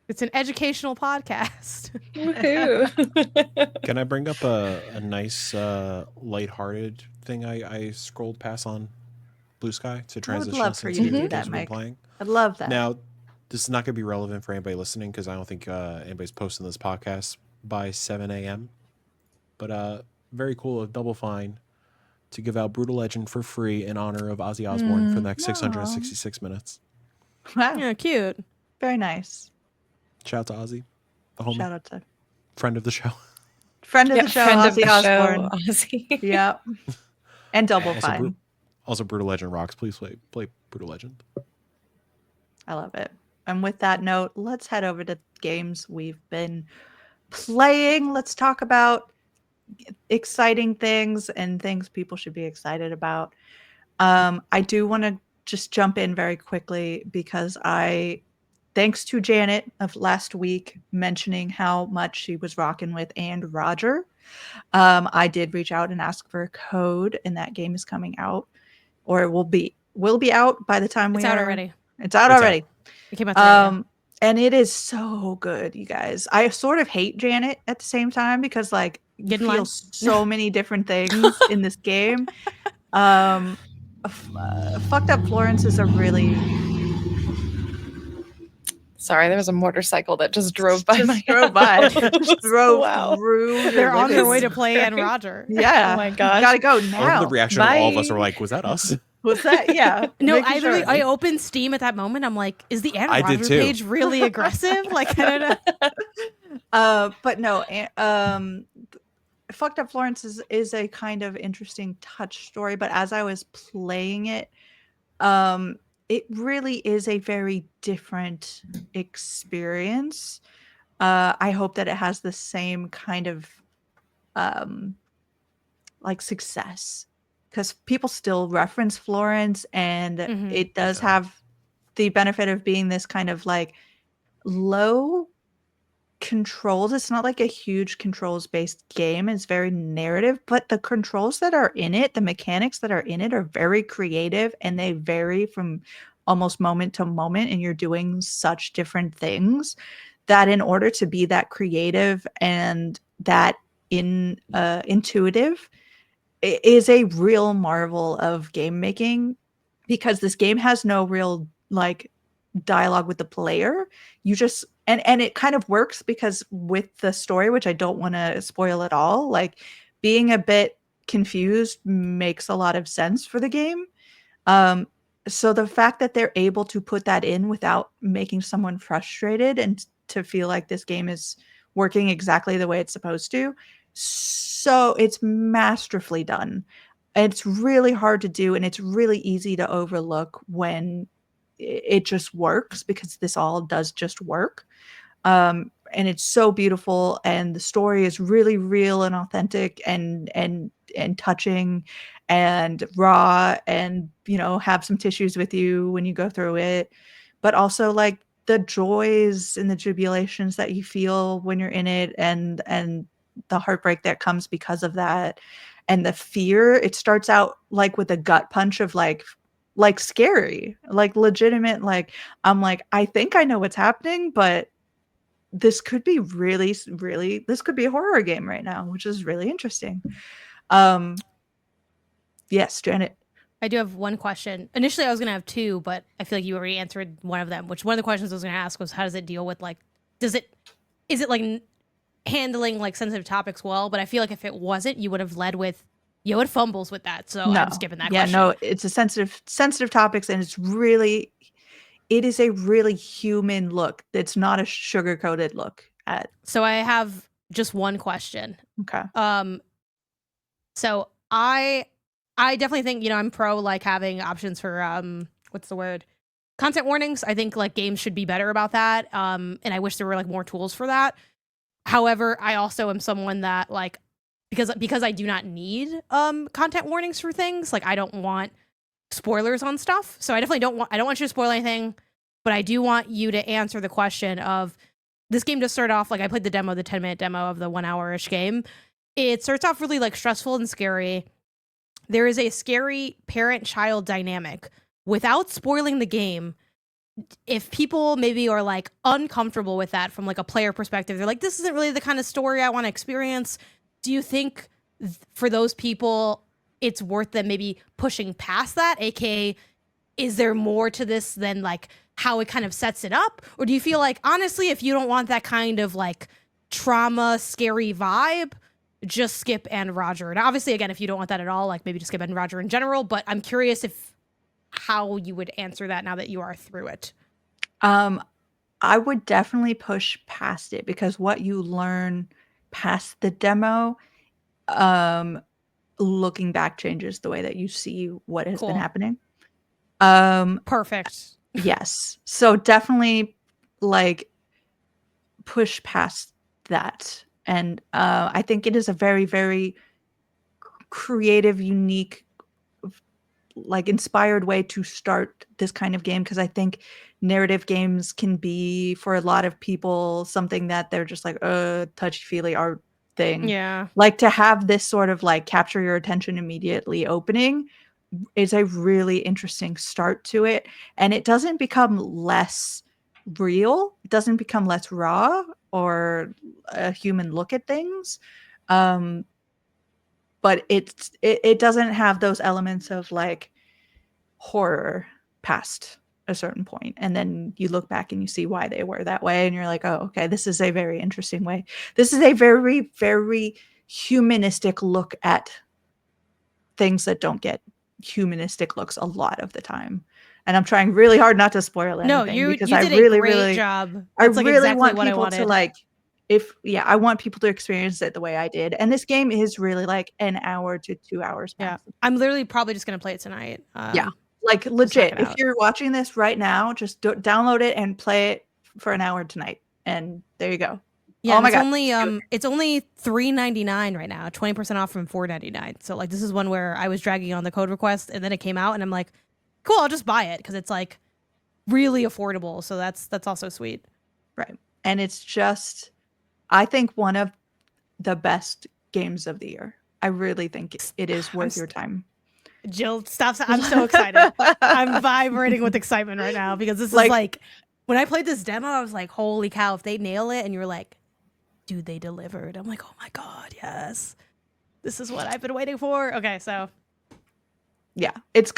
It's an educational podcast. Woohoo. Can I bring up a nice lighthearted thing I scrolled past on Blue Sky to transition love us for into you to do the that, games we've been Mike. playing? I'd love that. Now, this is not going to be relevant for anybody listening, because I don't think anybody's posting this podcast by 7 a.m. But very cool, Double Fine, to give out Brutal Legend for free in honor of Ozzy Osbourne for the next 666 minutes. Wow, Yeah, cute. very nice. Shout out to Ozzy, the homie, Shout out to friend of the show. friend of the show, friend of Ozzy the show, Osbourne. Ozzy. Yeah, and Double Also, Fine. also, Brutal Legend rocks. Please play Brutal Legend. I love it. And with that note, let's head over to games we've been playing. Let's talk about exciting things and things people should be excited about. I do want to just jump in very quickly because thanks to Janet of last week mentioning how much she was rocking with And Roger, I did reach out and ask for a code, and that game is coming out, or it will be out by the time It's out already. It's out It's out. already. It came out today. Yeah. And it is so good, you guys. I sort of hate Janet at the same time because like you Get in line. feel so many different things in this game. Fucked Up Florence is a really Sorry, there was a motorcycle that just drove by my drove by. house. Just drove Wow. through your They're on their way living to play and Sorry. Roger. Yeah. Oh my gosh. Gotta go I love now. the reaction of all of us Bye. were like, was that us? Was that? Yeah. No, making sure. I opened Steam at that moment. I'm like, is the Anne I did Roger too. page really aggressive? Like, I don't know. But no, Fucked Up Florence is a kind of interesting touch story, but as I was playing it, it really is a very different experience. I hope that it has the same kind of like success, because people still reference Florence, and Mhm. it does Yeah. have the benefit of being this kind of like low controls. It's not like a huge controls based game. It's very narrative, but the controls that are in it, the mechanics that are in it are very creative, and they vary from almost moment to moment, and you're doing such different things that in order to be that creative and that intuitive, it is a real marvel of game making, because this game has no real like dialogue with the player. You just and it kind of works because with the story, which I don't want to spoil at all, like being a bit confused makes a lot of sense for the game. So the fact that they're able to put that in without making someone frustrated and to feel like this game is working exactly the way it's supposed to, so it's masterfully done. It's really hard to do, and it's really easy to overlook when it just works, because this all does just work. And it's so beautiful, and the story is really real and authentic and touching and raw, and have some tissues with you when you go through it, but also like the joys and the tribulations that you feel when you're in it, and the heartbreak that comes because of that, and the fear. It starts out like with a gut punch of like scary, like legitimate, like I'm like, I think I know what's happening, but this could be really, really, this could be a horror game right now, which is really interesting. Yes, Janet. I do have one question. Initially, I was going to have two, but I feel like you already answered one of them, which one of the questions I was going to ask was, how does it deal with, like, is it like handling, like, sensitive topics well? But I feel like if it wasn't, you would have led with, it fumbles with that. So No. I'm skipping that Yeah, question. no, it's a sensitive topics, and it is a really human look. It's not a sugar-coated look at. So I have just one question. Okay. So I definitely think, I'm pro like having options for what's the word? Content warnings. I think like games should be better about that. And I wish there were like more tools for that. However, I also am someone that like because I do not need content warnings for things, like I don't want spoilers on stuff. So I definitely don't want you to spoil anything, but I do want you to answer the question of, this game just started off, like I played the 10-minute demo of the 1 hour-ish game. It starts off really like stressful and scary. There is a scary parent-child dynamic. Without spoiling the game, if people maybe are like uncomfortable with that from like a player perspective, they're like, this isn't really the kind of story I want to experience. Do you think for those people, it's worth them maybe pushing past that? AKA, is there more to this than like how it kind of sets it up? Or do you feel like, honestly, if you don't want that kind of like trauma, scary vibe, just skip And Roger? And obviously, again, if you don't want that at all, like maybe just skip And Roger in general. But I'm curious how you would answer that now that you are through it. I would definitely push past it, because what you learn past the demo, looking back, changes the way that you see what has been Cool. happening. Perfect. Yes. So definitely like push past that. And I think it is a very, very creative, unique, like inspired way to start this kind of game, because I think narrative games can be for a lot of people something that they're just like touchy feely art thing. Yeah. Like to have this sort of like capture your attention immediately opening is a really interesting start to it, and it doesn't become less real, it doesn't become less raw or a human look at things. um but it doesn't have those elements of like horror past a certain point, and then you look back and you see why they were that way, and you're like, oh, okay, this is a very interesting way. This is a very, very humanistic look at things that don't get humanistic looks a lot of the time. And I'm trying really hard not to spoil anything, No, you because you I did really, a great really, job. I That's like really exactly want what I people to wanted. like, I want people to experience it the way I did. And this game is really like an hour to 2 hours Yeah, max. I'm literally probably just gonna play it tonight. Yeah. Like knock legit, it if out. you're watching this right now, just download it and play it for an hour tonight. And there you go. Yeah, Oh and my god. it's only $3.99 right now, 20% off from $4.99. So like this is one where I was dragging on the code request and then it came out and I'm like, cool, I'll just buy it because it's like really affordable. So that's also sweet. Right. And it's just, I think, one of the best games of the year. I really think it is worth your time. Jill, stop. I'm so excited. I'm vibrating with excitement right now because this is like when I played this demo, I was like, holy cow, if they nail it, and you're like, dude, they delivered. I'm like, oh my God, yes. This is what I've been waiting for. Okay, so yeah, it's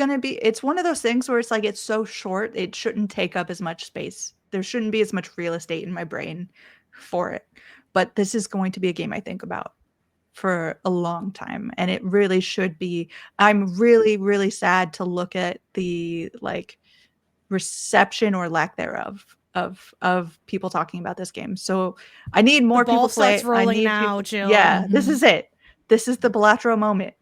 one of those things where it's like, it's so short, it shouldn't take up as much space. There shouldn't be as much real estate in my brain for it. But this is going to be a game I think about for a long time, and it really should be. I'm really, really sad to look at the like reception or lack thereof of people talking about this game. So I need more the ball people to play starts it. I rolling need now, people. Jill. Yeah, this is it. This is the Balatro moment.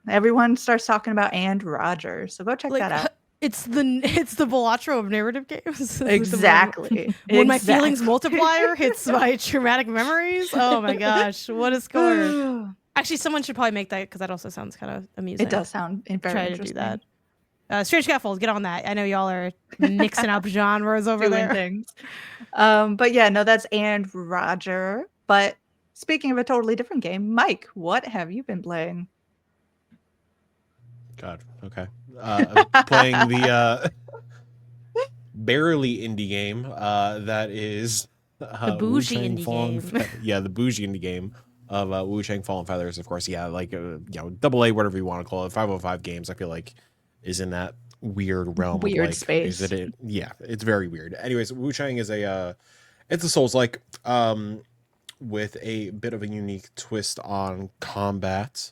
Everyone starts talking about And Roger. So go check Like that out. it's the Balatro of narrative games. Exactly. When my feelings multiplier hits my traumatic memories. Oh my gosh, what a score! Actually, someone should probably make that because that also sounds kind of amusing. It does sound very Try interesting. to do that. Strange Scaffold, get on that. I know y'all are mixing up genres over doing there. things. But yeah, no, that's And Roger. But speaking of a totally different game, Mike, what have you been playing? God, okay. I'm playing the barely indie game that is The bougie Wu-Chang indie Fallen game. yeah, the bougie indie game of Wu-Chang Fallen Feathers, of course. Yeah, like double A, whatever you want to call it. 505 games, I feel like, is in that weird realm of Weird like space. is it yeah, it's very weird. Anyways, Wu-Chang is a it's a Souls-like with a bit of a unique twist on combat.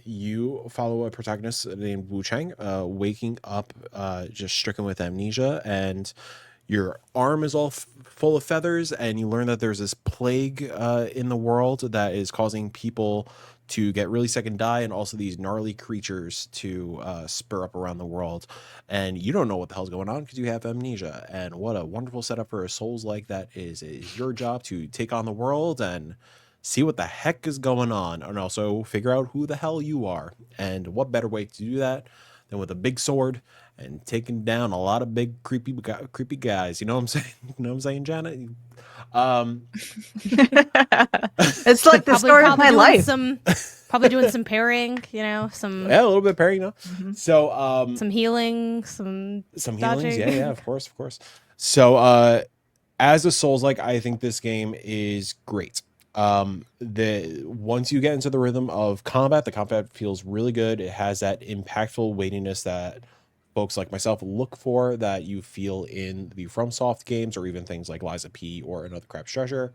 You follow a protagonist named Wu Chang, waking up just stricken with amnesia, and your arm is all full of feathers, and you learn that there's this plague in the world that is causing people to get really sick and die, and also these gnarly creatures to spur up around the world. And you don't know what the hell's going on because you have amnesia. And what a wonderful setup for a Souls like that is your job to take on the world and see what the heck is going on, and also figure out who the hell you are. And what better way to do that than with a big sword and taking down a lot of big creepy guys. You know what I'm saying? You know what I'm saying, Janet? It's like the story of my doing life. Probably doing some pairing, some Yeah, a little bit pairing, So some healing, some healings. dodging. Yeah, of course. So as a Souls like, I think this game is great. Once you get into the rhythm of combat, the combat feels really good. It has that impactful weightiness that folks like myself look for, that you feel in the FromSoft games, or even things like Liza P or Another Crap's Treasure.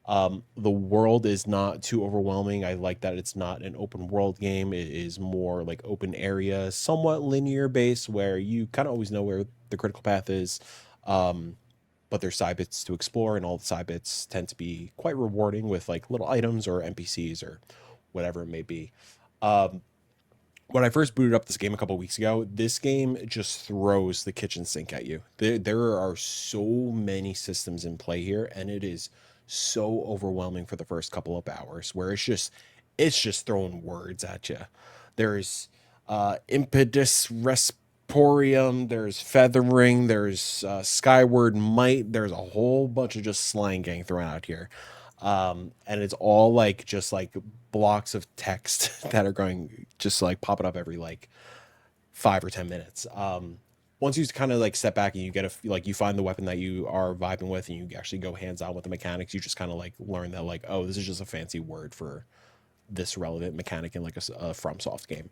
The world is not too overwhelming. I like that it's not an open world game. It is more like open area, somewhat linear based, where you kind of always know where the critical path is. But there's side bits to explore, and all the side bits tend to be quite rewarding with like little items or NPCs or whatever it may be. when I first booted up this game a couple weeks ago, this game just throws the kitchen sink at you. There are so many systems in play here, and it is so overwhelming for the first couple of hours, where it's just throwing words at you. There's impetus resporium, there's feathering, there's skyward might, there's a whole bunch of just slang getting thrown out here. And it's all like just like blocks of text that are going just like popping up every like 5 or 10 minutes. Once you kind of like step back and you get you find the weapon that you are vibing with and you actually go hands on with the mechanics, you just kind of like learn that like, oh, this is just a fancy word for this relevant mechanic in like a FromSoft game.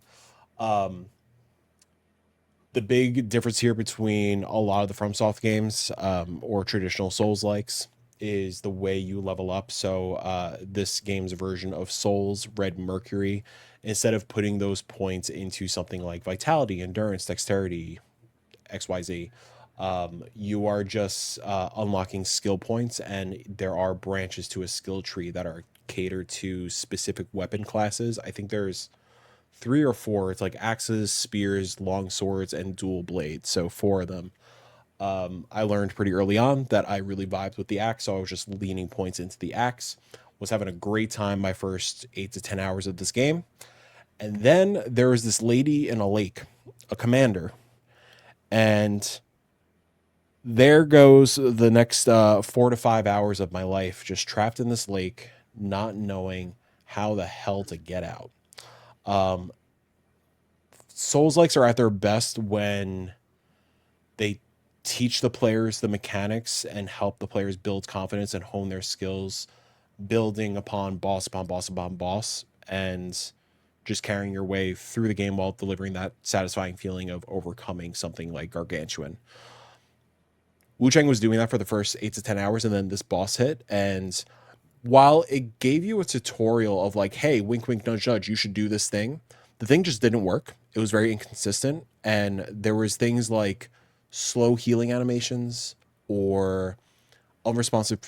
The big difference here between a lot of the FromSoft games or traditional Souls likes is the way you level up. So this game's version of Souls, Red Mercury, instead of putting those points into something like vitality, endurance, dexterity, XYZ, you are just unlocking skill points, and there are branches to a skill tree that are catered to specific weapon classes. I think there's 3 or 4. It's like axes, spears, long swords, and dual blades. So 4 of them. I learned pretty early on that I really vibed with the axe, so I was just leaning points into the axe. Was having a great time my first 8 to 10 hours of this game. And then there was this lady in a lake, a commander. And there goes the next 4 to 5 hours of my life just trapped in this lake, not knowing how the hell to get out. Souls-likes are at their best when they teach the players the mechanics and help the players build confidence and hone their skills, building upon boss upon boss upon boss, and just carrying your way through the game while delivering that satisfying feeling of overcoming something like gargantuan. Wu Chang was doing that for the first 8 to 10 hours, and then this boss hit, and while it gave you a tutorial of like, hey, wink, wink, nudge, nudge, you should do this thing, the thing just didn't work. It was very inconsistent, and there was things like slow healing animations or unresponsive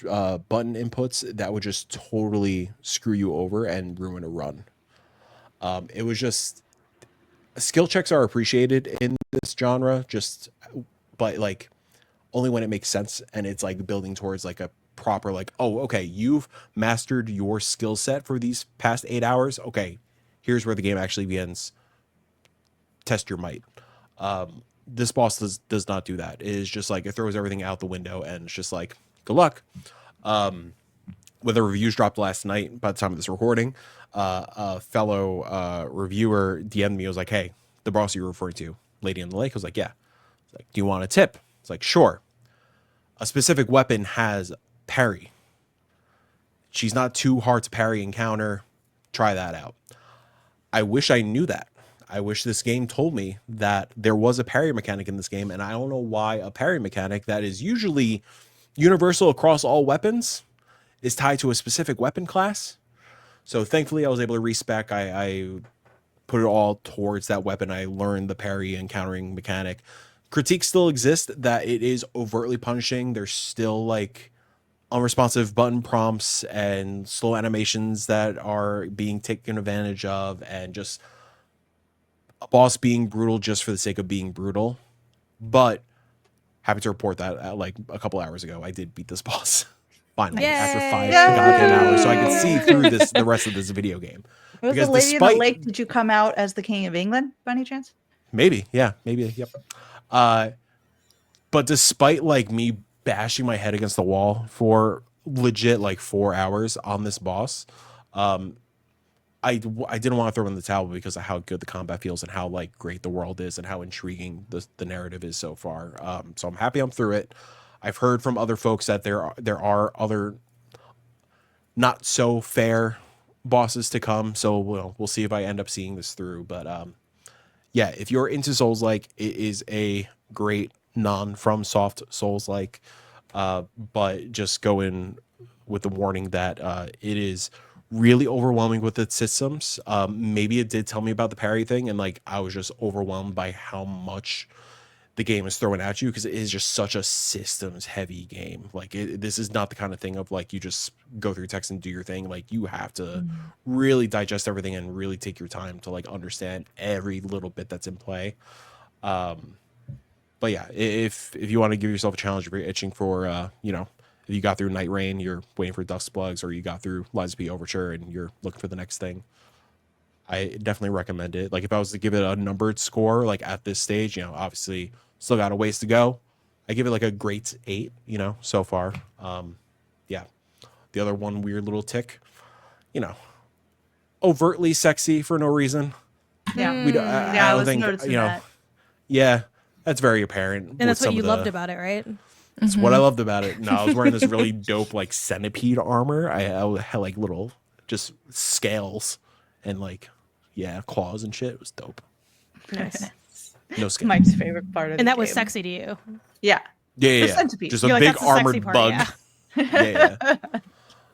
button inputs that would just totally screw you over and ruin a run. It was just skill checks are appreciated in this genre, but like only when it makes sense and it's like building towards like a proper like, oh, okay, you've mastered your skill set for these past 8 hours. Okay, here's where the game actually begins. Test your might. This boss does not do that. It is just like it throws everything out the window and it's just like, good luck. When the reviews dropped last night, by the time of this recording, a fellow reviewer DM'd me. I was like, hey, the boss you're referring to, Lady in the Lake. I was like, yeah. It's like, do you want a tip? It's like, sure. A specific weapon has parry. She's not too hard to parry and counter. Try that out. I wish I knew that. I wish this game told me that there was a parry mechanic in this game, and I don't know why a parry mechanic that is usually universal across all weapons is tied to a specific weapon class. So thankfully I was able to respec. I put it all towards that weapon. I learned the parry and countering mechanic. Critiques still exist that it is overtly punishing. There's still like unresponsive button prompts and slow animations that are being taken advantage of, and just a boss being brutal just for the sake of being brutal. But happy to report that like a couple hours ago, I did beat this boss finally after 5 goddamn hours, so I could see through the rest of this video game. Was Because the lady in the lake? Did you come out as the King of England by any chance? Maybe, yeah, maybe, yep. But despite like me bashing my head against the wall for legit like 4 hours on this boss, I didn't want to throw in the towel because of how good the combat feels and how like great the world is and how intriguing the narrative is so far. So I'm happy I'm through it. I've heard from other folks that there are other not so fair bosses to come. So we'll see if I end up seeing this through. But yeah, if you're into Souls-like, it is a great non-FromSoft Souls-like, but just go in with the warning that it is really overwhelming with its systems. Maybe it did tell me about the parry thing, and like I was just overwhelmed by how much the game is throwing at you, because it is just such a systems heavy game. Like this is not the kind of thing of like you just go through text and do your thing. Like you have to really digest everything and really take your time to like understand every little bit that's in play. But yeah, if you want to give yourself a challenge, if you're itching for you know, if you got through Night Rain, you're waiting for Dusk Plugs, or you got through Lies of P Overture and you're looking for the next thing, I definitely recommend it. Like if I was to give it a numbered score, like at this stage, you know, obviously still got a ways to go, I give it like a great 8, you know, so far. Yeah. The other one weird little tick, you know, overtly sexy for no reason. Yeah. I I don't was think, noticing you know, that. yeah, that's very apparent. And that's what you loved about it, right? That's what I loved about it. No, I was wearing this really dope like centipede armor. I had like little just scales and like, yeah, claws and shit. It was dope. Nice. No skin. Mike's favorite part of And the that was game. sexy to you. Yeah. Yeah. The centipede. Just a You're like, big that's the sexy armored part, bug. yeah.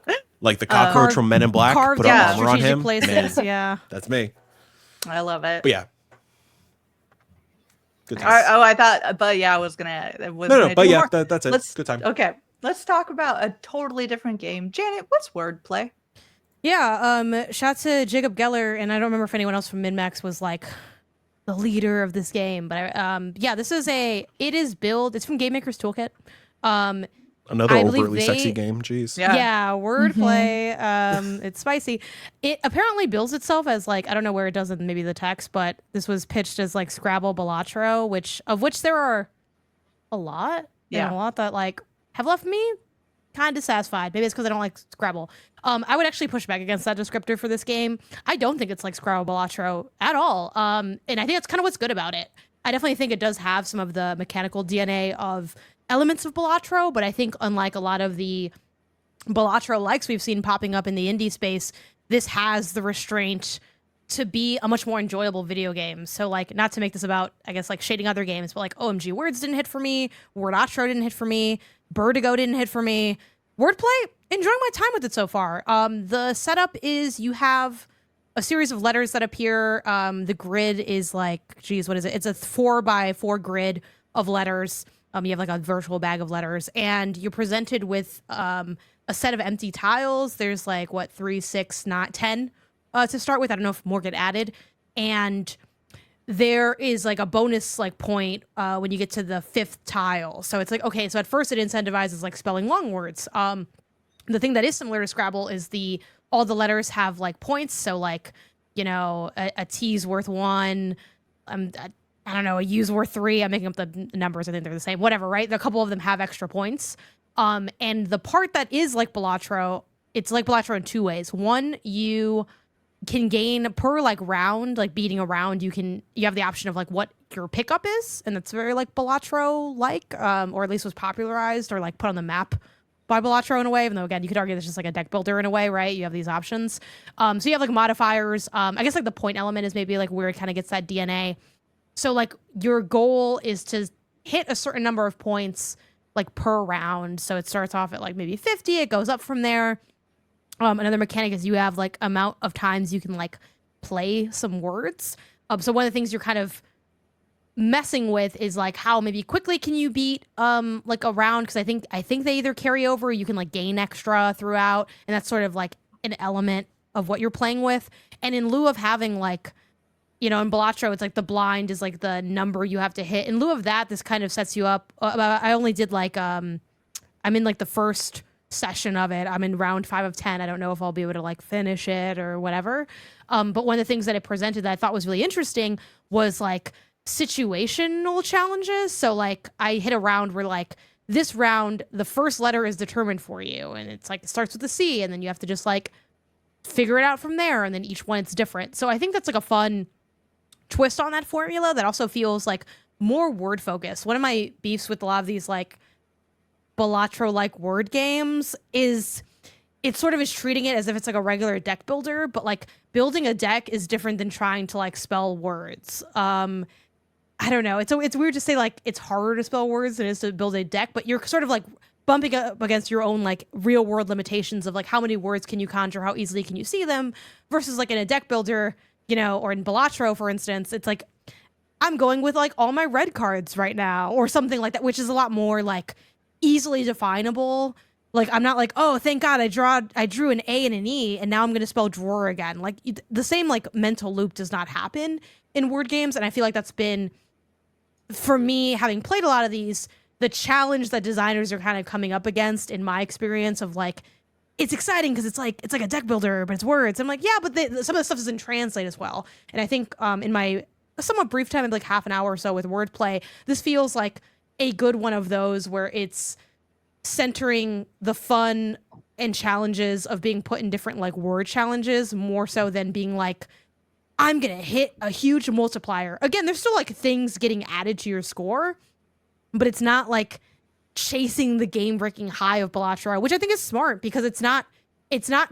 Yeah. Like the cockroach from Men in Black. Carved Put in an armor on strategic him. places. Man, Yeah. that's me. I love it. But yeah. Good times. I thought, but yeah, I was gonna. No, gonna but do yeah, more. that's it. Let's- Good time. Okay, let's talk about a totally different game. Janet, what's wordplay? Yeah, shout to Jacob Geller, and I don't remember if anyone else from MinMax was like the leader of this game, but yeah, this is it's from Game Maker's Toolkit. Another I believe overtly sexy game. Jeez. Yeah, wordplay. It's spicy. It apparently builds itself as like, I don't know where it does in maybe the text, but this was pitched as like Scrabble Balatro, which there are a lot. Yeah. And a lot that like have left me kind of dissatisfied. Maybe it's because I don't like Scrabble. I would actually push back against that descriptor for this game. I don't think it's like Scrabble Balatro at all. And I think that's kind of what's good about it. I definitely think it does have some of the mechanical DNA of elements of Balatro, but I think unlike a lot of the Balatro likes we've seen popping up in the indie space, this has the restraint to be a much more enjoyable video game. So like, not to make this about, I guess, like shading other games, but like OMG Words didn't hit for me, Wordatro didn't hit for me, Birdigo didn't hit for me. Wordplay, enjoying my time with it so far. The setup is you have a series of letters that appear. The grid is like, geez, what is it? It's a 4x4 grid of letters. You have like a virtual bag of letters, and you're presented with a set of empty tiles. There's like 3, 6, 9, 10 to start with. I don't know if more get added, and there is like a bonus like point when you get to the 5th tile. So it's like, okay, so at first it incentivizes like spelling long words. The thing that is similar to Scrabble is all the letters have like points. So like, you know, a T's worth 1. I don't know, a U's worth 3. I'm making up the numbers. I think they're the same. Whatever, right? A couple of them have extra points. And the part that is like Balatro, it's like Balatro in 2 ways. One, you can gain per like round, like beating a round, you have the option of like what your pickup is, and that's very like Balatro like, or at least was popularized or like put on the map by Balatro in a way, even though again you could argue that's just like a deck builder in a way, right? You have these options. So you have like modifiers. I guess like the point element is maybe like where it kind of gets that DNA. So like your goal is to hit a certain number of points like per round. So it starts off at like maybe 50, it goes up from there. Another mechanic is you have like amount of times you can like play some words. So one of the things you're kind of messing with is like how maybe quickly can you beat like a round, because I think they either carry over or you can like gain extra throughout, and that's sort of like an element of what you're playing with. And in lieu of having like, you know, in Balatro, it's like the blind is like the number you have to hit. In lieu of that, this kind of sets you up. I only did like, I'm in like the first session of it. I'm in round 5 of 10. I don't know if I'll be able to like finish it or whatever. But one of the things that it presented that I thought was really interesting was like situational challenges. So like I hit a round where like this round, the first letter is determined for you. And it's like, it starts with a C, and then you have to just like figure it out from there. And then each one it's different. So I think that's like a fun twist on that formula that also feels like more word focused. One of my beefs with a lot of these like Balatro like word games is it sort of is treating it as if it's like a regular deck builder, but like building a deck is different than trying to like spell words. I don't know. It's weird to say like it's harder to spell words than it is to build a deck, but you're sort of like bumping up against your own like real world limitations of like how many words can you conjure, how easily can you see them, versus like in a deck builder, you know, or in Balatro, for instance, it's like I'm going with like all my red cards right now or something like that, which is a lot more like easily definable. Like I'm not like, oh, thank God I drew an A and an E and now I'm going to spell drawer again. Like the same like mental loop does not happen in word games. And I feel like that's been, for me, having played a lot of these, the challenge that designers are kind of coming up against in my experience of like, it's exciting because it's like a deck builder, but it's words. I'm like, yeah, but some of the stuff doesn't translate as well. And I think in my somewhat brief time, like half an hour or so with wordplay, this feels like a good one of those where it's centering the fun and challenges of being put in different like word challenges more so than being like, I'm gonna hit a huge multiplier. Again, there's still like things getting added to your score, but it's not like chasing the game-breaking high of Balatro, which I think is smart because it's not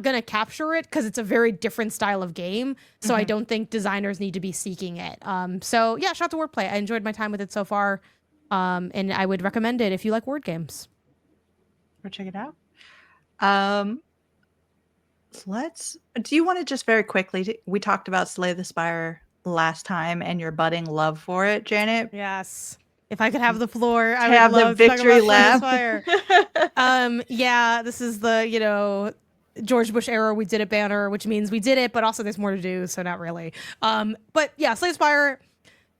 gonna capture it because it's a very different style of game. So I don't think designers need to be seeking it. So yeah, shout out to Wordplay. I enjoyed my time with it so far, and I would recommend it if you like word games. Go check it out. Do you want to just very quickly, we talked about Slay the Spire last time and your budding love for it, Janet. Yes. If I could have the floor, I have would the love to talk victory about Slay lap. the Spire. Yeah, this is the, George Bush era we did it banner, which means we did it, but also there's more to do, so not really. But yeah, Slay the Spire,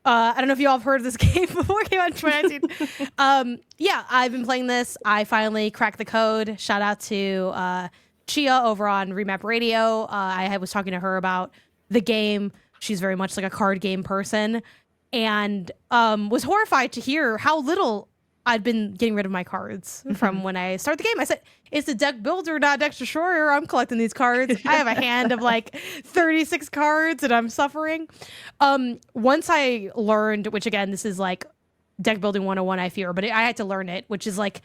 I don't know if you all have heard of this game before it came out in 2019. Yeah, I've been playing this. I finally cracked the code. Shout out to Chia over on Remap Radio. I was talking to her about the game. She's very much like a card game person. And was horrified to hear how little I'd been getting rid of my cards from when I started the game. I said, it's a deck builder, not a deck destroyer. I'm collecting these cards. I have a hand of like 36 cards and I'm suffering. Once I learned, which again, this is like deck building 101, I fear, but I had to learn it, which is like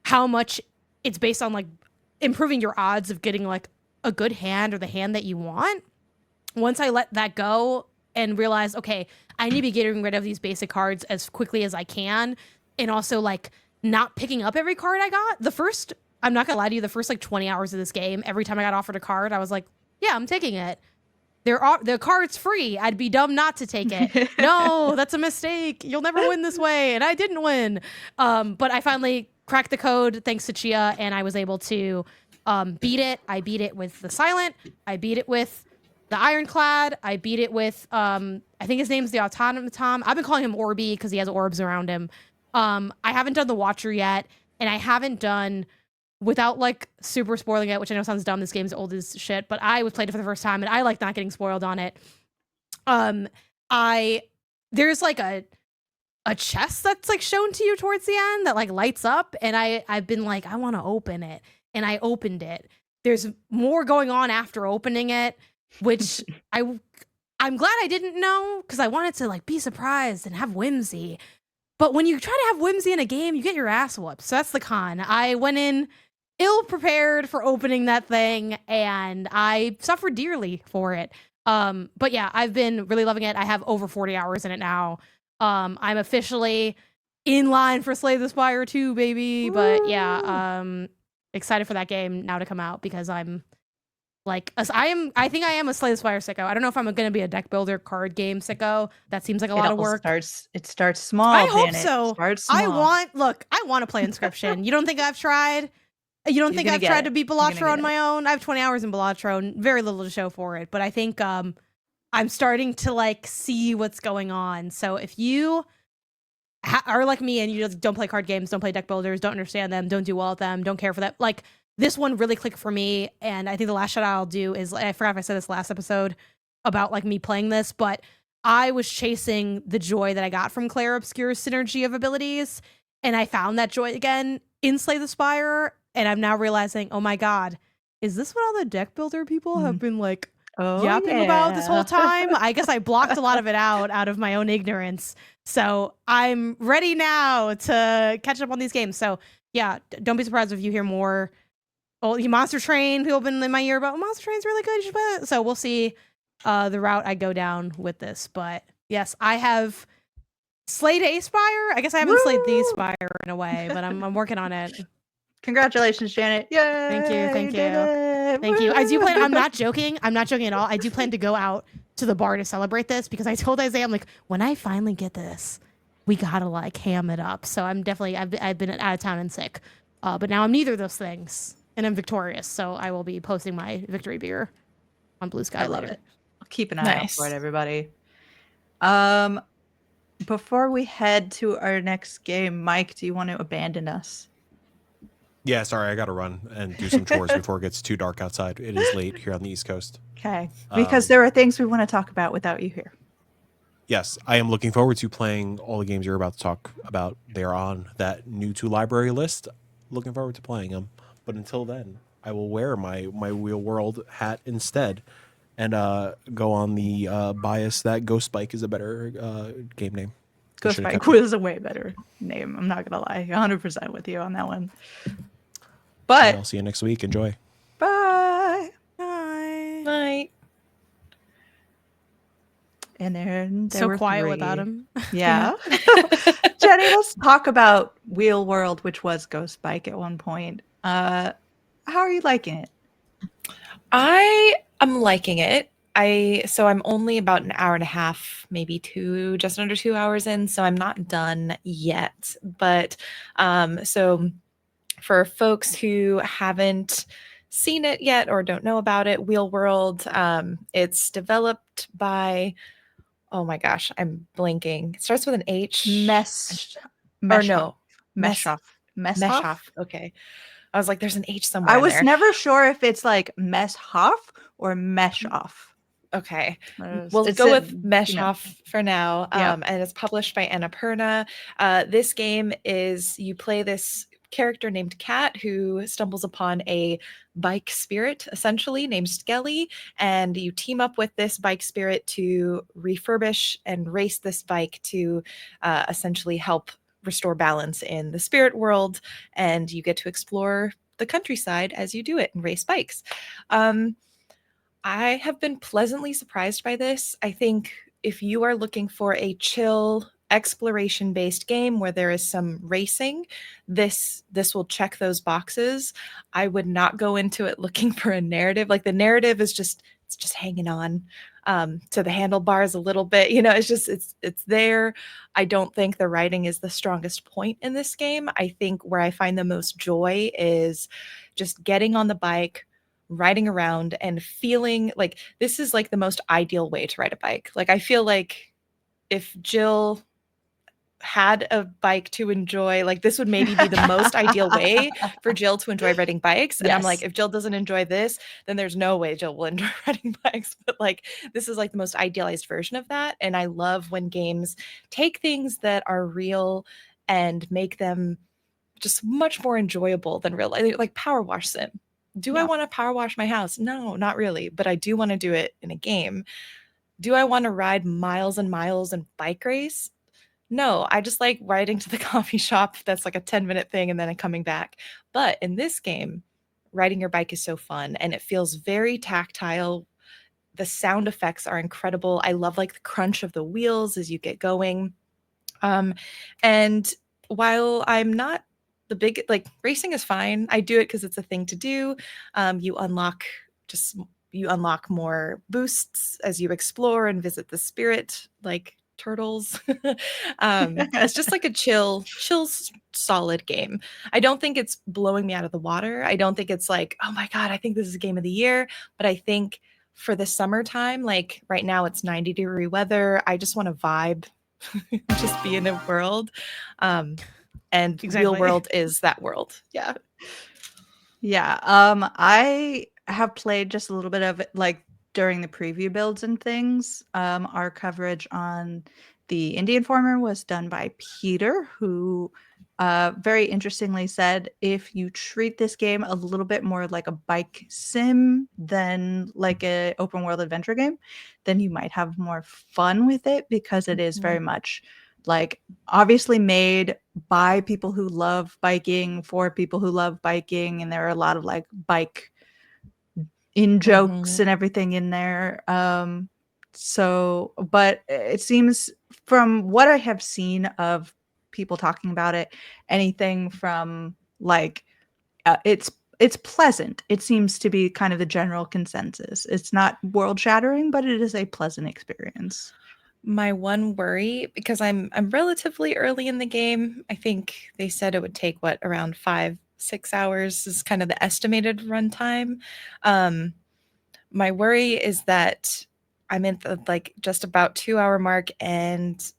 how much it's based on like improving your odds of getting like a good hand or the hand that you want. Once I let that go and realized, okay, I need to be getting rid of these basic cards as quickly as I can. And also like not picking up every card I got. I'm not gonna lie to you, the first like 20 hours of this game, every time I got offered a card, I was like, yeah, I'm taking it. The card's free. I'd be dumb not to take it. No, that's a mistake. You'll never win this way. And I didn't win. But I finally cracked the code thanks to Chia and I was able to beat it. I beat it with the Silent. I beat it with the Ironclad. I beat it with, I think his name's the Automaton. I've been calling him Orby because he has orbs around him. I haven't done the Watcher yet, and I haven't done, without like super spoiling it, which I know sounds dumb, this game's old as shit, but I was played it for the first time, and I like not getting spoiled on it. There's like a chest that's like shown to you towards the end that like lights up, and I've been like, I want to open it, and I opened it. There's more going on after opening it, which I'm glad I didn't know because I wanted to like be surprised and have whimsy. But when you try to have whimsy in a game, you get your ass whooped. So that's the con. I went in ill prepared for opening that thing, and I suffered dearly for it. But yeah, I've been really loving it. I have over 40 hours in it now. I'm officially in line for Slay the Spire 2, baby. But yeah, excited for that game now to come out because I'm like, I think I am a Slay the Spire sicko. I don't know if I'm going to be a deck builder card game sicko. That seems like a lot of work. It starts small. I hope Janet. so. Starts small. I want to play Inscription. You don't think I've tried? You don't think I've tried to beat Balatro on my own? I have 20 hours in Balatro and very little to show for it. But I think I'm starting to like see what's going on. So if you are like me and you just don't play card games, don't play deck builders, don't understand them, don't do well at them, don't care for that, like, this one really clicked for me, and I think the last shout I'll do is, I forgot if I said this last episode about like me playing this, but I was chasing the joy that I got from Claire Obscure's synergy of abilities, and I found that joy again in Slay the Spire, and I'm now realizing, oh my god, is this what all the deck builder people have been like yapping about this whole time? I guess I blocked a lot of it out of my own ignorance, so I'm ready now to catch up on these games. So yeah, don't be surprised if you hear more. Oh, Monster Train, people have been in my ear about Monster Train's really good. You should play it. So we'll see the route I go down with this. But yes, I have slayed a Spire. I guess I haven't slayed the Spire in a way, but I'm working on it. Congratulations, Janet. Yay! Thank you. I do plan, I'm not joking at all. I do plan to go out to the bar to celebrate this because I told Isaiah, I'm like, when I finally get this, we gotta like ham it up. So I'm definitely I've been out of town and sick, but now I'm neither of those things, and I'm victorious. So I will be posting my victory beer on Blue Sky I love later. it. I'll keep an eye out Nice. for it, everybody. Before we head to our next game, Mike, do you want to abandon us? Yeah, sorry, I got to run and do some chores before it gets too dark outside. It is late here on the East Coast. Okay, because there are things we want to talk about without you here. Yes, I am looking forward to playing all the games you're about to talk about. They're on that new to library list. Looking forward to playing them. But until then, I will wear my Wheel World hat instead and go on the bias that Ghost Bike is a better game name. Ghost Bike was a way better name. I'm not gonna lie, 100% with you on that one. But I'll see you next week. Enjoy. bye. Bye. Night. And there So were quiet 3. without him. Yeah. Jenny, let's talk about Wheel World, which was Ghost Bike at one point. How are you liking it? I am liking it. So I'm only about an hour and a half, maybe 2, just under 2 hours in, so I'm not done yet. But so for folks who haven't seen it yet or don't know about it, Wheel World, it's developed by, oh my gosh, I'm blanking. It starts with an H. Meshoff. Okay. I was like, there's an H somewhere. I in was there. never sure if it's like Meshoff or Meshoff. Okay. It's- We'll it's go a- with you know. Meshoff for now. Yeah. And it's published by Annapurna. This game is you play this character named Kat who stumbles upon a bike spirit, essentially, named Skelly. And you team up with this bike spirit to refurbish and race this bike to essentially help restore balance in the spirit world. And you get to explore the countryside as you do it and race bikes. I have been pleasantly surprised by this. I think if you are looking for a chill exploration based game where there is some racing, this will check those boxes. I would not go into it looking for a narrative. Like the narrative is just it's just hanging on to the handlebars a little bit. You know, it's there. I don't think the writing is the strongest point in this game. I think where I find the most joy is just getting on the bike, riding around and feeling like this is like the most ideal way to ride a bike. Like I feel like if Jill had a bike to enjoy, like this would maybe be the most ideal way for Jill to enjoy riding bikes. And I'm like, Yes. if Jill doesn't enjoy this, then there's no way Jill will enjoy riding bikes. But like this is like the most idealized version of that. And I love when games take things that are real and make them just much more enjoyable than real, like Power Wash Sim. Do I Yeah. want to power wash my house? No, not really, but I do want to do it in a game. Do I want to ride miles and miles and bike race? No, I just like riding to the coffee shop. That's like a 10-minute thing and then coming back. But in this game, riding your bike is so fun and it feels very tactile. The sound effects are incredible. I love like the crunch of the wheels as you get going. And while I'm not the big, like racing is fine. I do it because it's a thing to do. You unlock more boosts as you explore and visit the spirit, like turtles. It's just like a chill, solid game. I don't think it's blowing me out of the water. I don't think it's like, oh my God, I think this is a game of the year. But I think for the summertime, like right now it's 90-degree weather. I just want to vibe, just be in a world. And Exactly. Real World is that world. Yeah. Yeah. I have played just a little bit of it, like during the preview builds and things. Our coverage on the Indie Informer was done by Peter, who very interestingly said if you treat this game a little bit more like a bike sim than like a open world adventure game, then you might have more fun with it because it is very much like obviously made by people who love biking for people who love biking, and there are a lot of like bike in jokes and everything in there. So but it seems from what I have seen of people talking about it, anything from like it's it's pleasant. It seems to be kind of the general consensus. It's not world shattering, but it is a pleasant experience. My one worry, because I'm relatively early in the game, I think they said it would take around 5-6 hours is kind of the estimated runtime. My worry is that I'm in the like just about 2 hour mark, and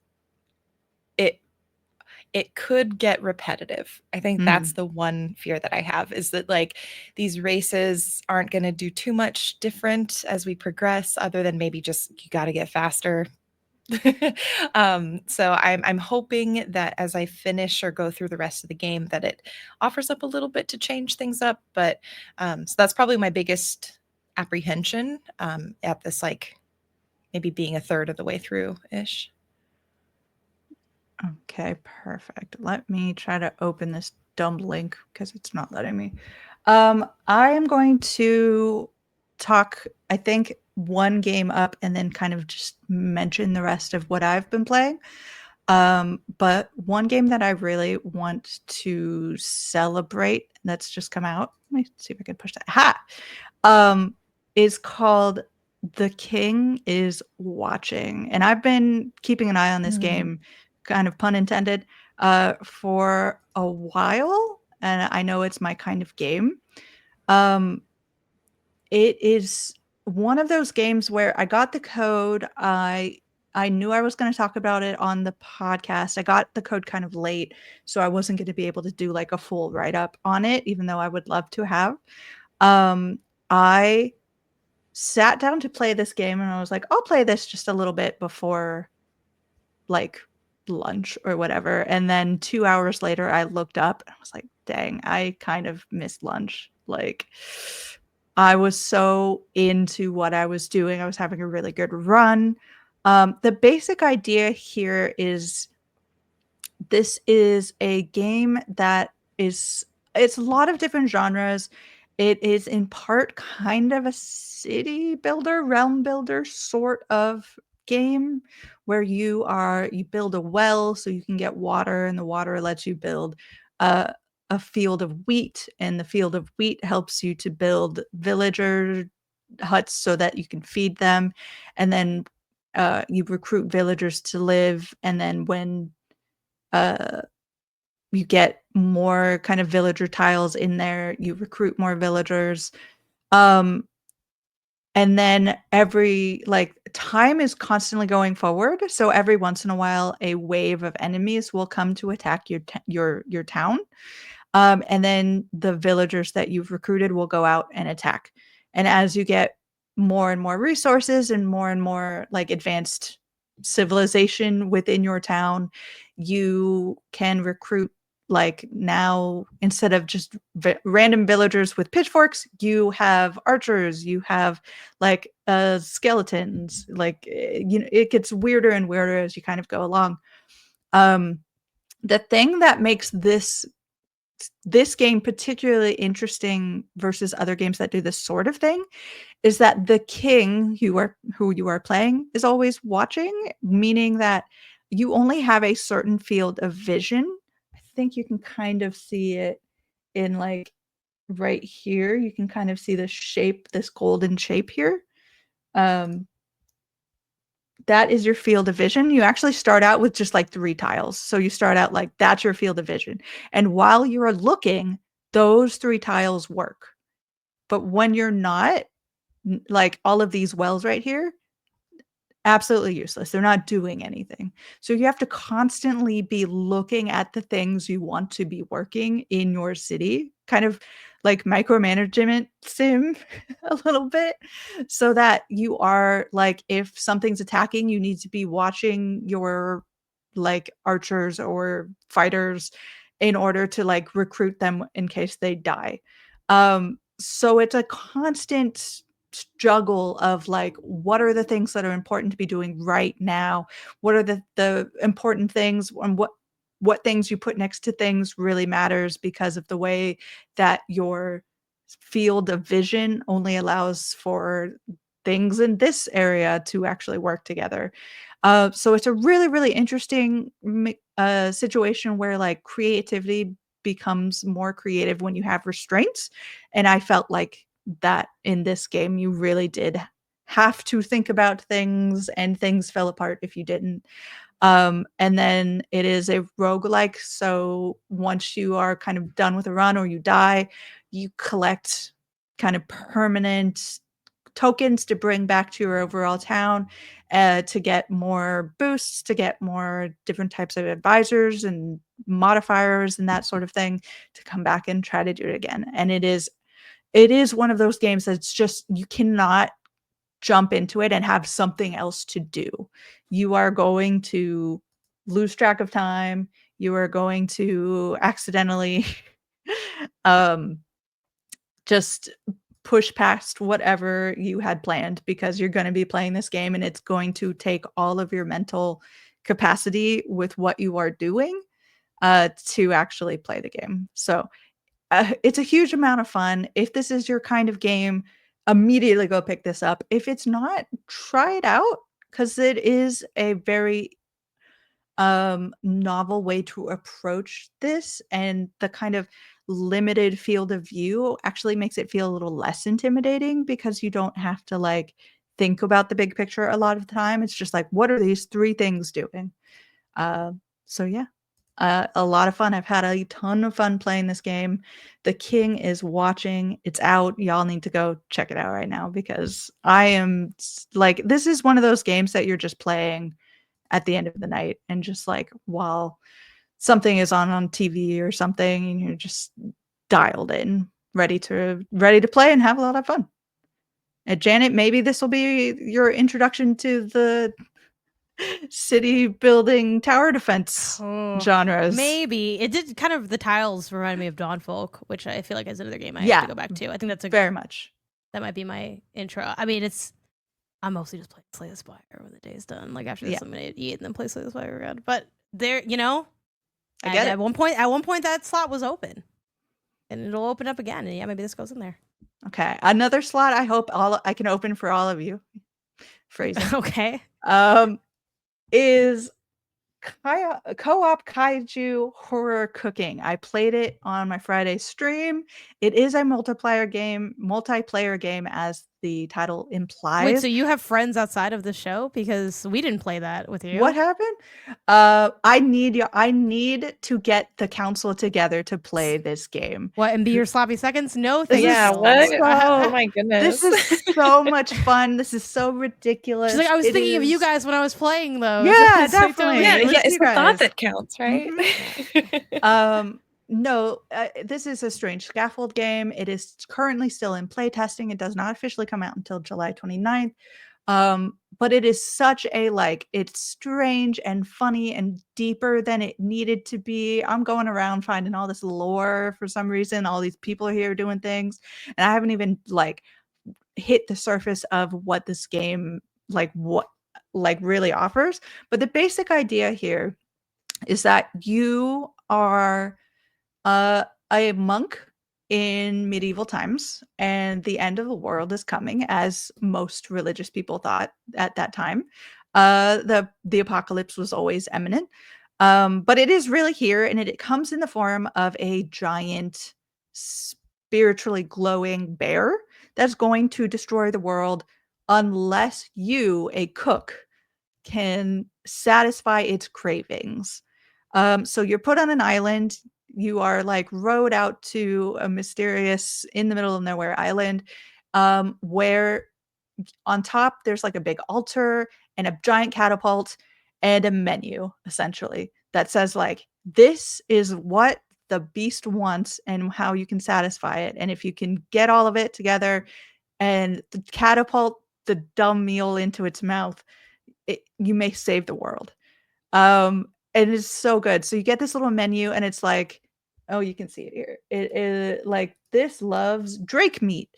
it could get repetitive. I think that's the one fear that I have, is that like these races aren't going to do too much different as we progress, other than maybe just you got to get faster. So I'm hoping that as I finish or go through the rest of the game, that it offers up a little bit to change things up. But so that's probably my biggest apprehension at this, like maybe being a third of the way through ish. Okay, perfect. Let me try to open this dumb link because it's not letting me. I am going to talk, I think, one game up and then kind of just mention the rest of what I've been playing. But one game that I really want to celebrate that's just come out, let me see if I can push that. Is called The King is Watching. And I've been keeping an eye on this game, kind of pun intended, for a while. And I know it's my kind of game. It is one of those games where I got the code. I knew I was going to talk about it on the podcast. I got the code kind of late, so I wasn't going to be able to do like a full write up on it, even though I would love to have. I sat down to play this game and I was like, I'll play this just a little bit before like lunch or whatever. And then 2 hours later, I looked up and I was like, dang, I kind of missed lunch. Like, I was so into what I was doing. I was having a really good run. The basic idea here is this is a game that it's a lot of different genres. It is in part kind of a city builder, realm builder sort of game where you build a well so you can get water, and the water lets you build a field of wheat, and the field of wheat helps you to build villager huts so that you can feed them, and then you recruit villagers to live, and then when uh, you get more kind of villager tiles in there, you recruit more villagers. And then every like time is constantly going forward, so every once in a while a wave of enemies will come to attack your town. And then the villagers that you've recruited will go out and attack. And as you get more and more resources and more like advanced civilization within your town, you can recruit, like, now instead of just random villagers with pitchforks, you have archers, you have like skeletons, like it gets weirder and weirder as you kind of go along. The thing that makes this game particularly interesting versus other games that do this sort of thing is that the king who you are playing is always watching, meaning that you only have a certain field of vision. I think you can kind of see it in like right here. You can kind of see the shape, this golden shape here. That is your field of vision. You actually start out with just like 3 tiles. So you start out like that's your field of vision. And while you're looking, those 3 tiles work. But when you're not, like all of these wells right here, absolutely useless. They're not doing anything. So you have to constantly be looking at the things you want to be working in your city, kind of like micromanagement sim a little bit, so that you are like, if something's attacking, you need to be watching your like archers or fighters in order to like recruit them in case they die. So it's a constant juggle of like, what are the things that are important to be doing right now, what are the important things, and what things you put next to things really matters because of the way that your field of vision only allows for things in this area to actually work together. So it's a really, really interesting situation where like creativity becomes more creative when you have restraints. And I felt like that in this game, you really did have to think about things, and things fell apart if you didn't. And then it is a roguelike. So once you are kind of done with a run or you die, you collect kind of permanent tokens to bring back to your overall town, to get more boosts, to get more different types of advisors and modifiers and that sort of thing, to come back and try to do it again. And it is one of those games that's just, you cannot jump into it and have something else to do. You are going to lose track of time. You are going to accidentally just push past whatever you had planned, because you're going to be playing this game and it's going to take all of your mental capacity with what you are doing to actually play the game. So it's a huge amount of fun. If this is your kind of game, immediately go pick this up. If it's not, try it out, because it is a very novel way to approach this, and the kind of limited field of view actually makes it feel a little less intimidating, because you don't have to like think about the big picture a lot of the time. It's just like, what are these three things doing? So yeah, a lot of fun. I've had a ton of fun playing this game. The King is watching. It's out. Y'all need to go check it out right now, because I am like, this is one of those games that you're just playing at the end of the night, and just like while something is on TV or something, and you're just dialed in, ready to play and have a lot of fun. And Janet, maybe this will be your introduction to the city building tower defense genres. Maybe. It did kind of, the tiles remind me of Dawnfolk, which I feel like is another game I have Yeah. to go back to. I think that's Very much. that might be my intro. I mean, I'm mostly just playing Slay the Spire when the day's done. Like after this, Yeah. I'm gonna eat and then play Slay the Spire again. But there, you know, I get it. at one point that slot was open, and it'll open up again. And yeah, maybe this goes in there. Okay, another slot. I hope I can open for all of you. Phrasing. Okay. Is co-op kaiju horror cooking. I played it on my Friday stream. It is a multiplayer game, as the title implies. Wait, so you have friends outside of the show? Because we didn't play that with you. What happened? I need to get the council together to play this game. What, and be your sloppy seconds? No, thank Yeah, you. what? So- Oh my goodness. This is so much fun. This is so ridiculous. She's like, I was It thinking of you is- guys when I was playing, though. Yeah, It's like, definitely. yeah, Let's yeah, it's you the guys. thought that counts, right? No, this is a Strange Scaffold game. It is currently still in play testing. It does not officially come out until July 29th. But it is such a, like, it's strange and funny and deeper than it needed to be. I'm going around finding all this lore for some reason. All these people are here doing things, and I haven't even like hit the surface of what this game really offers. But the basic idea here is that you are a monk in medieval times, and the end of the world is coming, as most religious people thought at that time. The apocalypse was always imminent, but it is really here, and it comes in the form of a giant, spiritually glowing bear that's going to destroy the world unless you, a cook, can satisfy its cravings. So you're put on an island. You are like rowed out to a mysterious, in the middle of nowhere island, where on top there's like a big altar and a giant catapult and a menu, essentially, that says like, this is what the beast wants and how you can satisfy it. And if you can get all of it together and catapult the dumb meal into its mouth, you may save the world. And it's so good. So you get this little menu, and it's like, oh, you can see it here. It like, this loves Drake meat.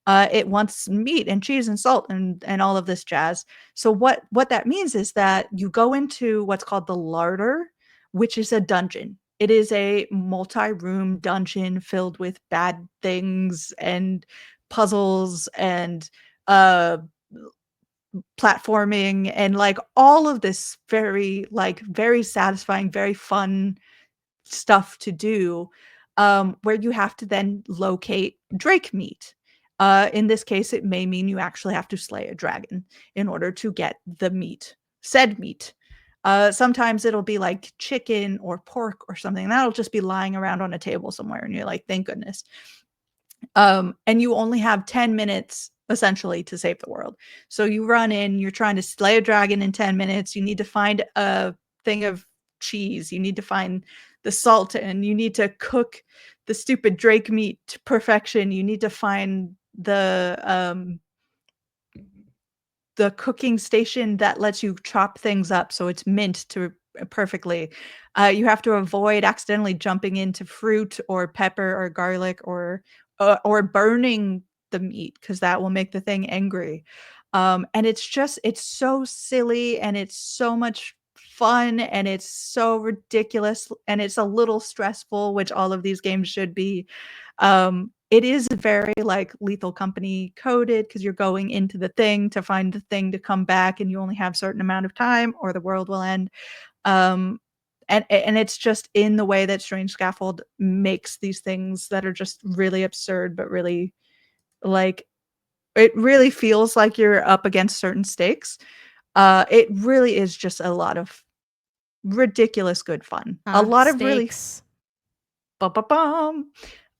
It wants meat and cheese and salt and all of this jazz. So what that means is that you go into what's called the larder, which is a dungeon. It is a multi-room dungeon filled with bad things and puzzles and platforming and like all of this very satisfying, very fun stuff to do. where you have to then locate drake meat. In this case, it may mean you actually have to slay a dragon in order to get the meat, said meat. Sometimes it'll be like chicken or pork or something that'll just be lying around on a table somewhere, and you're like, thank goodness. And you only have 10 minutes essentially to save the world. So you run in, you're trying to slay a dragon in 10 minutes. You need to find a thing of cheese. You need to find the salt, and you need to cook the stupid drake meat to perfection. You need to find the cooking station that lets you chop things up so it's minced to perfectly. You have to avoid accidentally jumping into fruit or pepper or garlic or burning the meat, because that will make the thing angry. And it's so silly, and it's so much fun, and it's so ridiculous, and it's a little stressful, which all of these games should be. It is very like Lethal Company coded, because you're going into the thing to find the thing to come back, and you only have a certain amount of time or the world will end. And it's just in the way that Strange Scaffold makes these things that are just really absurd, but really like it really feels like you're up against certain stakes. It really is just a lot of ridiculous good fun. A lot of really Stakes.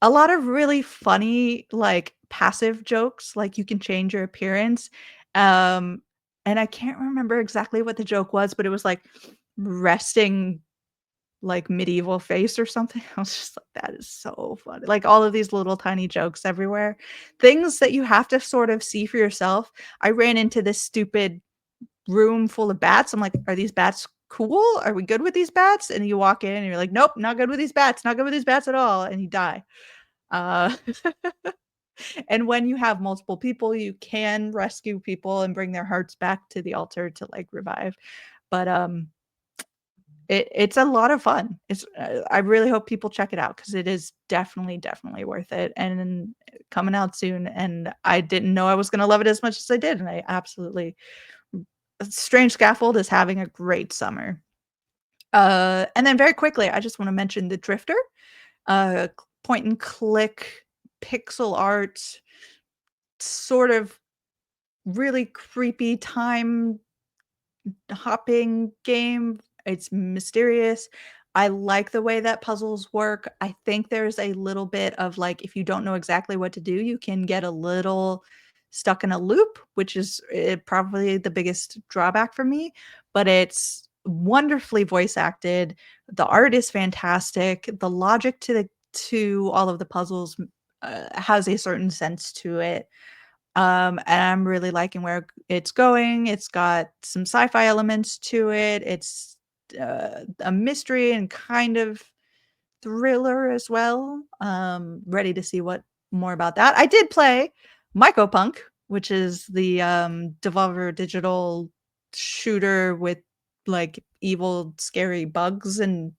a lot of really funny like passive jokes, like you can change your appearance. And I can't remember exactly what the joke was, but it was like resting like medieval face or something. I was just like, that is so funny. Like all of these little tiny jokes everywhere. Things that you have to sort of see for yourself. I ran into this stupid room full of bats. I'm like, are these bats cool? Are we good with these bats? And you walk in and you're like, nope, not good with these bats, not good with these bats at all. And you die. Uh, and when you have multiple people, you can rescue people and bring their hearts back to the altar to like revive. But it's a lot of fun. It's I really hope people check it out, because it is definitely worth it, and coming out soon. And I didn't know I was going to love it as much as I did, and I absolutely. Strange Scaffold is having a great summer. And then very quickly, I just want to mention the Drifter, point and click pixel art, sort of really creepy time hopping game. It's mysterious. I like the way that puzzles work. I think there's a little bit of like, if you don't know exactly what to do, you can get a little stuck in a loop, which is probably the biggest drawback for me. But it's wonderfully voice acted. The art is fantastic. The logic to all of the puzzles has a certain sense to it. And I'm really liking where it's going. It's got some sci-fi elements to it. It's a mystery and kind of thriller as well. Ready to see what more about that. I did play Mycopunk, which is the Devolver Digital shooter with like evil, scary bugs and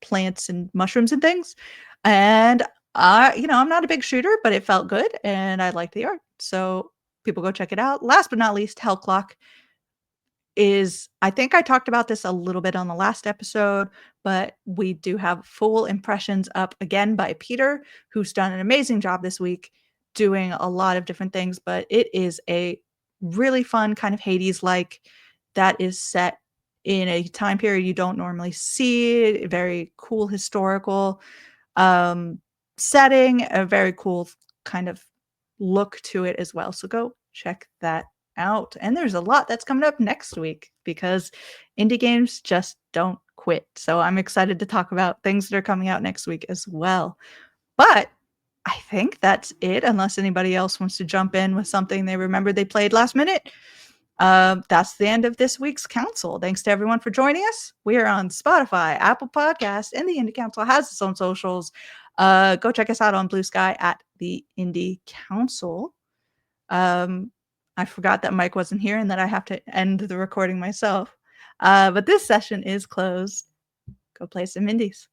plants and mushrooms and things. And I'm not a big shooter, but it felt good and I liked the art. So people go check it out. Last but not least, Hell Clock is, I think I talked about this a little bit on the last episode, but we do have full impressions up again by Peter, who's done an amazing job this week doing a lot of different things. But it is a really fun kind of Hades like that is set in a time period you don't normally see. Very cool historical setting, a very cool kind of look to it as well. So go check that out. And there's a lot that's coming up next week, because indie games just don't quit. So I'm excited to talk about things that are coming out next week as well. But I think that's it, unless anybody else wants to jump in with something they remembered they played last minute. That's the end of this week's Council. Thanks to everyone for joining us. We are on Spotify, Apple Podcasts, and the Indie Council has its own socials. Go check us out on Blue Sky at the Indie Council. I forgot that Mike wasn't here and that I have to end the recording myself. But this session is closed. Go play some indies.